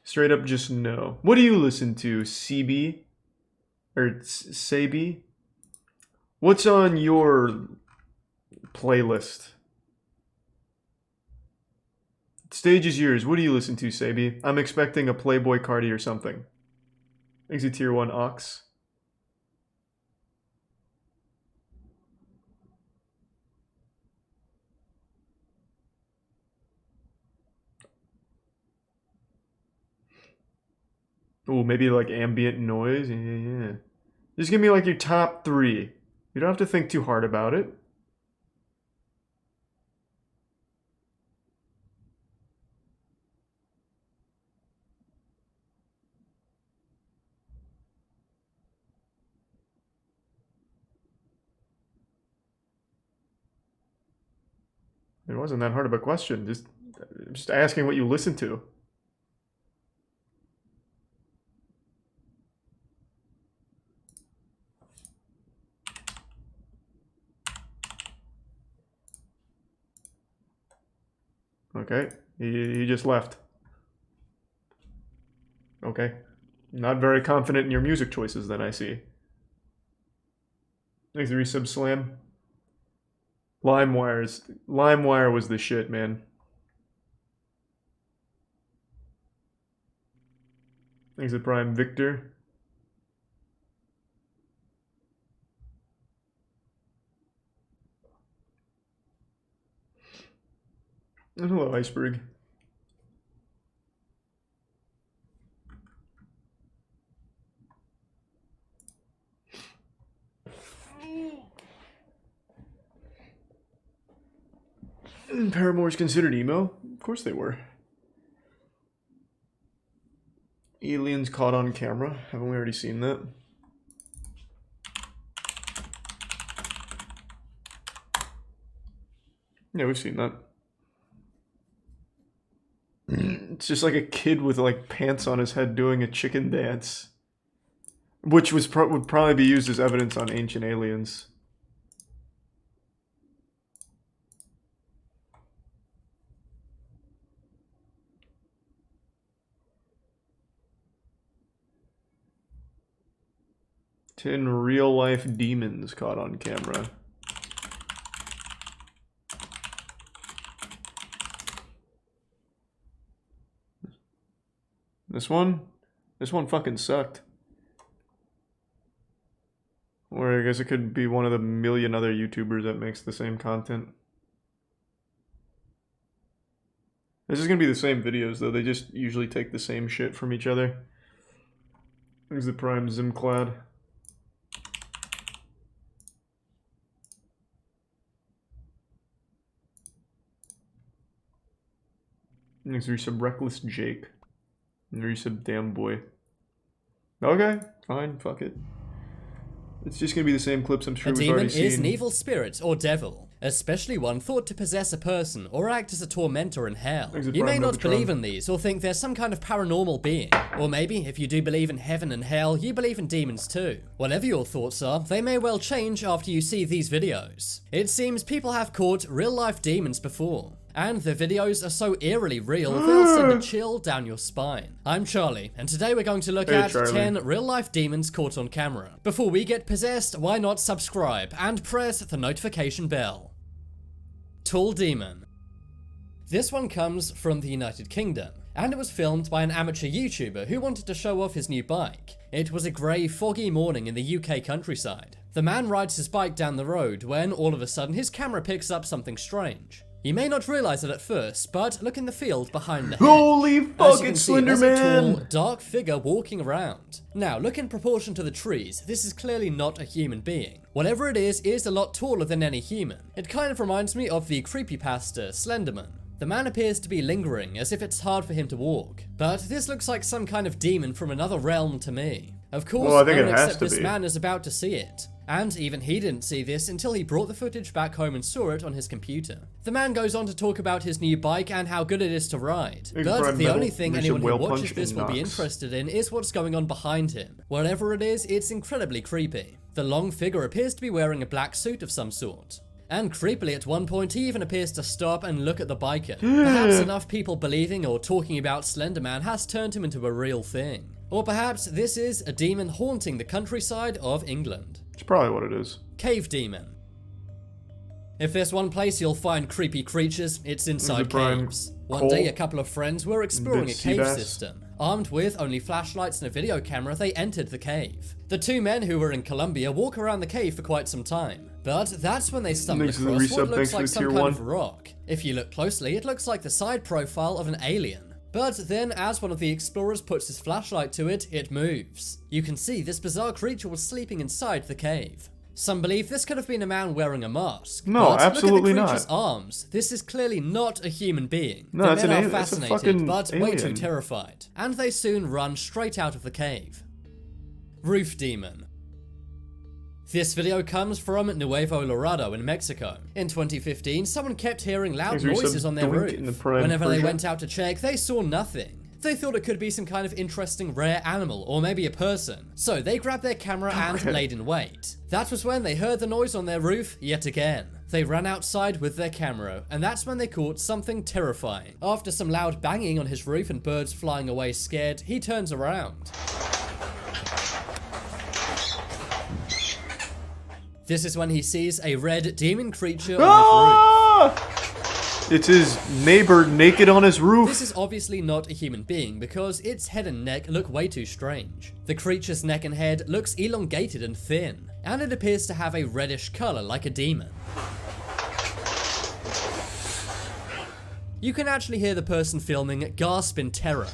Speaker 1: Straight up, just no. What do you listen to, CB? Or Sabi? What's on your playlist? Stage is yours. What do you listen to, Sabi? I'm expecting a Playboy Cardi or something. Thanks to Tier 1 Ox. Ooh, maybe like ambient noise. Yeah. Just give me like your top 3. You don't have to think too hard about it. It wasn't that hard of a question. Just asking what you listen to. Okay, he just left. Okay. Not very confident in your music choices then, I see. Thanks, resub slam. LimeWire was the shit, man. Thanks to Prime Victor. And hello, Iceberg. Paramore's considered emo? Of course they were. Aliens caught on camera. Haven't we already seen that? Yeah, we've seen that. It's just like a kid with like pants on his head doing a chicken dance. Which would probably be used as evidence on Ancient Aliens. Ten real-life demons caught on camera. This one fucking sucked. Or I guess it could be one of the million other YouTubers that makes the same content. This is gonna be the same videos though, they just usually take the same shit from each other. There's the Prime Zimclad. Next resub Reckless Jake. And resub Damn Boy. Okay, fine, fuck it. It's just gonna be the same clips I'm sure we've already seen.
Speaker 14: A demon is an evil spirit or devil, especially one thought to possess a person or act as a tormentor in hell. You may not believe in these or think there's some kind of paranormal being, or maybe if you do believe in heaven and hell, you believe in demons too. Whatever your thoughts are, they may well change after you see these videos. It seems people have caught real-life demons before. And the videos are so eerily real, they'll send a chill down your spine. I'm Charlie, and today we're going to look at 10 real-life demons caught on camera. Before we get possessed, why not subscribe and press the notification bell. Tall Demon. This one comes from the United Kingdom, and it was filmed by an amateur YouTuber who wanted to show off his new bike. It was a grey, foggy morning in the UK countryside. The man rides his bike down the road when, all of a sudden, his camera picks up something strange. You may not realize it at first, but look in the field behind the hedge.
Speaker 1: Holy fucking Slender Man!
Speaker 14: There's a tall, dark figure walking around. Now, look in proportion to the trees. This is clearly not a human being. Whatever it is a lot taller than any human. It kind of reminds me of the creepypasta Slenderman. The man appears to be lingering, as if it's hard for him to walk. But this looks like some kind of demon from another realm to me. Of course, no one except this man is about to see it. And even he didn't see this until he brought the footage back home and saw it on his computer. The man goes on to talk about his new bike and how good it is to ride. But the only thing anyone who watches this will be interested in is what's going on behind him. Whatever it is, it's incredibly creepy. The long figure appears to be wearing a black suit of some sort. And creepily at one point he even appears to stop and look at the biker. Perhaps enough people believing or talking about Slender Man has turned him into a real thing. Or perhaps this is a demon haunting the countryside of England.
Speaker 1: It's probably what it is.
Speaker 14: Cave demon. If there's one place you'll find creepy creatures, it's inside caves. One day a couple of friends were exploring a cave system. Armed with only flashlights and a video camera, they entered the cave. The two men who were in Colombia walk around the cave for quite some time. But that's when they stumble across what looks like some kind of rock. If you look closely, it looks like the side profile of an alien. But then, as one of the explorers puts his flashlight to it, it moves. You can see this bizarre creature was sleeping inside the cave. Some believe this could have been a man wearing a mask.
Speaker 1: No,
Speaker 14: but
Speaker 1: absolutely
Speaker 14: look at the creature's
Speaker 1: not.
Speaker 14: arms. This is clearly not a human being.
Speaker 1: No,
Speaker 14: the
Speaker 1: that's
Speaker 14: men
Speaker 1: an
Speaker 14: are
Speaker 1: alien. That's a
Speaker 14: fascinated,
Speaker 1: fucking
Speaker 14: but way too
Speaker 1: alien.
Speaker 14: terrified. And they soon run straight out of the cave. Roof demon. This video comes from Nuevo Laredo in Mexico. In 2015, someone kept hearing loud noises on their roof. Whenever they went out to check, they saw nothing. They thought it could be some kind of interesting rare animal, or maybe a person. So they grabbed their camera and laid in wait. That was when they heard the noise on their roof yet again. They ran outside with their camera, and that's when they caught something terrifying. After some loud banging on his roof and birds flying away scared, he turns around. This is when he sees a red demon creature on his roof.
Speaker 1: It's his neighbor naked on his roof.
Speaker 14: This is obviously not a human being because its head and neck look way too strange. The creature's neck and head looks elongated and thin, and it appears to have a reddish color like a demon. You can actually hear the person filming gasp in terror.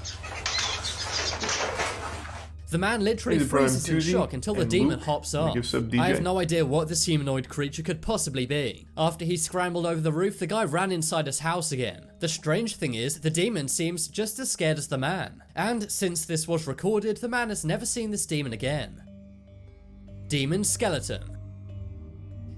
Speaker 14: The man literally freezes in shock until the demon hops off. I have no idea what this humanoid creature could possibly be. After he scrambled over the roof, the guy ran inside his house again. The strange thing is, the demon seems just as scared as the man. And since this was recorded, the man has never seen this demon again. Demon skeleton.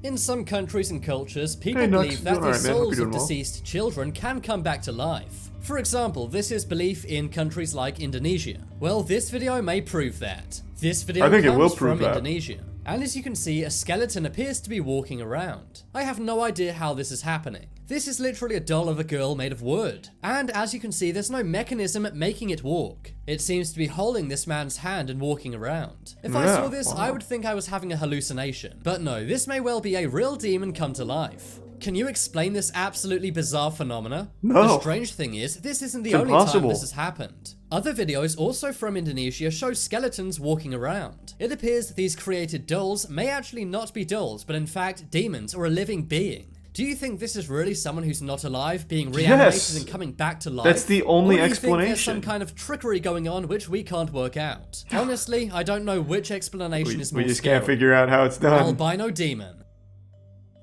Speaker 14: In some countries and cultures, people believe that the souls of deceased children can come back to life. For example, this is belief in countries like Indonesia. Well, this video may prove that. This video comes from Indonesia. And as you can see, a skeleton appears to be walking around. I have no idea how this is happening. This is literally a doll of a girl made of wood. And as you can see, there's no mechanism making it walk. It seems to be holding this man's hand and walking around. If I saw this, I would think I was having a hallucination. But no, this may well be a real demon come to life. Can you explain this absolutely bizarre phenomena?
Speaker 1: No.
Speaker 14: The strange thing is, this isn't the only time this has happened. Other videos also from Indonesia show skeletons walking around. It appears these created dolls may actually not be dolls, but in fact demons or a living being. Do you think this is really someone who's not alive being reanimated and coming back to life?
Speaker 1: That's the only
Speaker 14: or do you
Speaker 1: explanation.
Speaker 14: think there's some kind of trickery going on which we can't work out? Honestly, I don't know which explanation is more
Speaker 1: We just
Speaker 14: scary.
Speaker 1: can't figure out how it's done.
Speaker 14: Albino demon.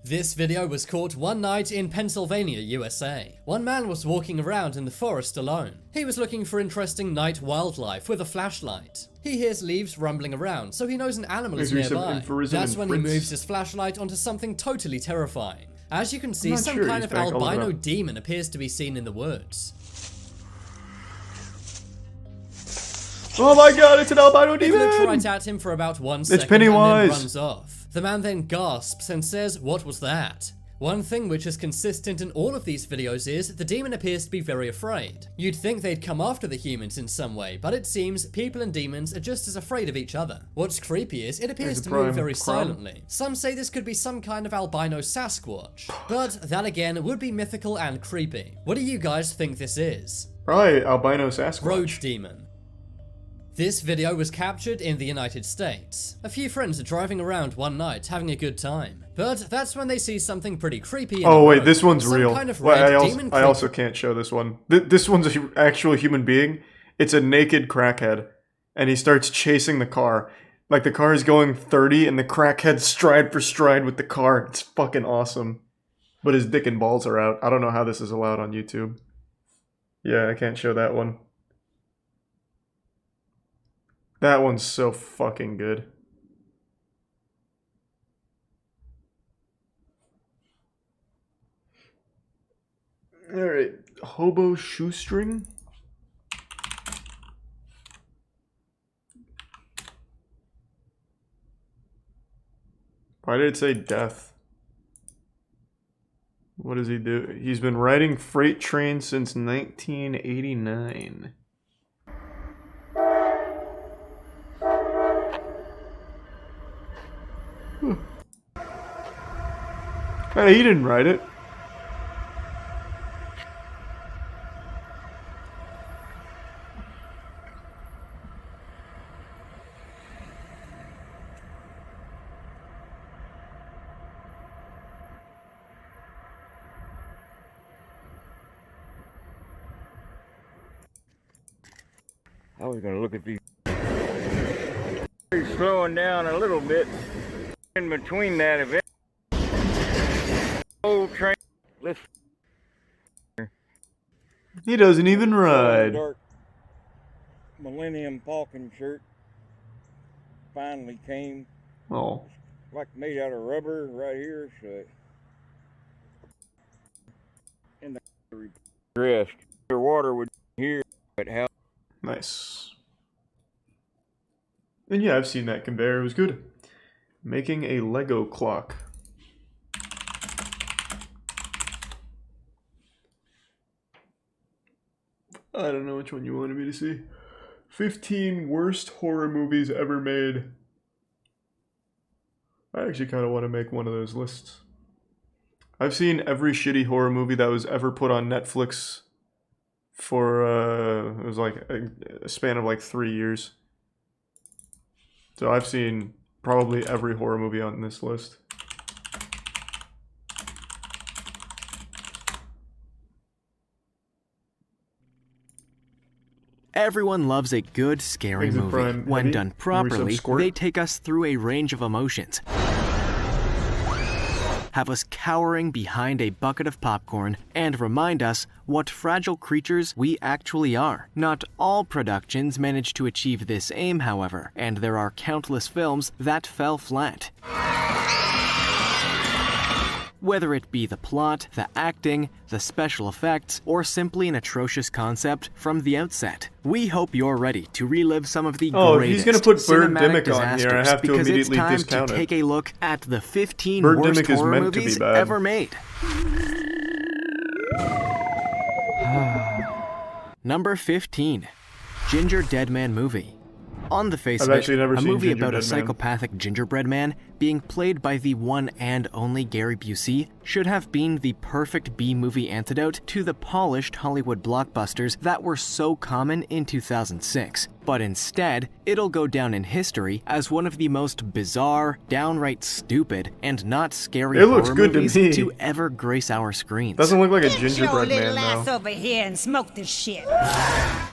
Speaker 14: This video was caught one night in Pennsylvania, USA. One man was walking around in the forest alone. He was looking for interesting night wildlife with a flashlight. He hears leaves rumbling around, so he knows an animal is nearby. That's when he moves his flashlight onto something totally terrifying. As you can see, some kind of albino demon appears to be seen in the woods.
Speaker 1: Oh my god, it's an albino demon!
Speaker 14: It looks right at him for about 1 second
Speaker 1: Pennywise.
Speaker 14: and then runs off. The man then gasps and says, "What was that?" One thing which is consistent in all of these videos is the demon appears to be very afraid. You'd think they'd come after the humans in some way, but it seems people and demons are just as afraid of each other. What's creepy is it appears to move very silently. Some say this could be some kind of albino Sasquatch, but that again would be mythical and creepy. What do you guys think this is?
Speaker 1: Probably albino Sasquatch.
Speaker 14: Road demon. This video was captured in the United States. A few friends are driving around one night having a good time. But that's when they see something pretty creepy in the road.
Speaker 1: This one's
Speaker 14: Some
Speaker 1: real.
Speaker 14: kind of red demon
Speaker 1: I also can't show this one. This one's an actual human being. It's a naked crackhead. And he starts chasing the car. Like the car is going 30 and the crackhead's stride for stride with the car. It's fucking awesome. But his dick and balls are out. I don't know how this is allowed on YouTube. Yeah, I can't show that one. That one's so fucking good. Alright, hobo shoestring. Why did it say death? What does he do? He's been riding freight trains since 1989. Hey, he didn't ride it.
Speaker 4: I was gonna look at these. Slowing down a little bit in between that event. Old train. Let's.
Speaker 1: He doesn't even ride.
Speaker 4: Dark Millennium Falcon shirt finally came.
Speaker 1: Oh.
Speaker 4: Like made out of rubber right here, so. In the rest, the water would here, but how.
Speaker 1: Nice. And yeah, I've seen that conveyor. It was good. Making a Lego clock. I don't know which one you wanted me to see. 15 worst horror movies ever made. I actually kind of want to make one of those lists. I've seen every shitty horror movie that was ever put on Netflix for, it was like a span of like 3 years. So I've seen probably every horror movie on this list.
Speaker 15: Everyone loves a good, scary movie. When done properly, they take us through a range of emotions. Have us cowering behind a bucket of popcorn, and remind us what fragile creatures we actually are. Not all productions manage to achieve this aim, however, and there are countless films that fell flat. Whether it be the plot, the acting, the special effects, or simply an atrocious concept from the outset. We hope you're ready to relive some of the greatest
Speaker 1: he's gonna put
Speaker 15: cinematic
Speaker 1: Birdemic on here. I have to
Speaker 15: because it's
Speaker 1: immediately
Speaker 15: time
Speaker 1: discount
Speaker 15: to
Speaker 1: it.
Speaker 15: take a look at the 15
Speaker 1: Birdemic
Speaker 15: worst
Speaker 1: is
Speaker 15: horror
Speaker 1: meant to be
Speaker 15: movies
Speaker 1: bad.
Speaker 15: ever made. Number 15. Ginger Dead Man Movie. On the face
Speaker 1: I've
Speaker 15: of
Speaker 1: actually
Speaker 15: it,
Speaker 1: never
Speaker 15: a
Speaker 1: seen
Speaker 15: movie
Speaker 1: Ginger
Speaker 15: about a
Speaker 1: Dead Man.
Speaker 15: psychopathic gingerbread man being played by the one and only Gary Busey should have been the perfect B-movie antidote to the polished Hollywood blockbusters that were so common in 2006. But instead, it'll go down in history as one of the most bizarre, downright stupid, and not scary
Speaker 1: It looks
Speaker 15: horror
Speaker 1: good to
Speaker 15: movies
Speaker 1: me.
Speaker 15: to ever grace our screens.
Speaker 1: Doesn't look like a
Speaker 11: Get your
Speaker 1: gingerbread
Speaker 11: little
Speaker 1: man
Speaker 11: ass
Speaker 1: though.
Speaker 11: over here and smoke this shit.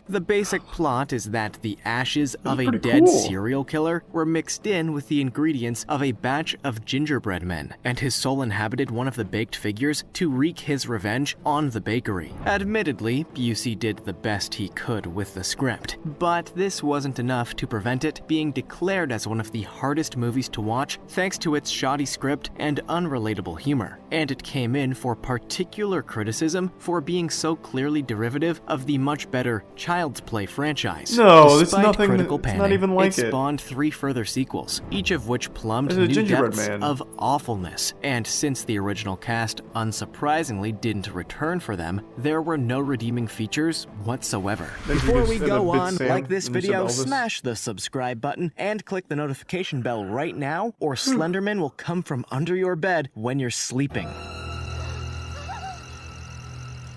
Speaker 15: The basic plot is that the ashes of a
Speaker 1: pretty
Speaker 15: dead
Speaker 1: cool.
Speaker 15: serial killer were mixed in with the ingredients of a batch of gingerbread men, and his soul inhabited one of the baked figures to wreak his revenge on the bakery. Admittedly, Busey did the best he could with the script, but this wasn't enough to prevent it being declared as one of the hardest movies to watch thanks to its shoddy script and unrelatable humor. And it came in for particular criticism for being so clearly derivative of the much better Child's Play franchise.
Speaker 1: No, it's
Speaker 15: Despite
Speaker 1: nothing.
Speaker 15: critical
Speaker 1: It's not
Speaker 15: panning,
Speaker 1: even like
Speaker 15: it
Speaker 1: it.
Speaker 15: spawned 3 further sequels, each of which plumbed
Speaker 1: It's a
Speaker 15: new
Speaker 1: gingerbread
Speaker 15: depths
Speaker 1: man.
Speaker 15: of awfulness. And since the original cast unsurprisingly didn't return for them, there were no redeeming features whatsoever. Before we go on, like this video, smash the subscribe button and click the notification bell right now, or Slenderman will come from under your bed when you're sleeping.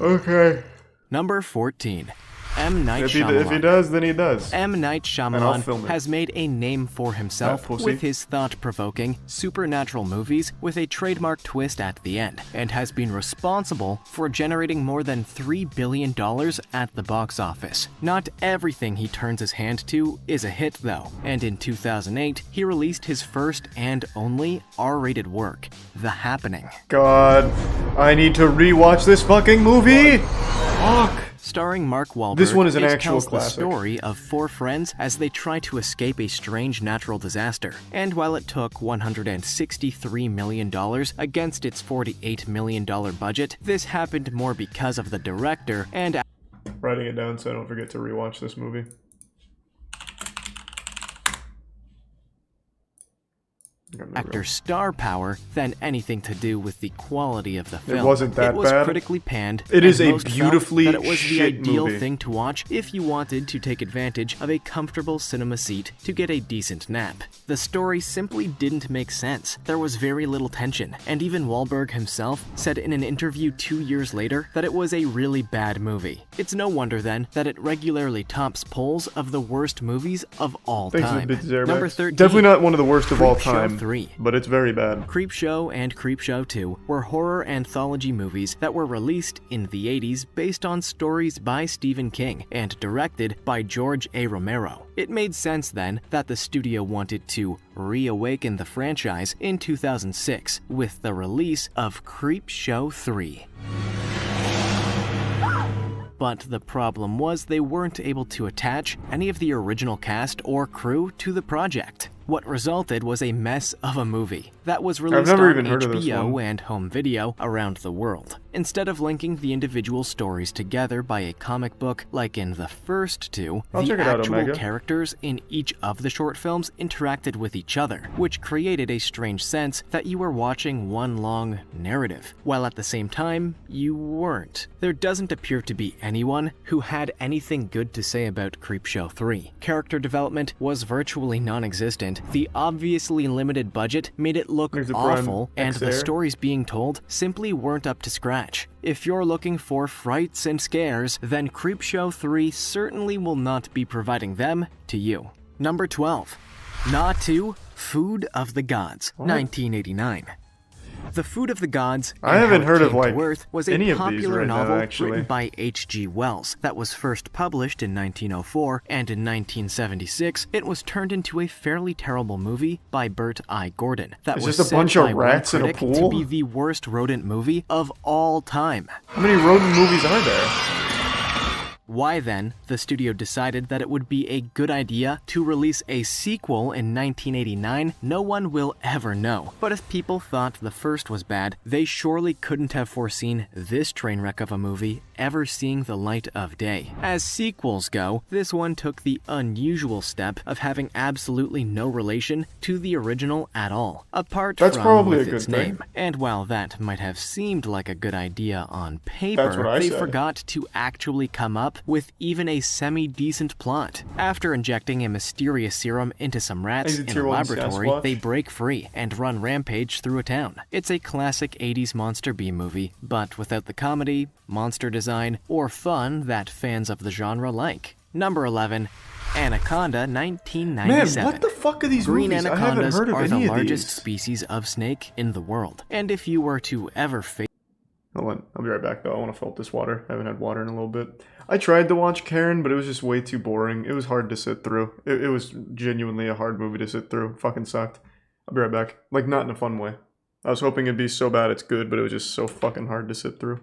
Speaker 1: Okay.
Speaker 15: Number 14. M. Night
Speaker 1: If he
Speaker 15: Shyamalan.
Speaker 1: does, then he does.
Speaker 15: M. Night
Speaker 1: And I'll
Speaker 15: Shyamalan
Speaker 1: film it.
Speaker 15: has made a name for himself
Speaker 1: That pussy.
Speaker 15: with his thought-provoking, supernatural movies with a trademark twist at the end, and has been responsible for generating more than $3 billion at the box office. Not everything he turns his hand to is a hit though, and in 2008, he released his first and only R-rated work, The Happening.
Speaker 1: God, I need to rewatch this fucking movie. Fuck.
Speaker 15: starring Mark Wahlberg.
Speaker 1: This one is an
Speaker 15: it
Speaker 1: actual
Speaker 15: tells
Speaker 1: classic.
Speaker 15: the story of 4 friends as they try to escape a strange natural disaster. And while it took $163 million against its $48 million budget, this happened more because of the director and
Speaker 1: writing it down so I don't forget to rewatch this movie.
Speaker 15: actor's star power than anything to do with the quality of the film.
Speaker 1: It wasn't that
Speaker 15: bad. It was
Speaker 1: bad.
Speaker 15: critically panned.
Speaker 1: It is
Speaker 15: and
Speaker 1: a
Speaker 15: most felt
Speaker 1: beautifully
Speaker 15: that it was the
Speaker 1: shit
Speaker 15: ideal
Speaker 1: movie.
Speaker 15: thing to watch if you wanted to take advantage of a comfortable cinema seat to get a decent nap. The story simply didn't make sense. There was very little tension, and even Wahlberg himself said in an interview 2 years later that it was a really bad movie. It's no wonder then that it regularly tops polls of the worst movies of all time. Number 13.
Speaker 1: Definitely not one of the worst of all
Speaker 15: Creepshow
Speaker 1: time,
Speaker 15: 3.
Speaker 1: but it's very bad.
Speaker 15: Creepshow and Creepshow 2 were horror anthology movies that were released in the 80s based on stories by Stephen King and directed by George A. Romero. It made sense then that the studio wanted to reawaken the franchise in 2006 with the release of Creepshow 3. But the problem was they weren't able to attach any of the original cast or crew to the project. What resulted was a mess of a movie that was released on HBO and home video around the world. Instead of linking the individual stories together by a comic book like in the first two, the actual characters in each of the short films interacted with each other, which created a strange sense that you were watching one long narrative, while at the same time, you weren't. There doesn't appear to be anyone who had anything good to say about Creepshow 3. Character development was virtually non-existent. The obviously limited budget made it look awful, and the stories being told simply weren't up to scratch. If you're looking for frights and scares, then Creepshow 3 certainly will not be providing them to you. Number 12. Nah 2, Food of the Gods, 1989. The Food of the Gods
Speaker 1: I haven't heard of
Speaker 15: was a popular novel written by H.G. Wells that was first published in 1904, and in 1976 it was turned into a fairly terrible movie by Bert I. Gordon that was
Speaker 1: just a bunch of rats in a
Speaker 15: critic
Speaker 1: pool?
Speaker 15: to be the worst rodent movie of all time.
Speaker 1: How many rodent movies are there?
Speaker 15: Why then, the studio decided that it would be a good idea to release a sequel in 1989, no one will ever know. But if people thought the first was bad, they surely couldn't have foreseen this train wreck of a movie ever seeing the light of day. As sequels go, this one took the unusual step of having absolutely no relation to the original at all, apart from with its name. And while that might have seemed like a good idea on paper, they forgot to actually come up with even a semi-decent plot. After injecting a mysterious serum into some rats in a laboratory, they break free and run rampage through a town. It's a classic 80s monster B-movie, but without the comedy, monster design, or fun that fans of the genre like. Number 11. Anaconda, 1997.
Speaker 1: Man, what the fuck are these
Speaker 15: Green
Speaker 1: movies?
Speaker 15: anacondas
Speaker 1: I haven't heard of
Speaker 15: are
Speaker 1: any
Speaker 15: the
Speaker 1: of
Speaker 15: largest
Speaker 1: these.
Speaker 15: species of snake in the world. And if you were to ever face...
Speaker 1: Hold on, I'll be right back though. I want to fill up this water. I haven't had water in a little bit. I tried to watch Karen, but it was just way too boring. It was hard to sit through. It was genuinely a hard movie to sit through. It fucking sucked. I'll be right back. Like, not in a fun way. I was hoping it'd be so bad it's good, but it was just so fucking hard to sit through.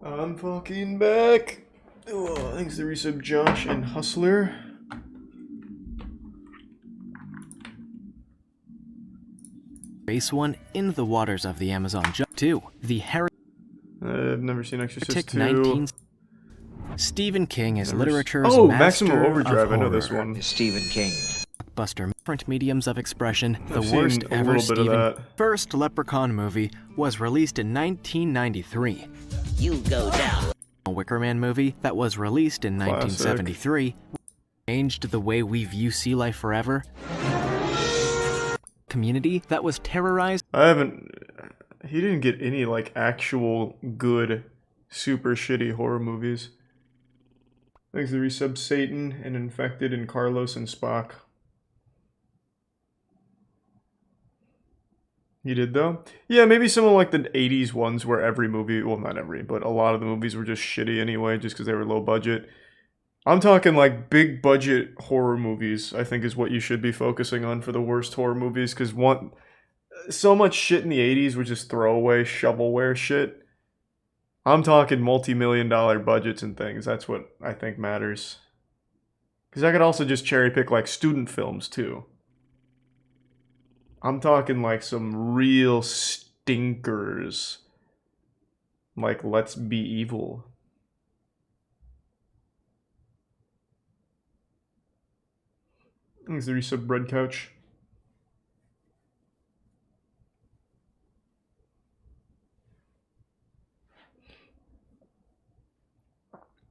Speaker 1: I'm fucking back. Oh, thanks to the resub Josh and Hustler.
Speaker 15: Race one in the waters of the Amazon. 2. The
Speaker 1: I've never seen Exorcist 2.
Speaker 15: 19... Stephen King is literature's
Speaker 1: Maximum
Speaker 15: master
Speaker 1: Overdrive.
Speaker 15: of
Speaker 1: I know this
Speaker 15: horror.
Speaker 1: one.
Speaker 3: Stephen King.
Speaker 15: Blockbuster, different mediums of expression. The
Speaker 1: I've
Speaker 15: worst
Speaker 1: seen a
Speaker 15: ever
Speaker 1: little bit of
Speaker 15: Stephen.
Speaker 1: that.
Speaker 15: First Leprechaun movie was released in 1993.
Speaker 11: You go down.
Speaker 15: A Wicker Man movie that was released in
Speaker 1: Classic.
Speaker 15: 1973 changed the way we view Sea Life Forever. Community that was terrorized.
Speaker 1: He didn't get any like actual good, super shitty horror movies. Thanks to the resub Satan and Infected and Carlos and Spock. You did though? Yeah, maybe some of like the 80s ones where every movie, well not every, but a lot of the movies were just shitty anyway, just because they were low budget. I'm talking like big budget horror movies, I think is what you should be focusing on for the worst horror movies, because so much shit in the 80s was just throwaway shovelware shit. I'm talking multi-million-dollar budgets and things. That's what I think matters. Because I could also just cherry pick like student films too. I'm talking like some real stinkers. Like Let's Be Evil. Thanks, the resub Bread Couch.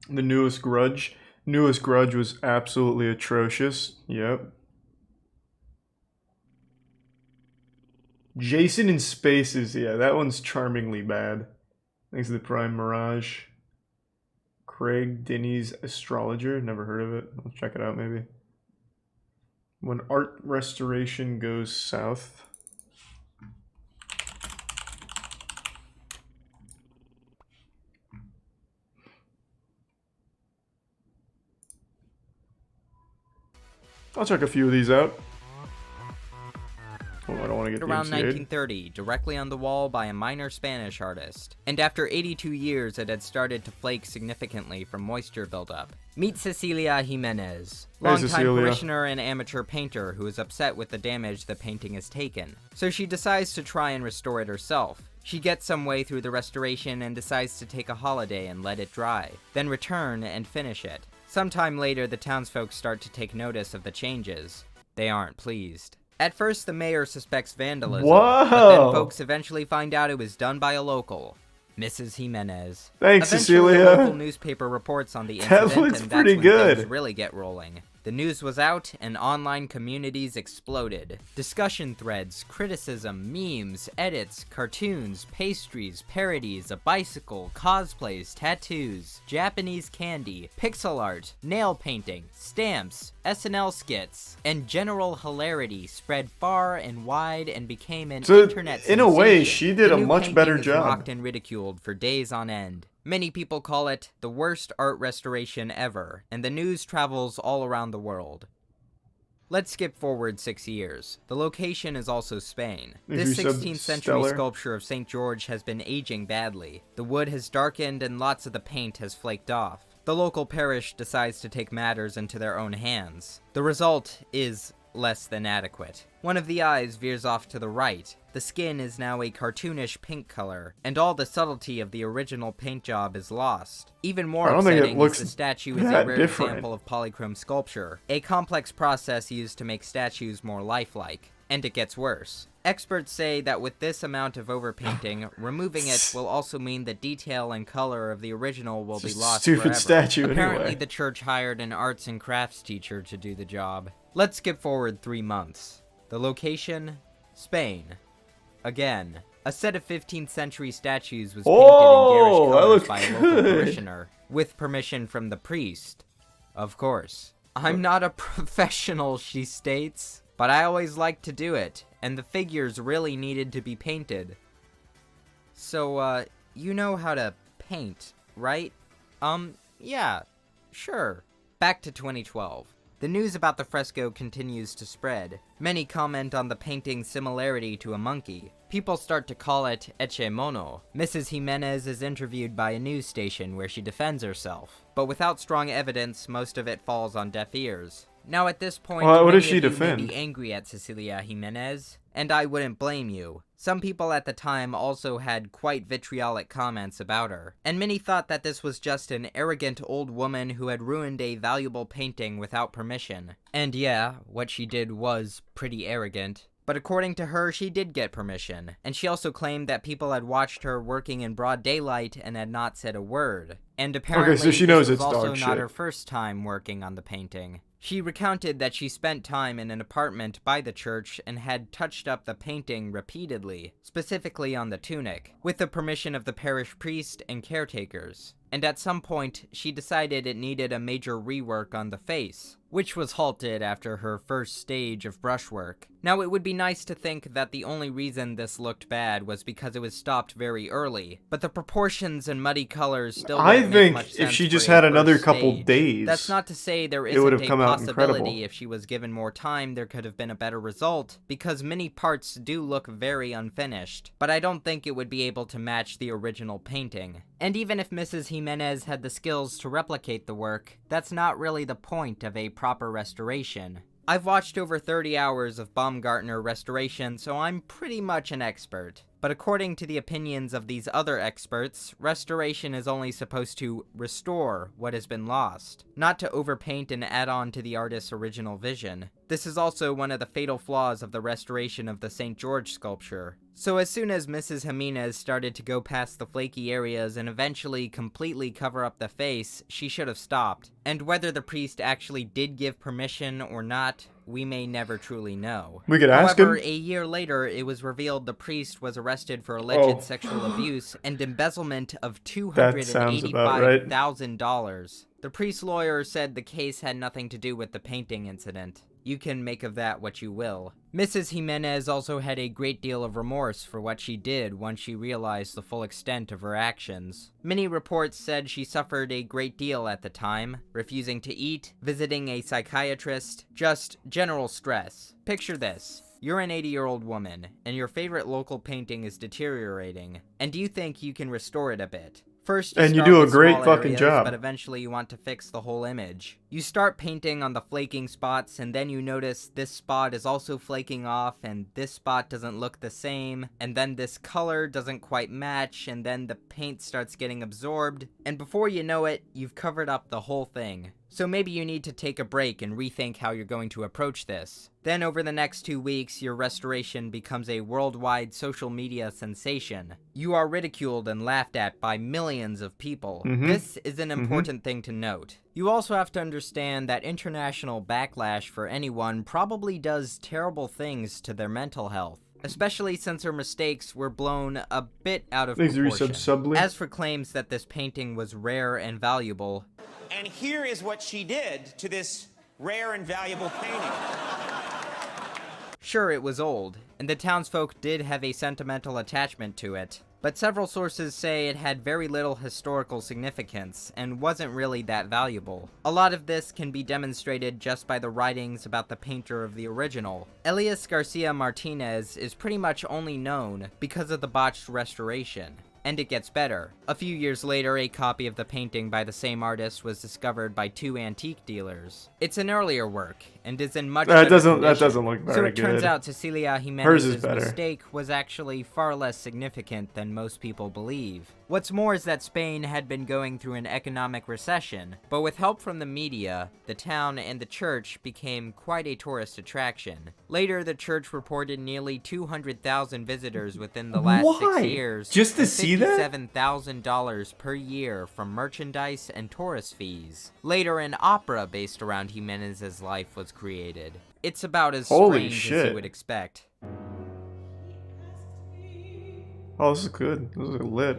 Speaker 1: The newest Grudge. Newest Grudge was absolutely atrocious. Yep. Jason in Spaces. Yeah, that one's charmingly bad. Thanks to the Prime Mirage. Craig Denny's Astrologer. Never heard of it. I'll check it out maybe. When art restoration goes south. I'll check a few of these out. Oh, I don't want to get
Speaker 16: around
Speaker 1: DMCA'd.
Speaker 16: 1930, directly on the wall by a minor Spanish artist. And after 82 years, it had started to flake significantly from moisture buildup. Meet Cecilia Jimenez, longtime parishioner and amateur painter who is upset with the damage the painting has taken. So she decides to try and restore it herself. She gets some way through the restoration and decides to take a holiday and let it dry, then return and finish it. Sometime later, the townsfolk start to take notice of the changes. They aren't pleased. At first, the mayor suspects vandalism, but then folks eventually find out it was done by a local, Mrs. Jimenez.
Speaker 1: Thanks,
Speaker 16: Eventually,
Speaker 1: Cecilia.
Speaker 16: a local newspaper reports on the incident,
Speaker 1: That looks
Speaker 16: and
Speaker 1: pretty
Speaker 16: that's when
Speaker 1: good.
Speaker 16: things really get rolling. The news was out, and online communities exploded. Discussion threads, criticism, memes, edits, cartoons, pastries, parodies, a bicycle, cosplays, tattoos, Japanese candy, pixel art, nail painting, stamps, SNL skits, and general hilarity spread far and wide and became an internet sensation.
Speaker 1: In a way, she did
Speaker 16: The
Speaker 1: a
Speaker 16: new
Speaker 1: much
Speaker 16: painting
Speaker 1: better
Speaker 16: is
Speaker 1: job.
Speaker 16: mocked and ridiculed for days on end. Many people call it the worst art restoration ever, and the news travels all around the world. Let's skip forward 6 years. The location is also Spain. This 16th century sculpture of St. George has been aging badly. The wood has darkened and lots of the paint has flaked off. The local parish decides to take matters into their own hands. The result is less than adequate. One of the eyes veers off to the right. The skin is now a cartoonish pink color, and all the subtlety of the original paint job is lost. Even more upsetting is the statue is a rare example of polychrome sculpture, a complex process used to make statues more lifelike. And it gets worse. Experts say that with this amount of overpainting, removing it will also mean the detail and color of the original will be lost
Speaker 1: stupid
Speaker 16: forever.
Speaker 1: statue
Speaker 16: Apparently,
Speaker 1: anyway.
Speaker 16: the church hired an arts and crafts teacher to do the job. Let's skip forward 3 months. The location? Spain. Again. A set of 15th century statues was painted in garish colors by a local parishioner, with permission from the priest. Of course. I'm not a professional, she states, but I always like to do it, and the figures really needed to be painted. So, you know how to paint, right? Yeah, sure. Back to 2012. The news about the fresco continues to spread. Many comment on the painting's similarity to a monkey. People start to call it Eche Mono. Mrs. Jimenez is interviewed by a news station where she defends herself. But without strong evidence, most of it falls on deaf ears. Now at this point,
Speaker 1: what
Speaker 16: many
Speaker 1: does she
Speaker 16: of you
Speaker 1: defend?
Speaker 16: may be angry at Cecilia Jimenez, and I wouldn't blame you. Some people at the time also had quite vitriolic comments about her, and many thought that this was just an arrogant old woman who had ruined a valuable painting without permission. And yeah, what she did was pretty arrogant. But according to her, she did get permission, and she also claimed that people had watched her working in broad daylight and had not said a word. And apparently,
Speaker 1: so she knows
Speaker 16: this was
Speaker 1: it's
Speaker 16: also
Speaker 1: dog
Speaker 16: not
Speaker 1: shit.
Speaker 16: her first time working on the painting. She recounted that she spent time in an apartment by the church and had touched up the painting repeatedly, specifically on the tunic, with the permission of the parish priest and caretakers. And at some point, she decided it needed a major rework on the face, which was halted after her first stage of brushwork. Now, it would be nice to think that the only reason this looked bad was because it was stopped very early, but the proportions and muddy colors still don't make much sense
Speaker 1: if she just
Speaker 16: for a
Speaker 1: had another
Speaker 16: first
Speaker 1: couple
Speaker 16: stage.
Speaker 1: days,
Speaker 16: That's not to say there
Speaker 1: it would
Speaker 16: isn't
Speaker 1: have
Speaker 16: a
Speaker 1: come out
Speaker 16: possibility
Speaker 1: incredible.
Speaker 16: if she was given more time there could have been a better result, because many parts do look very unfinished, but I don't think it would be able to match the original painting. And even if Mrs. Jimenez had the skills to replicate the work, that's not really the point of a proper restoration. I've watched over 30 hours of Baumgartner restoration, so I'm pretty much an expert. But according to the opinions of these other experts, restoration is only supposed to restore what has been lost, not to overpaint and add on to the artist's original vision. This is also one of the fatal flaws of the restoration of the St. George sculpture. So as soon as Mrs. Jimenez started to go past the flaky areas and eventually completely cover up the face, she should have stopped. And whether the priest actually did give permission or not, we may never truly know.
Speaker 1: We could ask
Speaker 16: However,
Speaker 1: him.
Speaker 16: a year later, it was revealed the priest was arrested for alleged
Speaker 1: Oh.
Speaker 16: sexual abuse and embezzlement of
Speaker 1: That sounds about right.
Speaker 16: $285,000. The priest's lawyer said the case had nothing to do with the painting incident. You can make of that what you will. Mrs. Jimenez also had a great deal of remorse for what she did once she realized the full extent of her actions. Many reports said she suffered a great deal at the time, refusing to eat, visiting a psychiatrist, just general stress. Picture this. You're an 80-year-old woman, and your favorite local painting is deteriorating, and you think you can restore it a bit. First,
Speaker 1: And you
Speaker 16: start
Speaker 1: do a
Speaker 16: with
Speaker 1: great
Speaker 16: small
Speaker 1: fucking
Speaker 16: areas,
Speaker 1: job.
Speaker 16: but eventually you want to fix the whole image. You start painting on the flaking spots, and then you notice this spot is also flaking off, and this spot doesn't look the same, and then this color doesn't quite match, and then the paint starts getting absorbed, and before you know it, you've covered up the whole thing. So maybe you need to take a break and rethink how you're going to approach this. Then over the next 2 weeks, your restoration becomes a worldwide social media sensation. You are ridiculed and laughed at by millions of people. This is an important thing to note. You also have to understand that international backlash for anyone probably does terrible things to their mental health, especially since her mistakes were blown a bit out of proportion. As for claims that this painting was rare and valuable,
Speaker 11: And here is what she did to this rare and valuable painting.
Speaker 16: sure, it was old, and the townsfolk did have a sentimental attachment to it, but several sources say it had very little historical significance and wasn't really that valuable. A lot of this can be demonstrated just by the writings about the painter of the original. Elias Garcia Martinez is pretty much only known because of the botched restoration. And it gets better. A few years later, a copy of the painting by the same artist was discovered by 2 antique dealers. It's an earlier work, and is in much better condition.
Speaker 1: That doesn't look very
Speaker 16: So it turns
Speaker 1: good.
Speaker 16: out Cecilia
Speaker 1: Hers is
Speaker 16: Jimenez's
Speaker 1: better.
Speaker 16: mistake was actually far less significant than most people believe. What's more is that Spain had been going through an economic recession, but with help from the media, the town and the church became quite a tourist attraction. Later, the church reported nearly 200,000 visitors within the last 6 years.
Speaker 1: Just to
Speaker 16: and
Speaker 1: see that?
Speaker 16: $57,000 per year from merchandise and tourist fees. Later, an opera based around Jimenez's life was created. It's about as
Speaker 1: Holy
Speaker 16: strange as
Speaker 1: shit.
Speaker 16: you would expect.
Speaker 1: Oh, this is good. This is lit.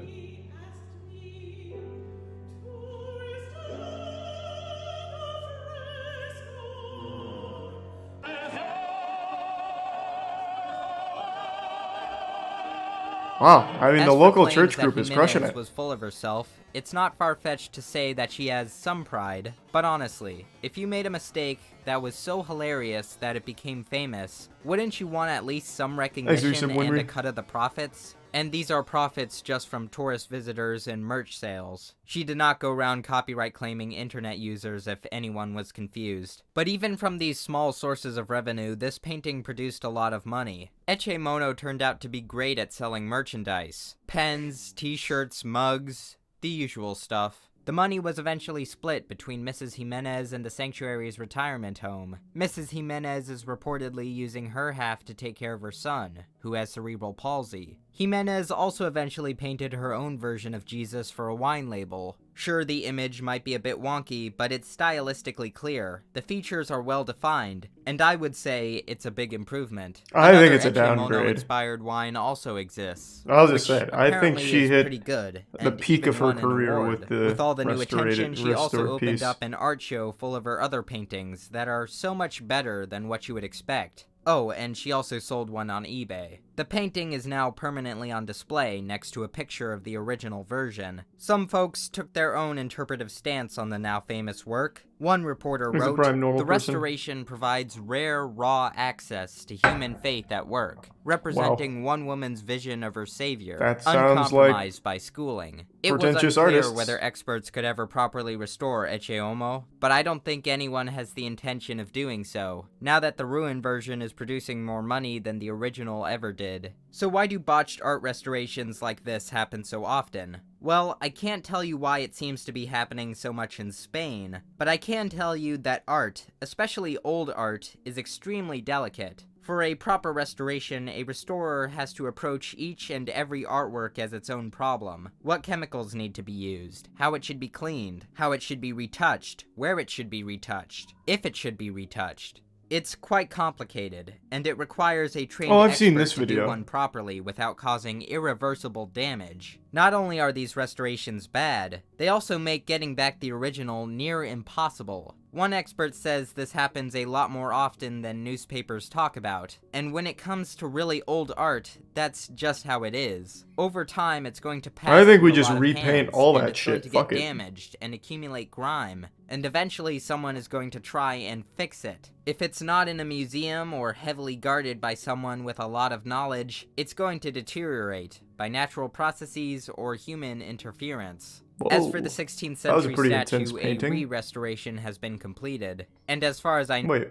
Speaker 1: Wow, I mean,
Speaker 16: As
Speaker 1: the
Speaker 16: for
Speaker 1: local
Speaker 16: claims
Speaker 1: church
Speaker 16: that
Speaker 1: group is
Speaker 16: Jimenez
Speaker 1: crushing it.
Speaker 16: was full of herself, it's not far-fetched to say that she has some pride, but honestly, if you made a mistake that was so hilarious that it became famous, wouldn't you want at least some recognition and a cut of the profits? And these are profits just from tourist visitors and merch sales. She did not go around copyright claiming internet users if anyone was confused. But even from these small sources of revenue, this painting produced a lot of money. Echemono turned out to be great at selling merchandise. Pens, t-shirts, mugs, the usual stuff. The money was eventually split between Mrs. Jimenez and the sanctuary's retirement home. Mrs. Jimenez is reportedly using her half to take care of her son, who has cerebral palsy. Jimenez also eventually painted her own version of Jesus for a wine label. Sure, the image might be a bit wonky, but it's stylistically clear. The features are well defined, and I would say it's a big improvement.
Speaker 1: I think it's a downgrade.
Speaker 16: Inspired wine also exists.
Speaker 1: I'll just say it. I think she hit
Speaker 16: pretty good,
Speaker 1: the peak of her career with the
Speaker 16: with all the new attention, she also
Speaker 1: restored
Speaker 16: opened
Speaker 1: piece.
Speaker 16: up an art show full of her other paintings that are so much better than what you would expect. Oh, and she also sold one on eBay. The painting is now permanently on display next to a picture of the original version. Some folks took their own interpretive stance on the now famous work. One reporter wrote, "The restoration provides rare, raw access to human faith at work, representing one woman's vision of her savior,
Speaker 1: That sounds like
Speaker 16: uncompromised by schooling." It was
Speaker 1: pretentious
Speaker 16: unclear
Speaker 1: artists.
Speaker 16: whether experts could ever properly restore Echeomo, but I don't think anyone has the intention of doing so, now that the ruined version is producing more money than the original ever did. So why do botched art restorations like this happen so often? Well, I can't tell you why it seems to be happening so much in Spain, but I can tell you that art, especially old art, is extremely delicate. For a proper restoration, a restorer has to approach each and every artwork as its own problem. What chemicals need to be used, how it should be cleaned, how it should be retouched, where it should be retouched, if it should be retouched. It's quite complicated, and it requires a trained expert to do one properly without causing irreversible damage. Not only are these restorations bad, they also make getting back the original near impossible. One expert says this happens a lot more often than newspapers talk about, and when it comes to really old art, that's just how it is. Over time, it's going to pass
Speaker 1: I think we
Speaker 16: through a
Speaker 1: just
Speaker 16: lot of
Speaker 1: repaint
Speaker 16: hands,
Speaker 1: all
Speaker 16: and
Speaker 1: that
Speaker 16: it's going
Speaker 1: shit.
Speaker 16: to
Speaker 1: Fuck
Speaker 16: get
Speaker 1: it.
Speaker 16: damaged and accumulate grime, and eventually someone is going to try and fix it. If it's not in a museum or heavily guarded by someone with a lot of knowledge, it's going to deteriorate by natural processes or human interference. As for the 16th century statue, a re-restoration has been completed, and as far as I know—
Speaker 1: Wait,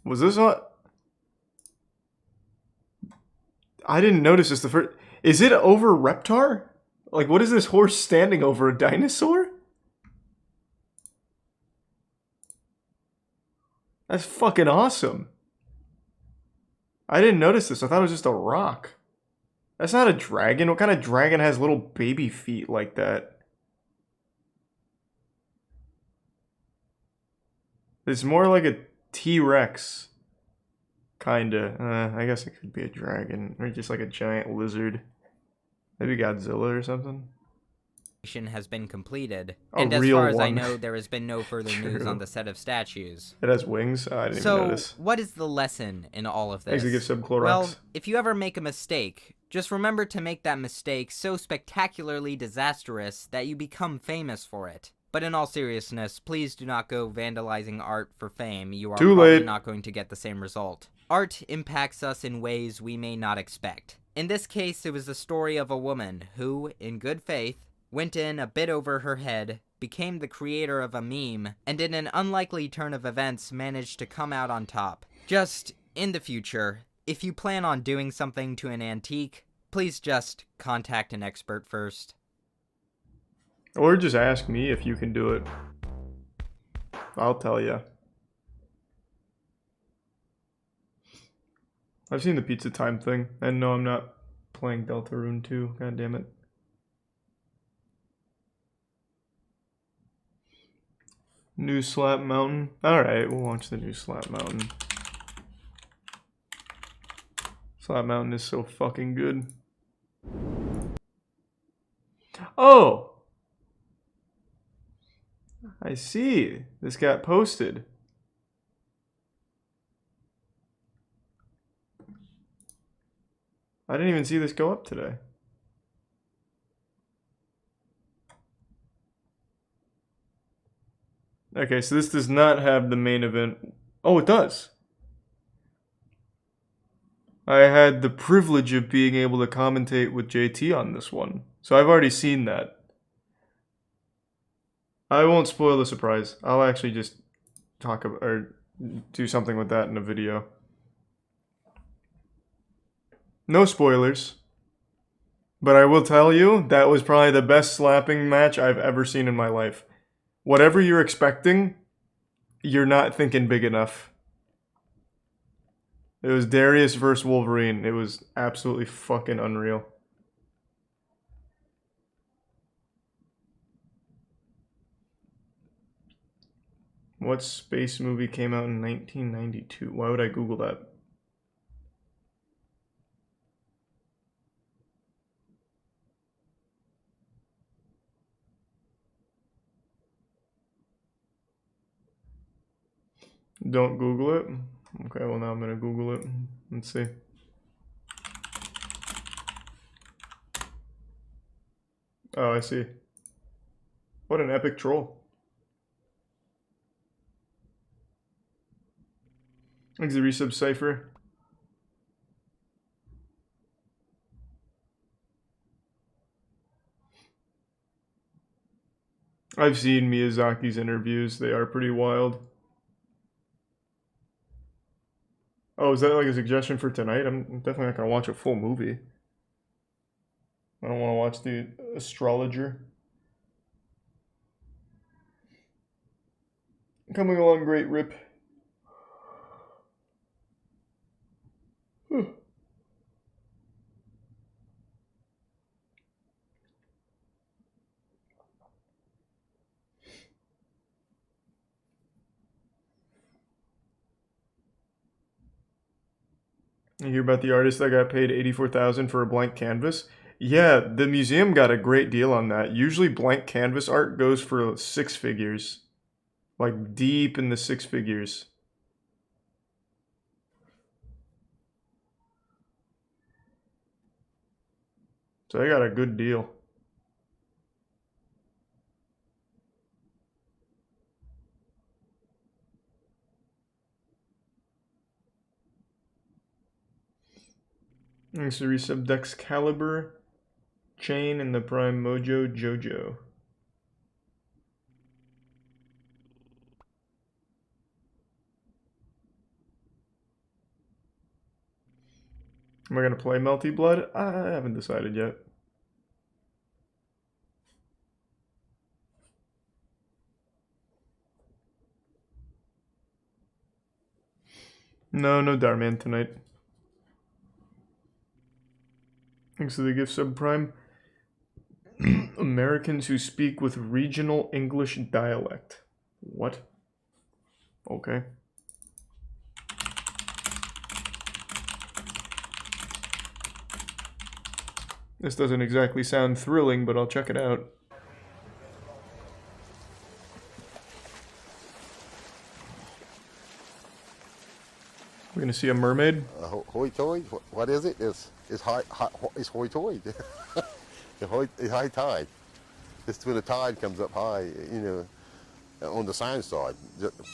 Speaker 1: was this on? I didn't notice this the first. Is it over Reptar? Like, what is this horse standing over? A dinosaur? That's fucking awesome. I didn't notice this. I thought it was just a rock. That's not a dragon. What kind of dragon has little baby feet like that? It's more like a T-Rex. Kinda. I guess it could be a dragon. Or just like a giant lizard. Maybe Godzilla or something.
Speaker 16: Has been completed,
Speaker 1: A
Speaker 16: and as
Speaker 1: real
Speaker 16: far as I
Speaker 1: one.
Speaker 16: know, there has been no further news
Speaker 1: True.
Speaker 16: on the set of statues.
Speaker 1: It has wings? I didn't
Speaker 16: So,
Speaker 1: even notice.
Speaker 16: what is the lesson in all of this?
Speaker 1: Thanks to give some Clorox.
Speaker 16: Well, if you ever make a mistake, just remember to make that mistake so spectacularly disastrous that you become famous for it. But in all seriousness, please do not go vandalizing art for fame. You are
Speaker 1: Too
Speaker 16: probably
Speaker 1: late.
Speaker 16: not going to get the same result. Art impacts us in ways we may not expect. In this case, it was the story of a woman who, in good faith, went in a bit over her head, became the creator of a meme, and in an unlikely turn of events managed to come out on top. Just, in the future, if you plan on doing something to an antique, please just contact an expert first.
Speaker 1: Or just ask me if you can do it. I'll tell you. I've seen the Pizza Time thing, and no, I'm not playing Deltarune 2. God damn it. New Slap Mountain. Alright, we'll watch the new Slap Mountain. Slap Mountain is so fucking good. Oh! I see. This got posted. I didn't even see this go up today. Okay, so this does not have the main event. Oh, it does. I had the privilege of being able to commentate with JT on this one. So I've already seen that. I won't spoil the surprise. I'll actually just talk about, or do something with that in a video. No spoilers. But I will tell you, that was probably the best slapping match I've ever seen in my life. Whatever you're expecting, you're not thinking big enough. It was Darius versus Wolverine. It was absolutely fucking unreal. What space movie came out in 1992? Why would I Google that? Don't Google it? Okay, well now I'm gonna Google it. Let's see. Oh, I see. What an epic troll. Thanks the resub cipher. I've seen Miyazaki's interviews. They are pretty wild. Oh, is that like a suggestion for tonight? I'm definitely not gonna watch a full movie. I don't want to watch The Astrologer. Coming along great, Rip. You hear about the artist that got paid $84,000 for a blank canvas? Yeah, the museum got a great deal on that. Usually blank canvas art goes for 6 figures. Like deep in the 6 figures. So they got a good deal. Thanks to resub Dex Caliber, Chain, and the Prime Mojo Jojo. Am I gonna play Melty Blood? I haven't decided yet. No Darman tonight. Thanks to the gift subprime. Americans who speak with regional English dialect. What? Okay. This doesn't exactly sound thrilling, but I'll check it out. We're gonna see a mermaid.
Speaker 3: Hoi toy? What is it? It's high hoi toy. It's high tide. It's when the tide comes up high, you know, on the sand side.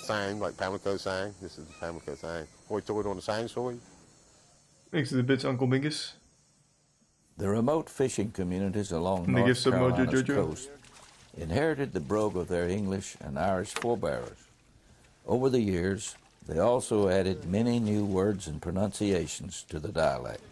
Speaker 3: Sang, like Pamlico sang. This is Pamlico sang. Hoi toy on the sand side.
Speaker 1: Thanks to the bits, Uncle Mingus.
Speaker 18: The remote fishing communities along North Carolina's coast inherited the brogue of their English and Irish forebears. Over the years, they also added many new words and pronunciations to the dialect.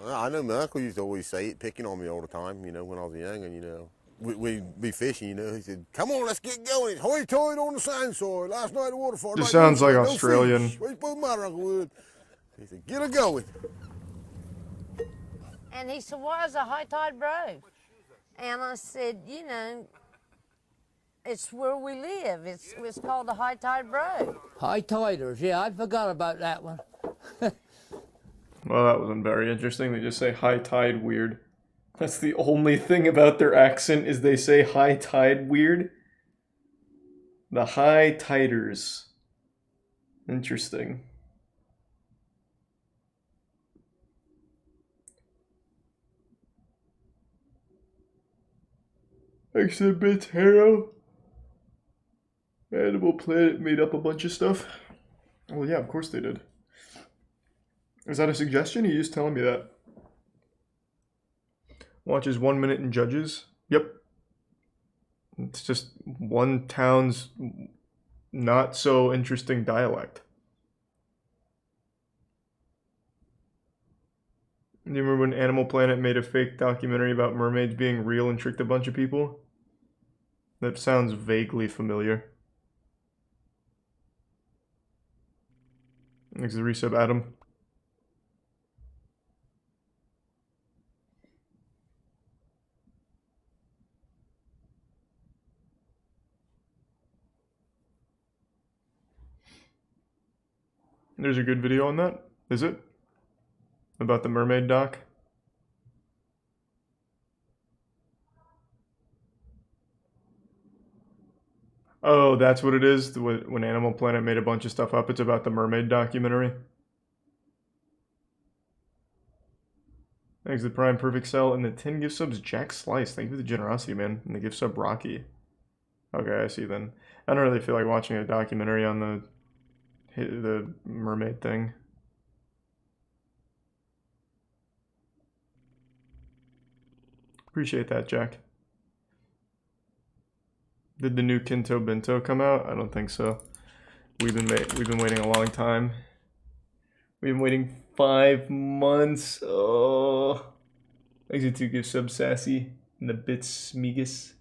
Speaker 3: I know my uncle used to always say it, picking on me all the time, you know, when I was young, and, you know, we'd be fishing, you know. He said, come on, let's get going. It's hoi-toid on the sand soil. Last night at the waterfall.
Speaker 1: Just sounds like Australian.
Speaker 3: What's the matter, Uncle Wood? He said, get her going.
Speaker 20: And he said, what is a high tide brogue? And I said, you know, it's where we live. It's called the high tide brogue.
Speaker 6: High tiders, yeah, I forgot about that one.
Speaker 1: Well, that wasn't very interesting. They just say high tide weird. That's the only thing about their accent is they say high tide weird. The High Tiders. Interesting. Exhibit Hero. Animal Planet made up a bunch of stuff. Well, yeah, of course they did. Is that a suggestion? You just telling me that. Watches 1 Minute in Judges. Yep. It's just one town's not so interesting dialect. Do you remember when Animal Planet made a fake documentary about mermaids being real and tricked a bunch of people? That sounds vaguely familiar. Thanks for the resub, Adam. There's a good video on that, is it? About the mermaid doc? Oh, that's what it is? When Animal Planet made a bunch of stuff up, it's about the mermaid documentary? Thanks to the Prime Perfect Cell and the 10 gift subs, Jack Slice. Thank you for the generosity, man. And the gift sub, Rocky. Okay, I see then. I don't really feel like watching a documentary on the mermaid thing. Appreciate that, Jack. Did the new Kinto Bento come out? I don't think so. We've been waiting a long time. We've been waiting 5 months. Oh, thanks to give sub Sassy and the bits Smegus.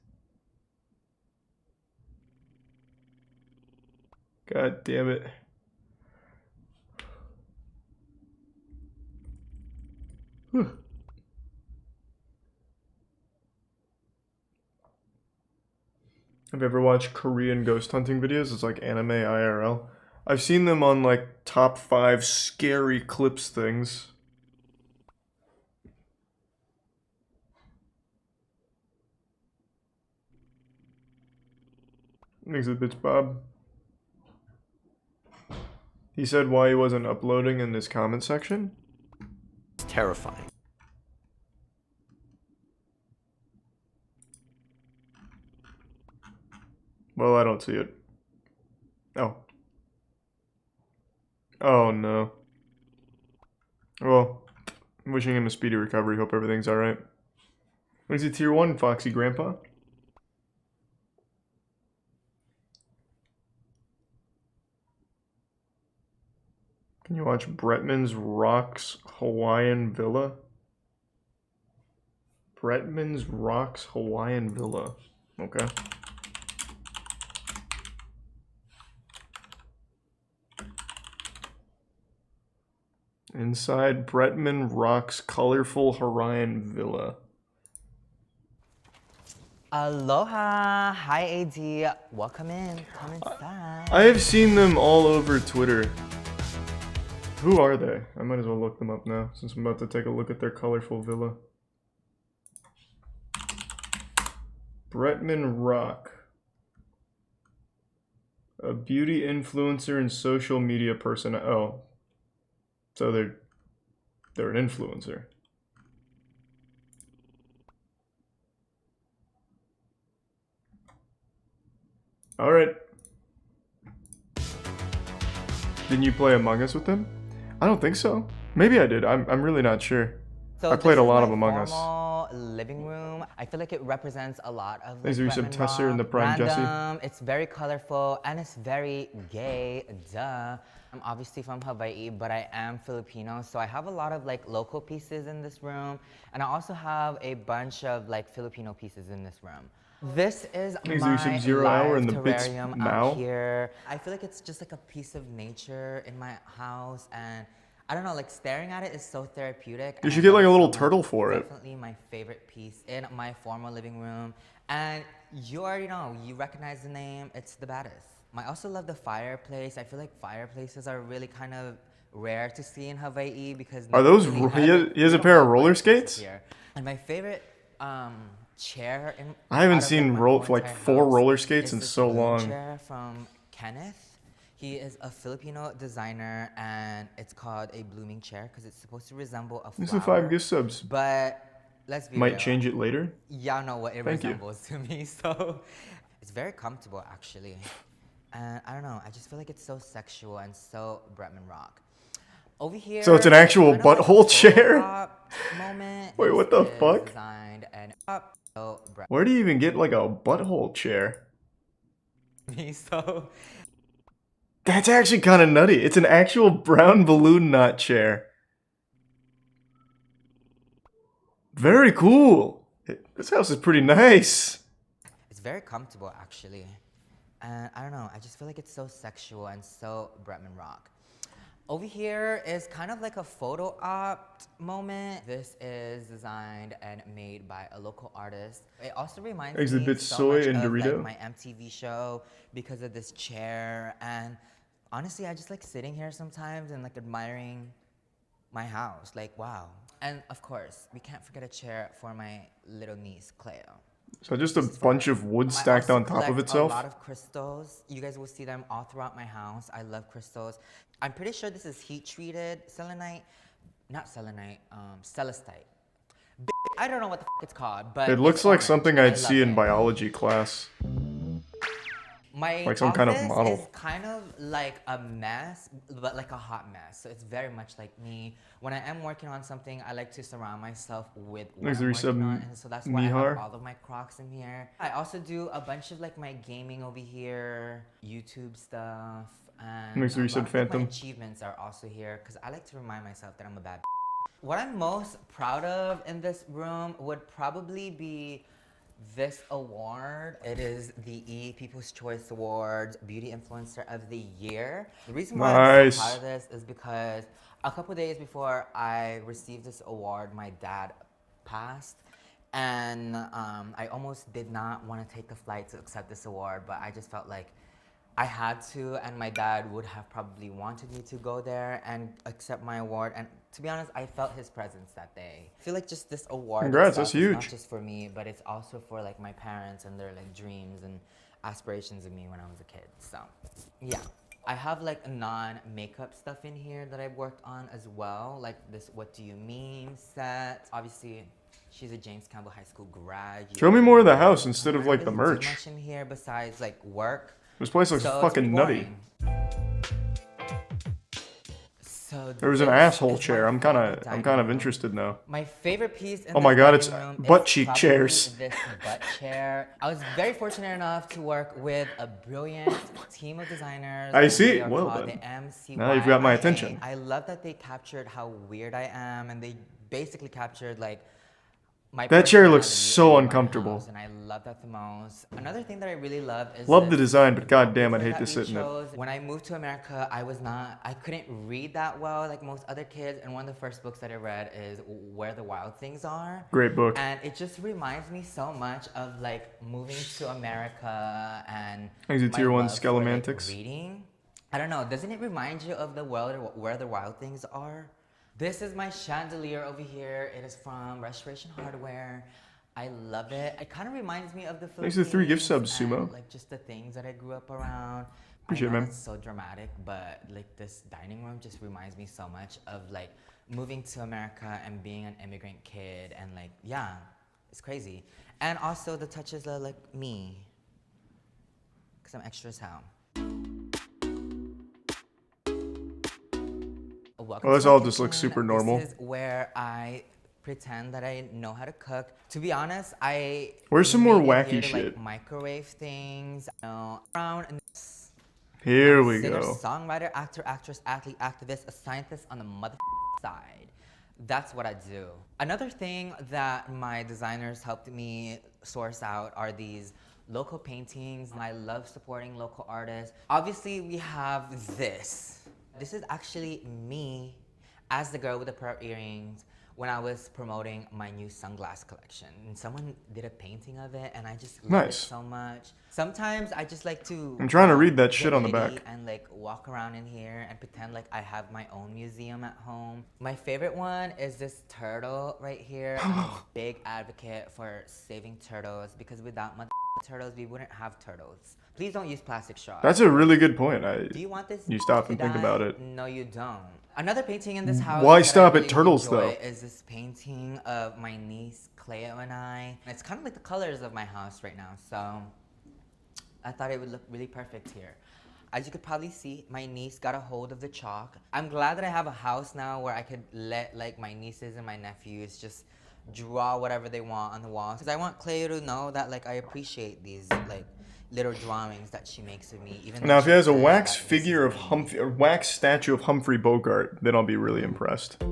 Speaker 1: God damn it. Whew. Have you ever watched Korean ghost hunting videos? It's like anime IRL. I've seen them on like top 5 scary clips things. Thanks a bitch, Bob. He said why he wasn't uploading in this comment section.
Speaker 6: It's terrifying.
Speaker 1: Well, I don't see it. Oh. Oh, no. Well, I'm wishing him a speedy recovery. Hope everything's alright. Is it tier 1, Foxy Grandpa? Can you watch Bretman's Rocks Hawaiian Villa? Bretman's Rocks Hawaiian Villa. Okay. Inside Bretman Rock's colorful Hawaiian Villa.
Speaker 5: Aloha! Hi AD, welcome in, come inside.
Speaker 1: I have seen them all over Twitter. Who are they? I might as well look them up now, since I'm about to take a look at their colorful villa. Bretman Rock. A beauty influencer and social media person. Oh. So they're an influencer. Alright. Didn't you play Among Us with them? I don't think so. Maybe I did. I'm really not sure.
Speaker 5: So
Speaker 1: I played a lot of Among Us.
Speaker 5: Living room. I feel like it represents a lot of
Speaker 1: Thanks to some Tesser and the Prime
Speaker 5: Jesse. It's very colorful and it's very gay. Duh. I'm obviously from Hawaii, but I am Filipino, so I have a lot of like local pieces in this room, and I also have a bunch of like Filipino pieces in this room. This is my live terrarium out here. I feel like it's just like a piece of nature in my house, and I don't know, like staring at it is so therapeutic.
Speaker 1: You should get like a little turtle for it.
Speaker 5: Definitely my favorite piece in my former living room, and you already know, you recognize the name, it's the baddest. I also love the fireplace. I feel like fireplaces are really kind of rare to see in Hawaii because
Speaker 1: are those? He has a pair of roller skates.
Speaker 5: Here. And my favorite chair in
Speaker 1: I haven't
Speaker 5: out of,
Speaker 1: seen
Speaker 5: my
Speaker 1: roll
Speaker 5: whole
Speaker 1: like
Speaker 5: entire
Speaker 1: 4
Speaker 5: house
Speaker 1: roller skates
Speaker 5: is
Speaker 1: in
Speaker 5: this
Speaker 1: so
Speaker 5: balloon
Speaker 1: long.
Speaker 5: chair from Kenneth. He is a Filipino designer, and it's called a blooming chair because it's supposed to resemble a flower.
Speaker 1: These are 5 gift subs.
Speaker 5: But let's be
Speaker 1: Might
Speaker 5: real.
Speaker 1: change it later.
Speaker 5: Y'all know what it
Speaker 1: Thank you.
Speaker 5: resembles to me, so it's very comfortable actually. And I don't know, I just feel like it's so sexual and so Bretman Rock. Over here,
Speaker 1: So it's an actual
Speaker 5: kind of like a
Speaker 1: butthole
Speaker 5: photo
Speaker 1: chair?
Speaker 5: op moment.
Speaker 1: Wait,
Speaker 5: This
Speaker 1: what the
Speaker 5: is
Speaker 1: fuck?
Speaker 5: designed and up, so
Speaker 1: Where do you even get like a butthole chair?
Speaker 5: so
Speaker 1: That's actually kind of nutty. It's an actual brown balloon knot chair. Very cool. This house is pretty nice.
Speaker 5: it's very comfortable actually. And I don't know, I just feel like it's so sexual and so Bretman Rock. Over here is kind of like a photo op moment. This is designed and made by a local artist. It also reminds me
Speaker 1: Exhibit
Speaker 5: so
Speaker 1: soy
Speaker 5: much
Speaker 1: and
Speaker 5: of
Speaker 1: Dorito.
Speaker 5: like my MTV show because of this chair. And honestly, I just like sitting here sometimes and like admiring my house. Like, wow. And of course, we can't forget a chair for my little niece, Cleo.
Speaker 1: So just a bunch of wood stacked on top of itself?
Speaker 5: A lot of crystals. You guys will see them all throughout my house. I love crystals. I'm pretty sure this is heat treated selenite. Not selenite, celestite. I don't know what the f it's called, but
Speaker 1: It looks like
Speaker 5: orange.
Speaker 1: something
Speaker 5: I
Speaker 1: I'd see
Speaker 5: love
Speaker 1: in
Speaker 5: it.
Speaker 1: biology class.
Speaker 5: My
Speaker 1: Like some kind of
Speaker 5: office
Speaker 1: model.
Speaker 5: is kind of like a mess, but like a hot mess. So it's very much like me. When I am working on something, I like to surround myself with what
Speaker 1: There's
Speaker 5: I'm
Speaker 1: the
Speaker 5: working on, and so that's why I
Speaker 1: Mihar.
Speaker 5: have all of my Crocs in here. I also do a bunch of like my gaming over here, YouTube stuff, and
Speaker 1: Makes
Speaker 5: a
Speaker 1: the
Speaker 5: lot of
Speaker 1: Phantom.
Speaker 5: my achievements are also here because I like to remind myself that I'm a bad. What I'm most proud of in this room would probably be this award. It is the E People's Choice Awards Beauty Influencer of the Year. The reason why I'm so proud of this is because a couple days before I received this award, my dad passed. And I almost did not want to take a flight to accept this award, but I just felt like I had to, and my dad would have probably wanted me to go there and accept my award. And to be honest, I felt his presence that day. I feel like just this award
Speaker 1: Congrats,
Speaker 5: itself
Speaker 1: that's
Speaker 5: is
Speaker 1: huge.
Speaker 5: not just for me, but it's also for like my parents and their like dreams and aspirations of me when I was a kid. So yeah. I have like non-makeup stuff in here that I've worked on as well, like this What Do You Mean set. Obviously, she's a James Campbell High School grad.
Speaker 1: Show me more of the house instead of like the
Speaker 5: Too
Speaker 1: merch.
Speaker 5: much in here besides like work.
Speaker 1: This place looks
Speaker 5: So it's
Speaker 1: fucking
Speaker 5: pretty
Speaker 1: nutty.
Speaker 5: boring. So
Speaker 1: There was an
Speaker 5: this
Speaker 1: asshole
Speaker 5: is
Speaker 1: chair.
Speaker 5: my
Speaker 1: I'm
Speaker 5: favorite
Speaker 1: kind
Speaker 5: dining
Speaker 1: of
Speaker 5: room.
Speaker 1: interested now.
Speaker 5: My favorite piece in
Speaker 1: Oh my
Speaker 5: this
Speaker 1: god, it's
Speaker 5: dining room
Speaker 1: butt
Speaker 5: is
Speaker 1: cheek
Speaker 5: probably
Speaker 1: chairs.
Speaker 5: This butt chair. I was very fortunate enough to work with a brilliant team of designers.
Speaker 1: I see.
Speaker 5: They are
Speaker 1: Well
Speaker 5: called
Speaker 1: then.
Speaker 5: the
Speaker 1: Now you've got my
Speaker 5: MCYIA.
Speaker 1: attention.
Speaker 5: I love that they captured how weird I am, and they basically captured like my
Speaker 1: That chair looks
Speaker 5: personality
Speaker 1: so
Speaker 5: in my
Speaker 1: uncomfortable.
Speaker 5: house, and I love that the most. Another thing that I really love is
Speaker 1: Love the
Speaker 5: this
Speaker 1: design, but goddamn, I'd
Speaker 5: paper
Speaker 1: hate to
Speaker 5: that
Speaker 1: sit
Speaker 5: we
Speaker 1: in it.
Speaker 5: chose. When I moved to America, I couldn't read that well like most other kids, and one of the first books that I read is Where the Wild Things Are.
Speaker 1: Great book.
Speaker 5: And it just reminds me so much of like moving to America and
Speaker 1: Exit
Speaker 5: my
Speaker 1: Tier 1
Speaker 5: love for, like,
Speaker 1: Scalamantics.
Speaker 5: reading. I don't know, doesn't it remind you of the world Where the Wild Things Are? This is my chandelier over here. It is from Restoration Hardware. I love it. It kind of reminds me of the Philippines.
Speaker 1: Thanks to 3 gift subs,
Speaker 5: and,
Speaker 1: Sumo.
Speaker 5: like just the things that I grew up around.
Speaker 1: Appreciate it,
Speaker 5: I know
Speaker 1: man.
Speaker 5: It's so dramatic, but like this dining room just reminds me so much of like moving to America and being an immigrant kid, and like yeah, it's crazy. And also the touches are like me, cause I'm extra as hell. Welcome
Speaker 1: Well, this
Speaker 5: to my
Speaker 1: all just looks
Speaker 5: kitchen.
Speaker 1: super normal.
Speaker 5: This is where I pretend that I know how to cook. To be honest,
Speaker 1: Where's some more
Speaker 5: made it
Speaker 1: wacky
Speaker 5: here to,
Speaker 1: shit?
Speaker 5: Like, microwave things, you know, around and
Speaker 1: Here
Speaker 5: I'm a
Speaker 1: we
Speaker 5: singer,
Speaker 1: go.
Speaker 5: Songwriter, actor, actress, athlete, activist, a scientist on the mother side. That's what I do. Another thing that my designers helped me source out are these local paintings. I love supporting local artists. Obviously, we have this. This is actually me as the girl with the pearl earrings when I was promoting my new sunglass collection. And someone did a painting of it, and I just love it
Speaker 1: Nice.
Speaker 5: so much. Sometimes I just like to
Speaker 1: I'm trying to read that
Speaker 5: get
Speaker 1: shit on the
Speaker 5: litty
Speaker 1: back.
Speaker 5: and like walk walk around in here and pretend like I have my own museum at home. My favorite one is this turtle right here. I'm a big advocate for saving turtles because without turtles, we wouldn't have turtles. Please don't use plastic straws.
Speaker 1: That's a really good point.
Speaker 5: Do you want this?
Speaker 1: You stop and think about it.
Speaker 5: No, you don't. Another painting in this house.
Speaker 1: Why
Speaker 5: that
Speaker 1: stop
Speaker 5: I
Speaker 1: at turtles though?
Speaker 5: Is this painting of my niece Cleo and I. And it's kind of like the colors of my house right now, so I thought it would look really perfect here. As you could probably see, my niece got a hold of the chalk. I'm glad that I have a house now where I could let like my nieces and my nephews just draw whatever they want on the walls. Because I want Cleo to know that like I appreciate these like little drawings that she makes of me. Even
Speaker 1: now, if he has a wax figure of Humphrey, or wax statue of Humphrey Bogart, then I'll be really impressed.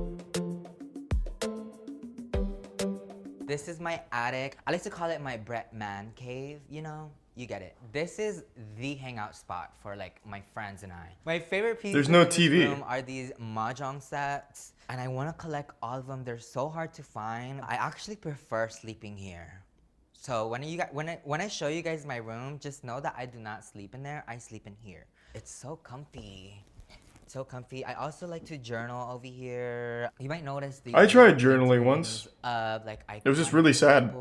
Speaker 5: This is my attic. I like to call it my Brett Man cave, you know? You get it. This is the hangout spot for like my friends and I. My favorite pieces
Speaker 1: There's no
Speaker 5: in this
Speaker 1: TV.
Speaker 5: room are these mahjong sets, and I want to collect all of them. They're so hard to find. I actually prefer sleeping here. So when I show you guys my room, just know that I do not sleep in there. I sleep in here. It's so comfy. So comfy. I also like to journal over here. You might notice the
Speaker 1: I tried journaling once.
Speaker 5: Like
Speaker 1: it was just really sad.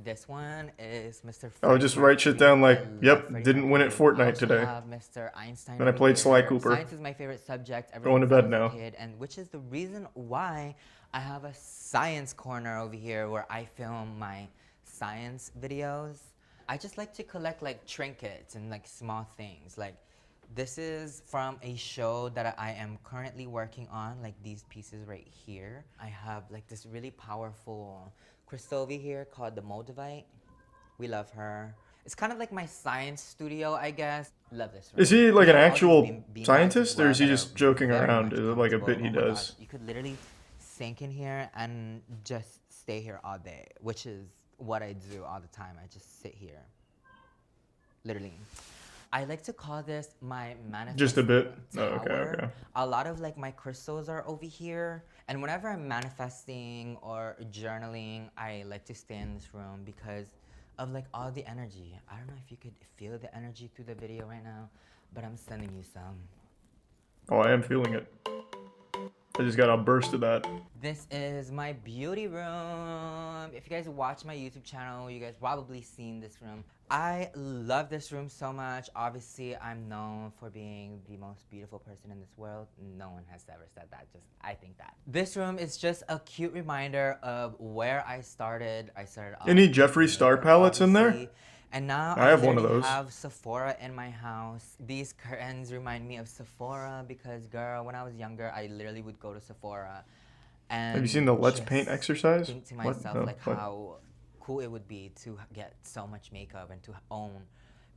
Speaker 5: This one is Mr.
Speaker 1: I would just write shit down like, yep, didn't win at Fortnite today.
Speaker 5: Mr. Einstein
Speaker 1: Then I played Sly Cooper.
Speaker 5: Science is my favorite subject ever
Speaker 1: Going to bed now.
Speaker 5: kid, and which is the reason why I have a science corner over here where I film my science videos. I just like to collect like trinkets and like small things. Like this is from a show that I am currently working on, like these pieces right here. I have like this really powerful crystal over here called the Moldavite. We love her. It's kind of like my science studio, I guess. Love this room.
Speaker 1: Is he like an actual scientist, or is he just joking around? Is it like a bit he does?
Speaker 5: Gosh, you could literally sink in here and just stay here all day, which is what I do all the time. I just sit here. Literally. I like to call this my manifesting
Speaker 1: Just a bit? Oh,
Speaker 5: tower.
Speaker 1: okay.
Speaker 5: A lot of like my crystals are over here. And whenever I'm manifesting or journaling, I like to stay in this room because of like all the energy. I don't know if you could feel the energy through the video right now, but I'm sending you some.
Speaker 1: Oh, I am feeling it. I just got a burst of that.
Speaker 5: This is my beauty room. If you guys watch my YouTube channel, you guys probably seen this room. I love this room so much. Obviously, I'm known for being the most beautiful person in this world. No one has ever said that, just I think that. This room is just a cute reminder of where I started. I started off
Speaker 1: Any Jeffree Star palettes in there?
Speaker 5: And now
Speaker 1: I have one of those.
Speaker 5: I have Sephora in my house. These curtains remind me of Sephora because, girl, when I was younger, I literally would go to Sephora. And
Speaker 1: have you seen the Let's
Speaker 5: just
Speaker 1: Paint exercise?
Speaker 5: Think to myself
Speaker 1: No,
Speaker 5: like how cool it would be to get so much makeup and to own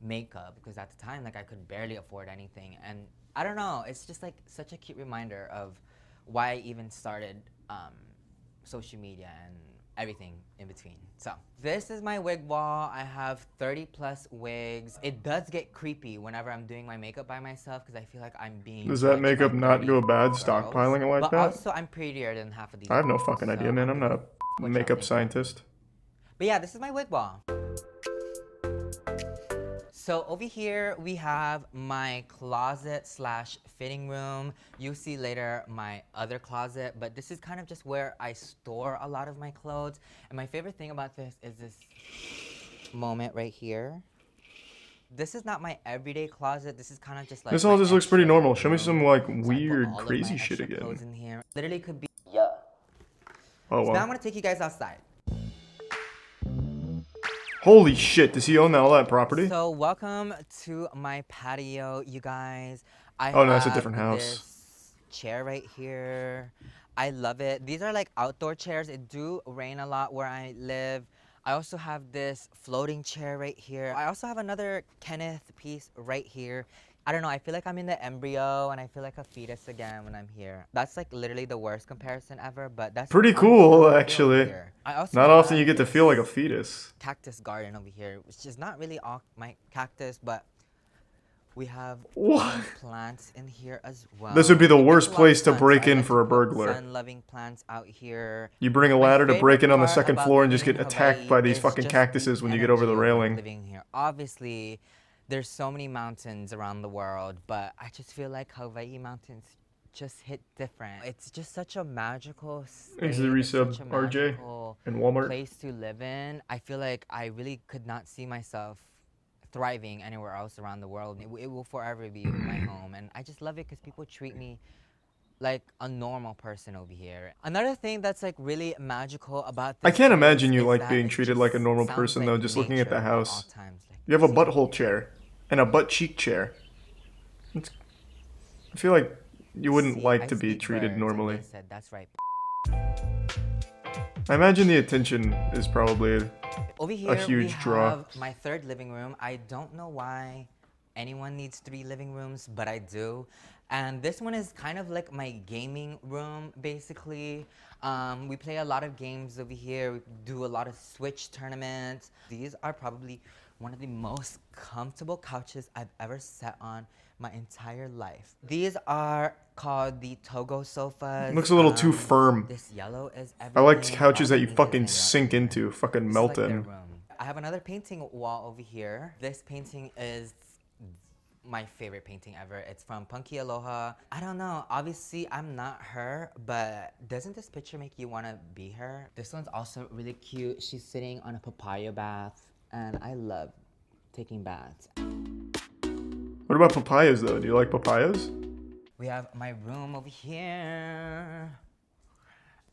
Speaker 5: makeup, because at the time like I could barely afford anything. And I don't know, it's just like such a cute reminder of why I even started social media and everything in between. So this is my wig wall. I have 30 plus wigs. It does get creepy whenever I'm doing my makeup by myself because I feel like I'm being
Speaker 1: Does that makeup not go bad stockpiling it like
Speaker 5: but
Speaker 1: that?
Speaker 5: Also, I'm prettier than half of these.
Speaker 1: I have no fucking idea, man. I'm not a makeup scientist.
Speaker 5: But yeah, this is my wig wall. So over here we have my closet slash fitting room. You'll see later my other closet, but this is kind of just where I store a lot of my clothes. And my favorite thing about this is this moment right here. This is not my everyday closet. This is kind of just like
Speaker 1: this all just looks pretty normal. Show me some like weird, crazy shit again.
Speaker 5: In here. Literally could be yeah.
Speaker 1: Oh wow.
Speaker 5: So now I'm gonna take you guys outside.
Speaker 1: Holy shit, does he own all that property?
Speaker 5: So welcome to my patio, you guys.
Speaker 1: Oh no, it's a different house.
Speaker 5: This chair right here. I love it. These are like outdoor chairs. It do rain a lot where I live. I also have this floating chair right here. I also have another Kenneth piece right here. I don't know, I feel like I'm in the embryo and I feel like a fetus again when I'm here. That's like literally the worst comparison ever, but that's
Speaker 1: pretty cool actually. Not often you get to feel like a fetus.
Speaker 5: Cactus garden over here, which is not really all my cactus, but we have plants in here as well.
Speaker 1: This would be the worst place to break in for a burglar.
Speaker 5: Sun-loving plants out here.
Speaker 1: You bring a ladder to break in on the second floor and just get attacked by these fucking cactuses when you get over the railing.
Speaker 5: Living here. Obviously, There's so many mountains around the world, but I just feel like Hawaii mountains just hit different. It's just such a magical state.
Speaker 1: Thanks to the
Speaker 5: It's
Speaker 1: resub,
Speaker 5: such a
Speaker 1: RJ,
Speaker 5: magical
Speaker 1: and Walmart.
Speaker 5: place to live in. I feel like I really could not see myself thriving anywhere else around the world. It will forever be my home, and I just love it because people treat me like a normal person over here. Another thing that's like really magical about this
Speaker 1: I can't
Speaker 5: place
Speaker 1: imagine you
Speaker 5: is
Speaker 1: like
Speaker 5: that
Speaker 1: being
Speaker 5: it
Speaker 1: treated
Speaker 5: just
Speaker 1: like a normal
Speaker 5: sounds
Speaker 1: person
Speaker 5: like
Speaker 1: though, just looking at the
Speaker 5: nature at all
Speaker 1: house.
Speaker 5: times. Like,
Speaker 1: You have a butthole chair and a butt cheek chair. I feel like you wouldn't like to be treated normally.
Speaker 5: said, that's right.
Speaker 1: I imagine the attention is probably
Speaker 5: Over here,
Speaker 1: a huge
Speaker 5: we
Speaker 1: draw.
Speaker 5: have my third living room. I don't know why anyone needs 3 living rooms, but I do. And this one is kind of like my gaming room, basically. We play a lot of games over here. We do a lot of Switch tournaments. These are probably one of the most comfortable couches I've ever sat on my entire life. These are called the Togo sofas.
Speaker 1: It looks a little too firm.
Speaker 5: This yellow is
Speaker 1: I like
Speaker 5: everything.
Speaker 1: couches that you
Speaker 5: All
Speaker 1: fucking
Speaker 5: these are
Speaker 1: sink into, fucking
Speaker 5: This is
Speaker 1: melt
Speaker 5: like their
Speaker 1: in.
Speaker 5: room. I have another painting wall over here. This painting is my favorite painting ever. It's from Punky Aloha. I don't know, obviously I'm not her, but doesn't this picture make you want to be her? This one's also really cute. She's sitting on a papaya bath, and I love taking baths.
Speaker 1: What about papayas though? Do you like papayas?
Speaker 5: We have my room over here.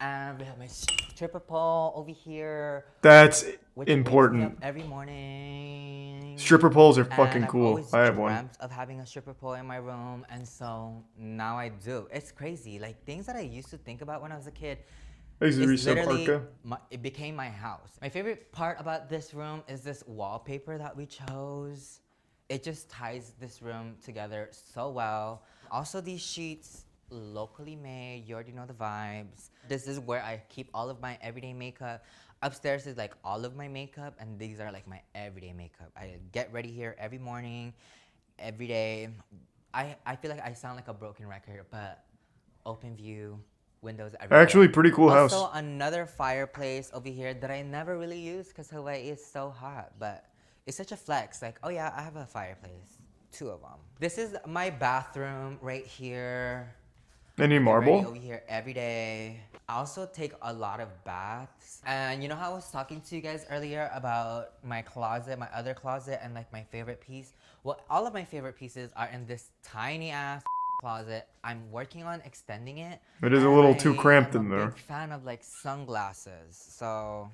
Speaker 5: And we have my stripper pole over here.
Speaker 1: That's
Speaker 5: which
Speaker 1: important.
Speaker 5: wakes me up every morning.
Speaker 1: Stripper poles are fucking
Speaker 5: And
Speaker 1: cool. I have one.
Speaker 5: I've always dreamt of having a stripper pole in my room, and so now I do. It's crazy. Like things that I used to think about when I was a kid.
Speaker 1: Thanks to
Speaker 5: It's
Speaker 1: resub,
Speaker 5: literally
Speaker 1: Arca.
Speaker 5: it became my house. My favorite part about this room is this wallpaper that we chose. It just ties this room together so well. Also, these sheets, locally made. You already know the vibes. This is where I keep all of my everyday makeup. Upstairs is like all of my makeup, and these are like my everyday makeup. I get ready here every morning, every day. I feel like I sound like a broken record, but open view, windows everywhere.
Speaker 1: Actually, pretty cool house.
Speaker 5: Also, another fireplace over here that I never really use because Hawaii is so hot, but it's such a flex. Like, oh yeah, I have a fireplace. 2 of them. This is my bathroom right here.
Speaker 1: Any
Speaker 5: I get
Speaker 1: marble?
Speaker 5: ready over here every day. I also take a lot of baths. And you know how I was talking to you guys earlier about my closet, my other closet, and like my favorite piece? Well, all of my favorite pieces are in this tiny ass closet. I'm working on extending it.
Speaker 1: It is a little too cramped in there.
Speaker 5: I'm a big fan of like sunglasses. So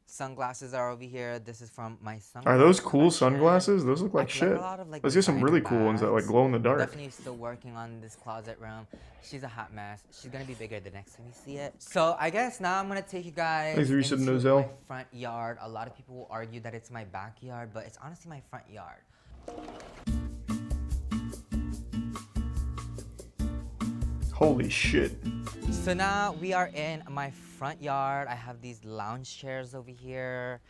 Speaker 5: sunglasses are over here. This is from my sunglasses.
Speaker 1: Are those cool sunglasses? Those look like
Speaker 5: I collect
Speaker 1: shit.
Speaker 5: a lot of, like,
Speaker 1: Let's get some really cool ones that like glow in the dark.
Speaker 5: Definitely still working on this closet room. She's a hot mess. She's gonna be bigger the next time you see it. So I guess now I'm gonna take you guys
Speaker 1: Thanks for resub,
Speaker 5: into
Speaker 1: Nozel.
Speaker 5: my front yard. A lot of people will argue that it's my backyard, but it's honestly my front yard.
Speaker 1: Holy shit.
Speaker 5: So now we are in my front yard. I have these lounge chairs over here,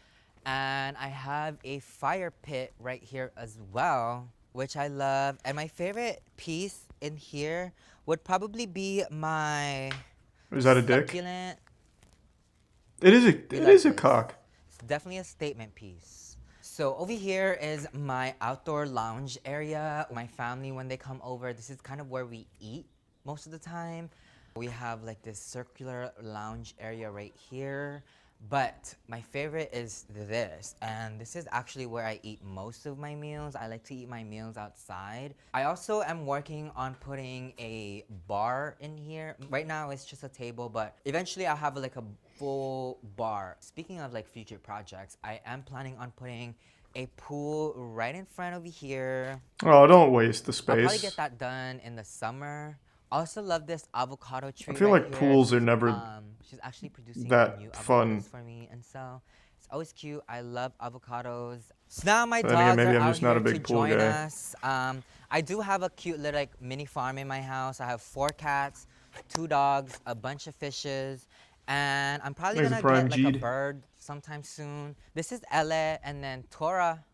Speaker 5: and I have a fire pit right here as well, which I love. And my favorite piece in here would probably be my
Speaker 1: Is that a dick?
Speaker 5: succulent.
Speaker 1: It is a cock.
Speaker 5: It's definitely a statement piece. So over here is my outdoor lounge area. My family, when they come over, this is kind of where we eat most of the time. We have like this circular lounge area right here. But my favorite is this, and this is actually where I eat most of my meals. I like to eat my meals outside. I also am working on putting a bar in here. Right now it's just a table, but eventually I'll have like a full bar. Speaking of like future projects, I am planning on putting a pool right in front over here.
Speaker 1: Oh, don't waste the space.
Speaker 5: I'll probably get that done in the summer. I also love this avocado tree.
Speaker 1: I feel
Speaker 5: right
Speaker 1: like
Speaker 5: here.
Speaker 1: pools are never
Speaker 5: She's actually producing
Speaker 1: that
Speaker 5: new
Speaker 1: fun.
Speaker 5: avocados for me, and so it's always cute. I love avocados. So now my
Speaker 1: But
Speaker 5: dogs
Speaker 1: then again, maybe
Speaker 5: are
Speaker 1: I'm
Speaker 5: out
Speaker 1: just not
Speaker 5: here
Speaker 1: a big
Speaker 5: to
Speaker 1: pool
Speaker 5: join
Speaker 1: guy.
Speaker 5: us. I do have a cute little like mini farm in my house. I have 4 cats, 2 dogs, a bunch of fishes, and I'm probably
Speaker 1: There's
Speaker 5: gonna
Speaker 1: a prime
Speaker 5: get like a
Speaker 1: Jeed.
Speaker 5: bird sometime soon. This is Elle, and then Tora.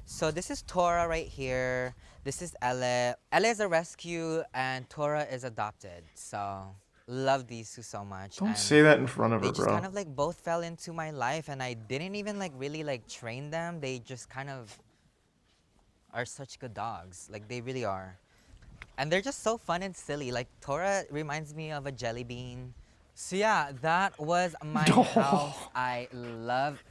Speaker 5: So this is Tora right here. This is Elle. Elle is a rescue, and Tora is adopted. So love these two so much.
Speaker 1: Don't
Speaker 5: and
Speaker 1: say that in front of her,
Speaker 5: they just
Speaker 1: bro.
Speaker 5: kind of like both fell into my life, and I didn't even like really like train them. They just kind of are such good dogs. Like they really are. And they're just so fun and silly. Like Tora reminds me of a jelly bean. So yeah, that was my house. I love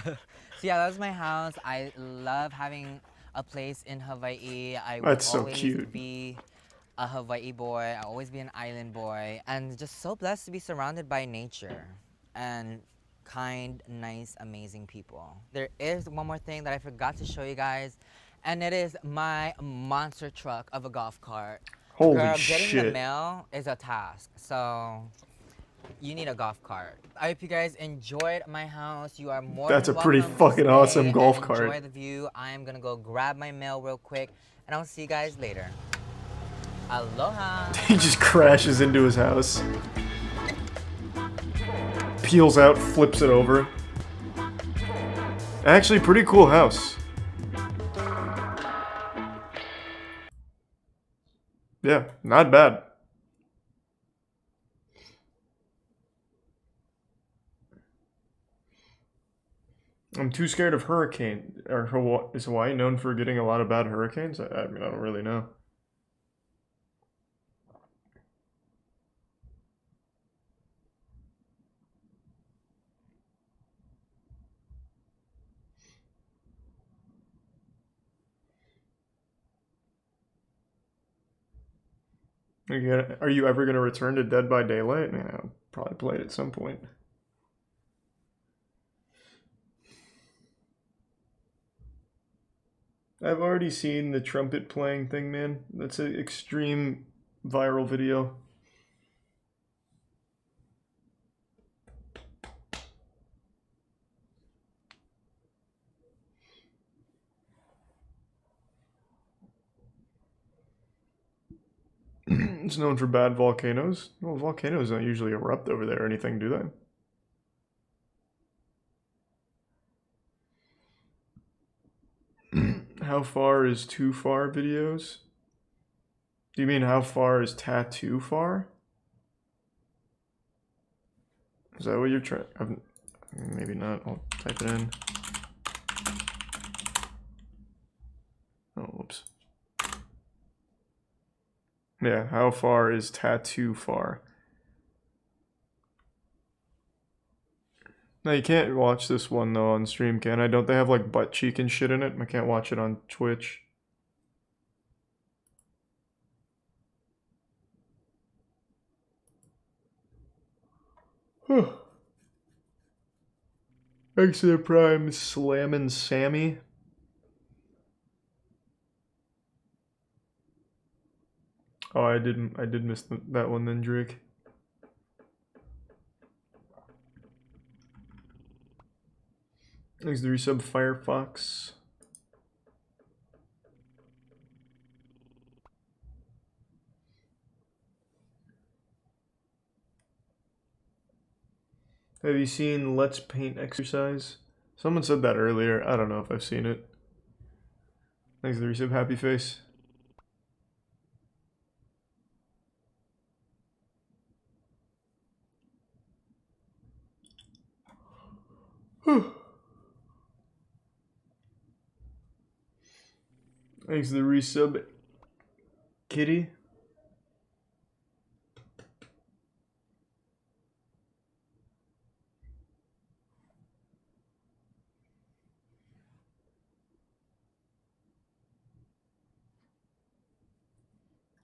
Speaker 5: So yeah, that was my house. I love having a place in Hawaii. I will
Speaker 1: That's so
Speaker 5: always
Speaker 1: cute.
Speaker 5: be a Hawaii boy. I'll always be an island boy. And just so blessed to be surrounded by nature and kind, nice, amazing people. There is one more thing that I forgot to show you guys, and it is my monster truck of a golf cart.
Speaker 1: Holy
Speaker 5: Girl,
Speaker 1: shit.
Speaker 5: getting the mail is a task. So you need a golf cart. I hope you guys enjoyed my house. You are more
Speaker 1: That's
Speaker 5: than
Speaker 1: a pretty
Speaker 5: welcome to
Speaker 1: fucking
Speaker 5: stay
Speaker 1: awesome golf
Speaker 5: and
Speaker 1: cart.
Speaker 5: enjoy the view. I am gonna go grab my mail real quick, and I'll see you guys later. Aloha.
Speaker 1: He just crashes into his house. Peels out, flips it over. Actually, pretty cool house. Yeah, not bad. I'm too scared of hurricane. Or is Hawaii known for getting a lot of bad hurricanes? I mean, I don't really know. Are you ever going to return to Dead by Daylight? I mean, I'll probably play it at some point. I've already seen the trumpet playing thing, man. That's an extreme viral video. It's known for bad volcanoes. Well, volcanoes don't usually erupt over there or anything, do they? How far is too far videos? Do you mean how far is tattoo far? Is that what you're trying? Maybe not. I'll type it in. Oh, whoops. Yeah, how far is tattoo far? No, you can't watch this one though on stream, can I? Don't they have like butt cheek and shit in it? I can't watch it on Twitch. Thanks to the Prime, Slammin' Sammy. Oh, I did miss that one then, Drake. Thanks to the resub, Firefox. Have you seen Let's Paint Exercise? Someone said that earlier. I don't know if I've seen it. Thanks to the resub, Happy Face. Thanks to the resub, Kitty.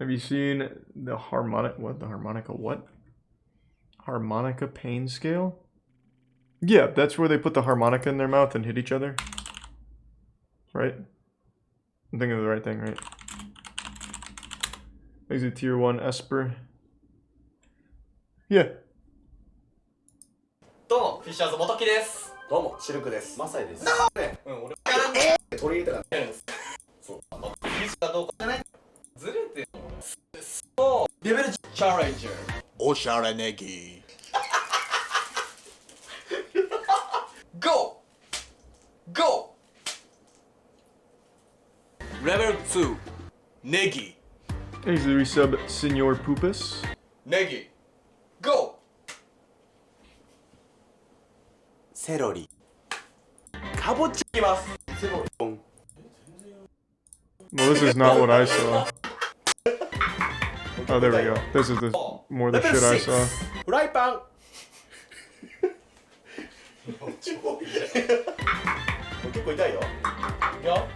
Speaker 1: Have you seen the harmonica what? Harmonica pain scale? Yeah, that's where they put the harmonica in their mouth and hit each other. Right? I'm thinking of the right thing, right? Exit tier 1 Esper. Yeah.
Speaker 8: どうも、フィッシャーズ元木です。どうも、シルクです。マサイです。俺取り入れたから。そう。フィッシャーどうかじゃない。ずれてる。そう。レベルチャレンジャー。おしゃれネギ。Go! Go! Level 2 ネギ。
Speaker 1: Thanks to the resub, Senor Pupus.
Speaker 8: Negi. Go!
Speaker 17: セロリ。
Speaker 8: かぼちゃいきます。
Speaker 1: Well, this is not what I saw. Oh, there we go. This is the more the shit I saw.
Speaker 8: フライパン。結構痛いよ。いくよ。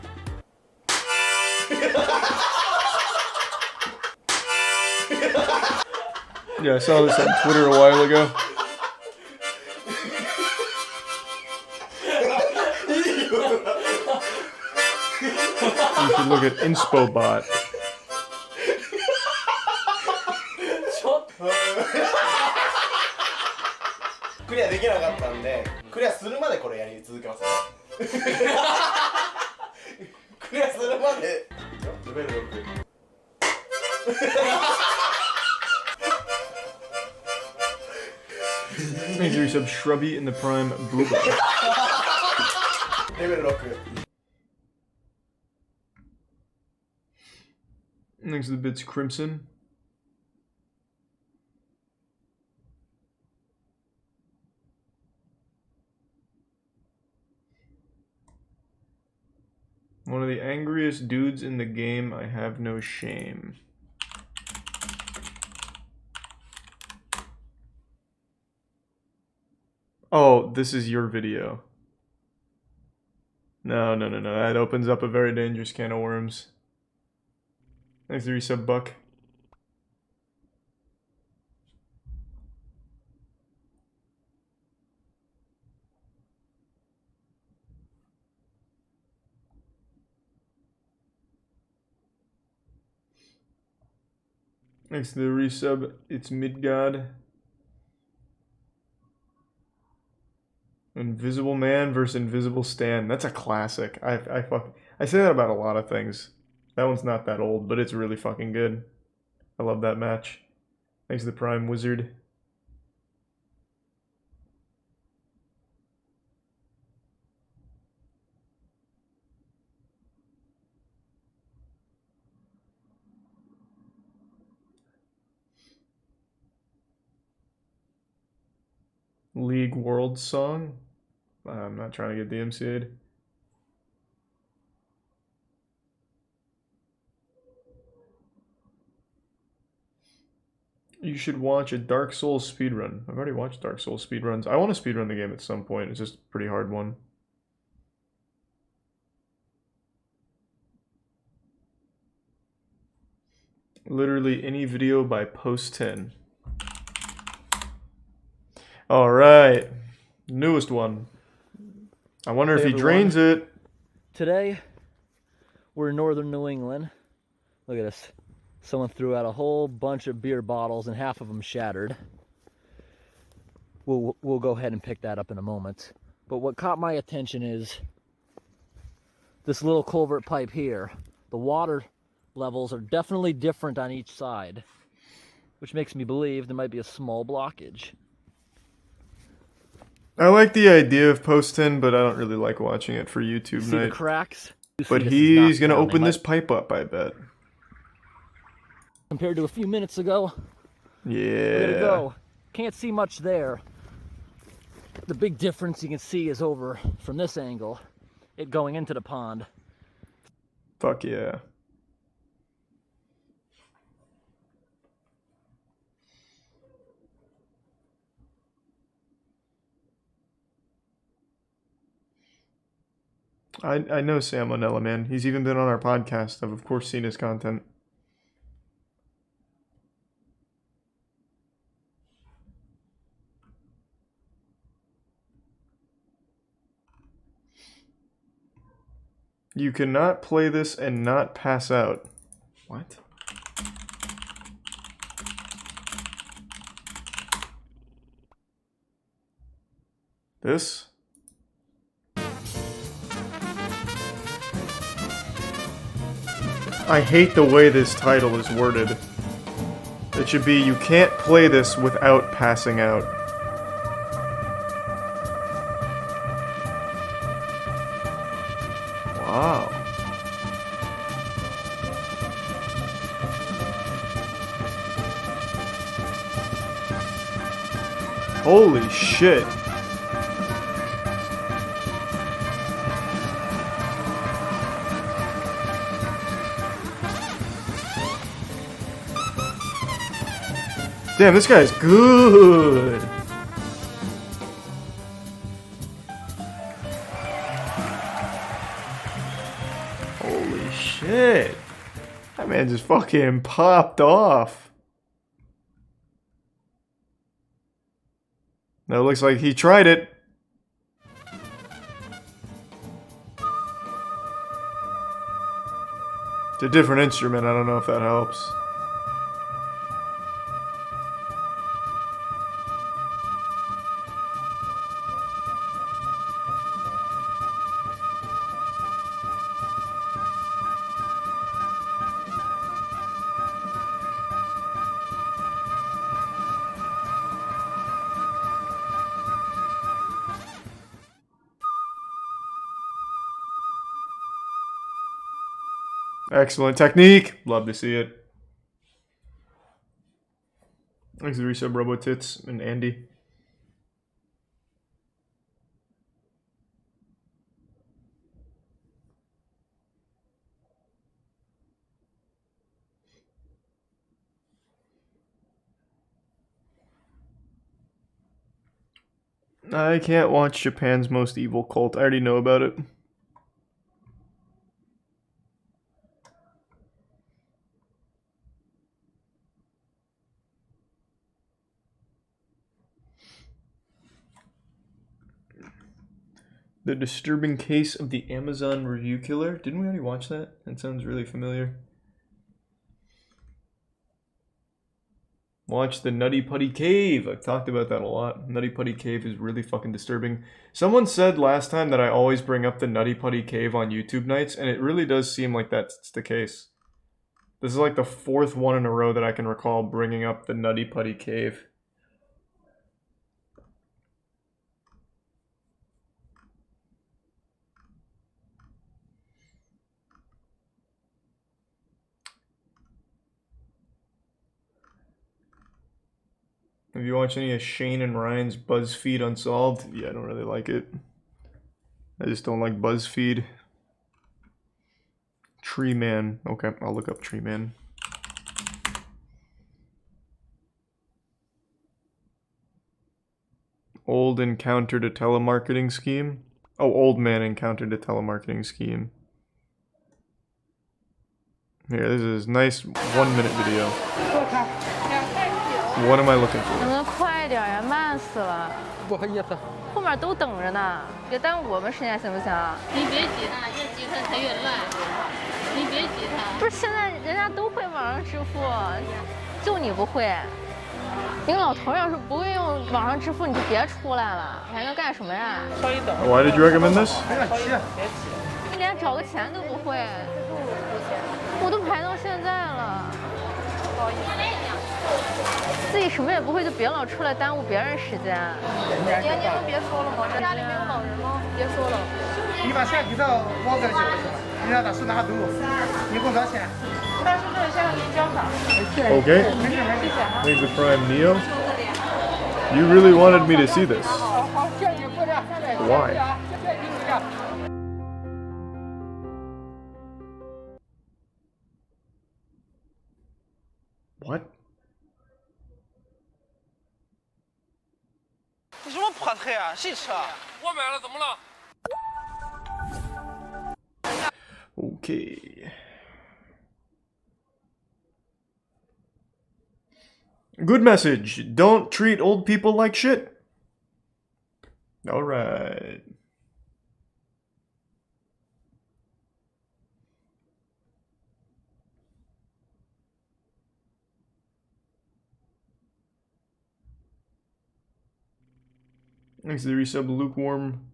Speaker 1: Yeah, I saw this on Twitter a while ago. You should look at InSpoBot.
Speaker 8: クリアできなかったんで、クリアするまでこれやり続けますね。クリアするまで。レベル6。
Speaker 1: Thanks for your sub, Shrubby in the Prime Booba.
Speaker 8: レベル6。
Speaker 1: Thanks to the bits, Crimson. One of the angriest dudes in the game, I have no shame. Oh, this is your video. No. That opens up a very dangerous can of worms. Thanks for your resub, Buck. Thanks to the resub, it's Midgod. Invisible Man versus Invisible Stan. That's a classic. I say that about a lot of things. That one's not that old, but it's really fucking good. I love that match. Thanks to the Prime Wizard. League World Song. I'm not trying to get DMCA'd. You should watch a Dark Souls speedrun. I've already watched Dark Souls speedruns. I want to speedrun the game at some point. It's just a pretty hard one. Literally any video by Post10. Alright. Newest one. I wonder if he drains it.
Speaker 7: Today, we're in northern New England. Look at this. Someone threw out a whole bunch of beer bottles and half of them shattered. We'll go ahead and pick that up in a moment. But what caught my attention is this little culvert pipe here. The water levels are definitely different on each side, which makes me believe there might be a small blockage.
Speaker 1: I like the idea of Post10, but I don't really like watching it for YouTube
Speaker 7: See
Speaker 1: night.
Speaker 7: the cracks?
Speaker 1: But he's gonna open this pipe up, I bet.
Speaker 7: Compared to a few minutes ago.
Speaker 1: Yeah.
Speaker 7: Look at it go. Can't see much there. The big difference you can see is over from this angle, it going into the pond.
Speaker 1: Fuck yeah. I know Sam Onella, man. He's even been on our podcast. I've of course seen his content. You cannot play this and not pass out. What? This? I hate the way this title is worded. It should be, you can't play this without passing out. Wow. Holy shit. Damn, this guy's good. Holy shit. That man just fucking popped off. Now it looks like he tried it. It's a different instrument, I don't know if that helps. Excellent technique. Love to see it. Thanks to the resub Robo Tits and Andy. I can't watch Japan's Most Evil Cult. I already know about it. The Disturbing Case of the Amazon Review Killer. Didn't we already watch that? That sounds really familiar. Watch the Nutty Putty Cave. I've talked about that a lot. Nutty Putty Cave is really fucking disturbing. Someone said last time that I always bring up the Nutty Putty Cave on YouTube nights, and it really does seem like that's the case. This is like the 4th one in a row that I can recall bringing up the Nutty Putty Cave. Have you watched any of Shane and Ryan's BuzzFeed Unsolved? Yeah, I don't really like it. I just don't like BuzzFeed. Tree Man. Okay, I'll look up Tree Man. Old encountered a telemarketing scheme. Oh, old man encountered a telemarketing scheme. Here, this is nice 1-minute video. What am I looking for?
Speaker 2: 能不能快点呀？慢死了。不好意思。后面都等着呢，别耽误我们时间行不行？你别挤他，越挤他才越乱。你别挤他。不是现在人家都会网上支付，就你不会。你个老头要是不会用网上支付，你就别出来了，你还能干什么呀？稍微等。
Speaker 1: Why did you recommend this?
Speaker 2: 你连找个钱都不会，我都排到现在了。不好意思。自己什么也不会，就别老出来耽误别人时间。姐，您能别说了吗？这家里没有老人吗？别说了。
Speaker 21: 你把钱给到我这儿就行了，你让他手拿走，一共多少钱？但是这先生您交上。
Speaker 1: Okay. Thanks to Prime Neo. You really wanted me to see this. Why? What?
Speaker 21: 你什么破车啊？谁车？我买了，怎么了？
Speaker 1: Okay. Good message. Don't treat old people like shit. All right. Thanks to the resub lukewarm.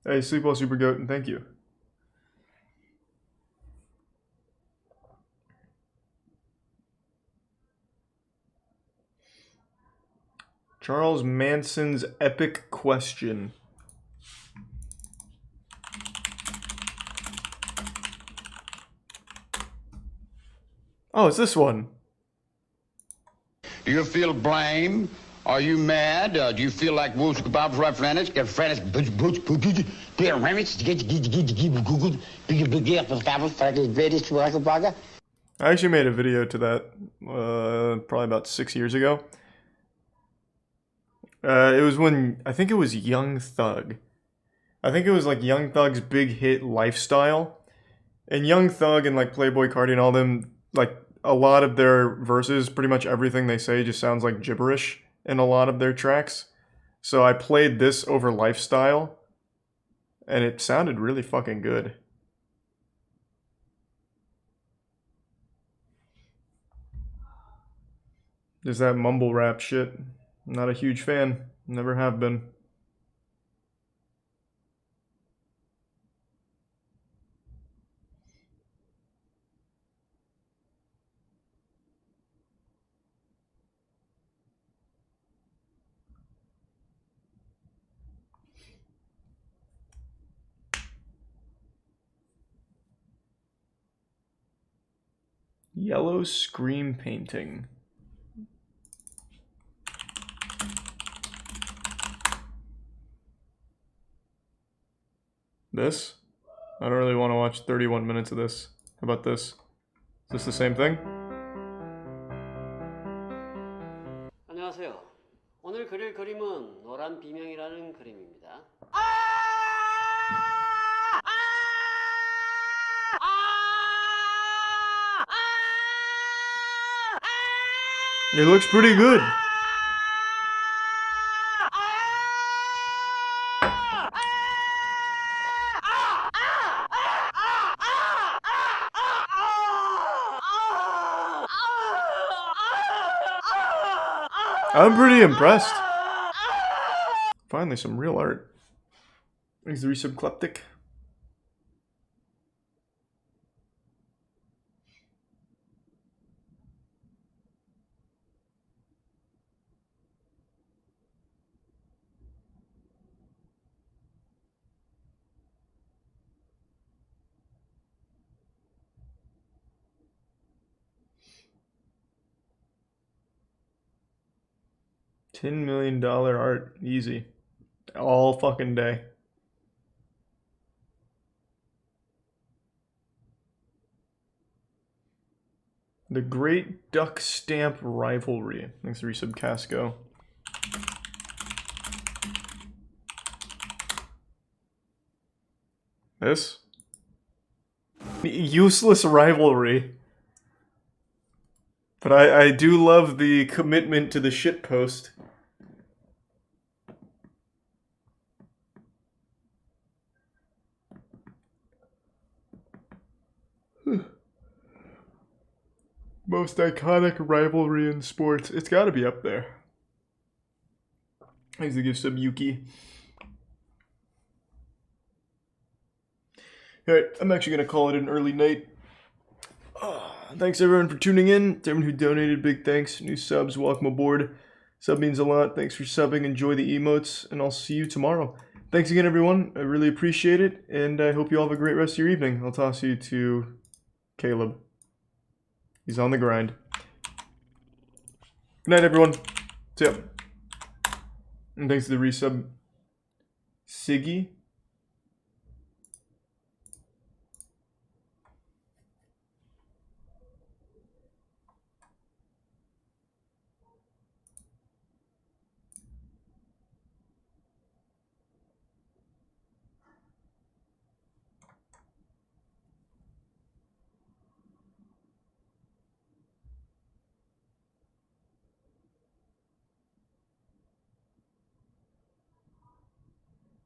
Speaker 1: Hey, sleep well, Super Goat, and thank you. Charles Manson's epic question. Oh, it's this one.
Speaker 9: Do you feel blame? Are you mad? Do you feel like Wolf's Kebab's right French? Get French.
Speaker 1: I actually made a video to that probably about 6 years ago. It was when, I think it was Young Thug. I think it was like Young Thug's big hit Lifestyle. And Young Thug and like Playboy Cardi and all them, like a lot of their verses, pretty much everything they say just sounds like gibberish in a lot of their tracks. So I played this over Lifestyle, and it sounded really fucking good. There's that mumble rap shit. I'm not a huge fan. Never have been. Yellow screen painting. This? I don't really want to watch 31 minutes of this. How about this? Is this the same thing?
Speaker 10: 안녕하세요. 오늘 그릴 그림은 노란 비명이라는 그림입니다.
Speaker 1: It looks pretty good. I'm pretty impressed. Finally, some real art. Thanks to Resubcleptic. $10 million art, easy. All fucking day. The Great Duck Stamp Rivalry. Thanks to Resub Casco. This? Useless rivalry. But I do love the commitment to the shitpost. Most iconic rivalry in sports. It's got to be up there. Thanks to give some Yuki. Alright, I'm actually going to call it an early night. Thanks everyone for tuning in. To everyone who donated, big thanks. New subs, welcome aboard. Sub means a lot. Thanks for subbing. Enjoy the emotes, and I'll see you tomorrow. Thanks again, everyone. I really appreciate it, and I hope you all have a great rest of your evening. I'll toss you to Caleb. He's on the grind. Good night, everyone. See ya. And thanks to the resub, Siggy.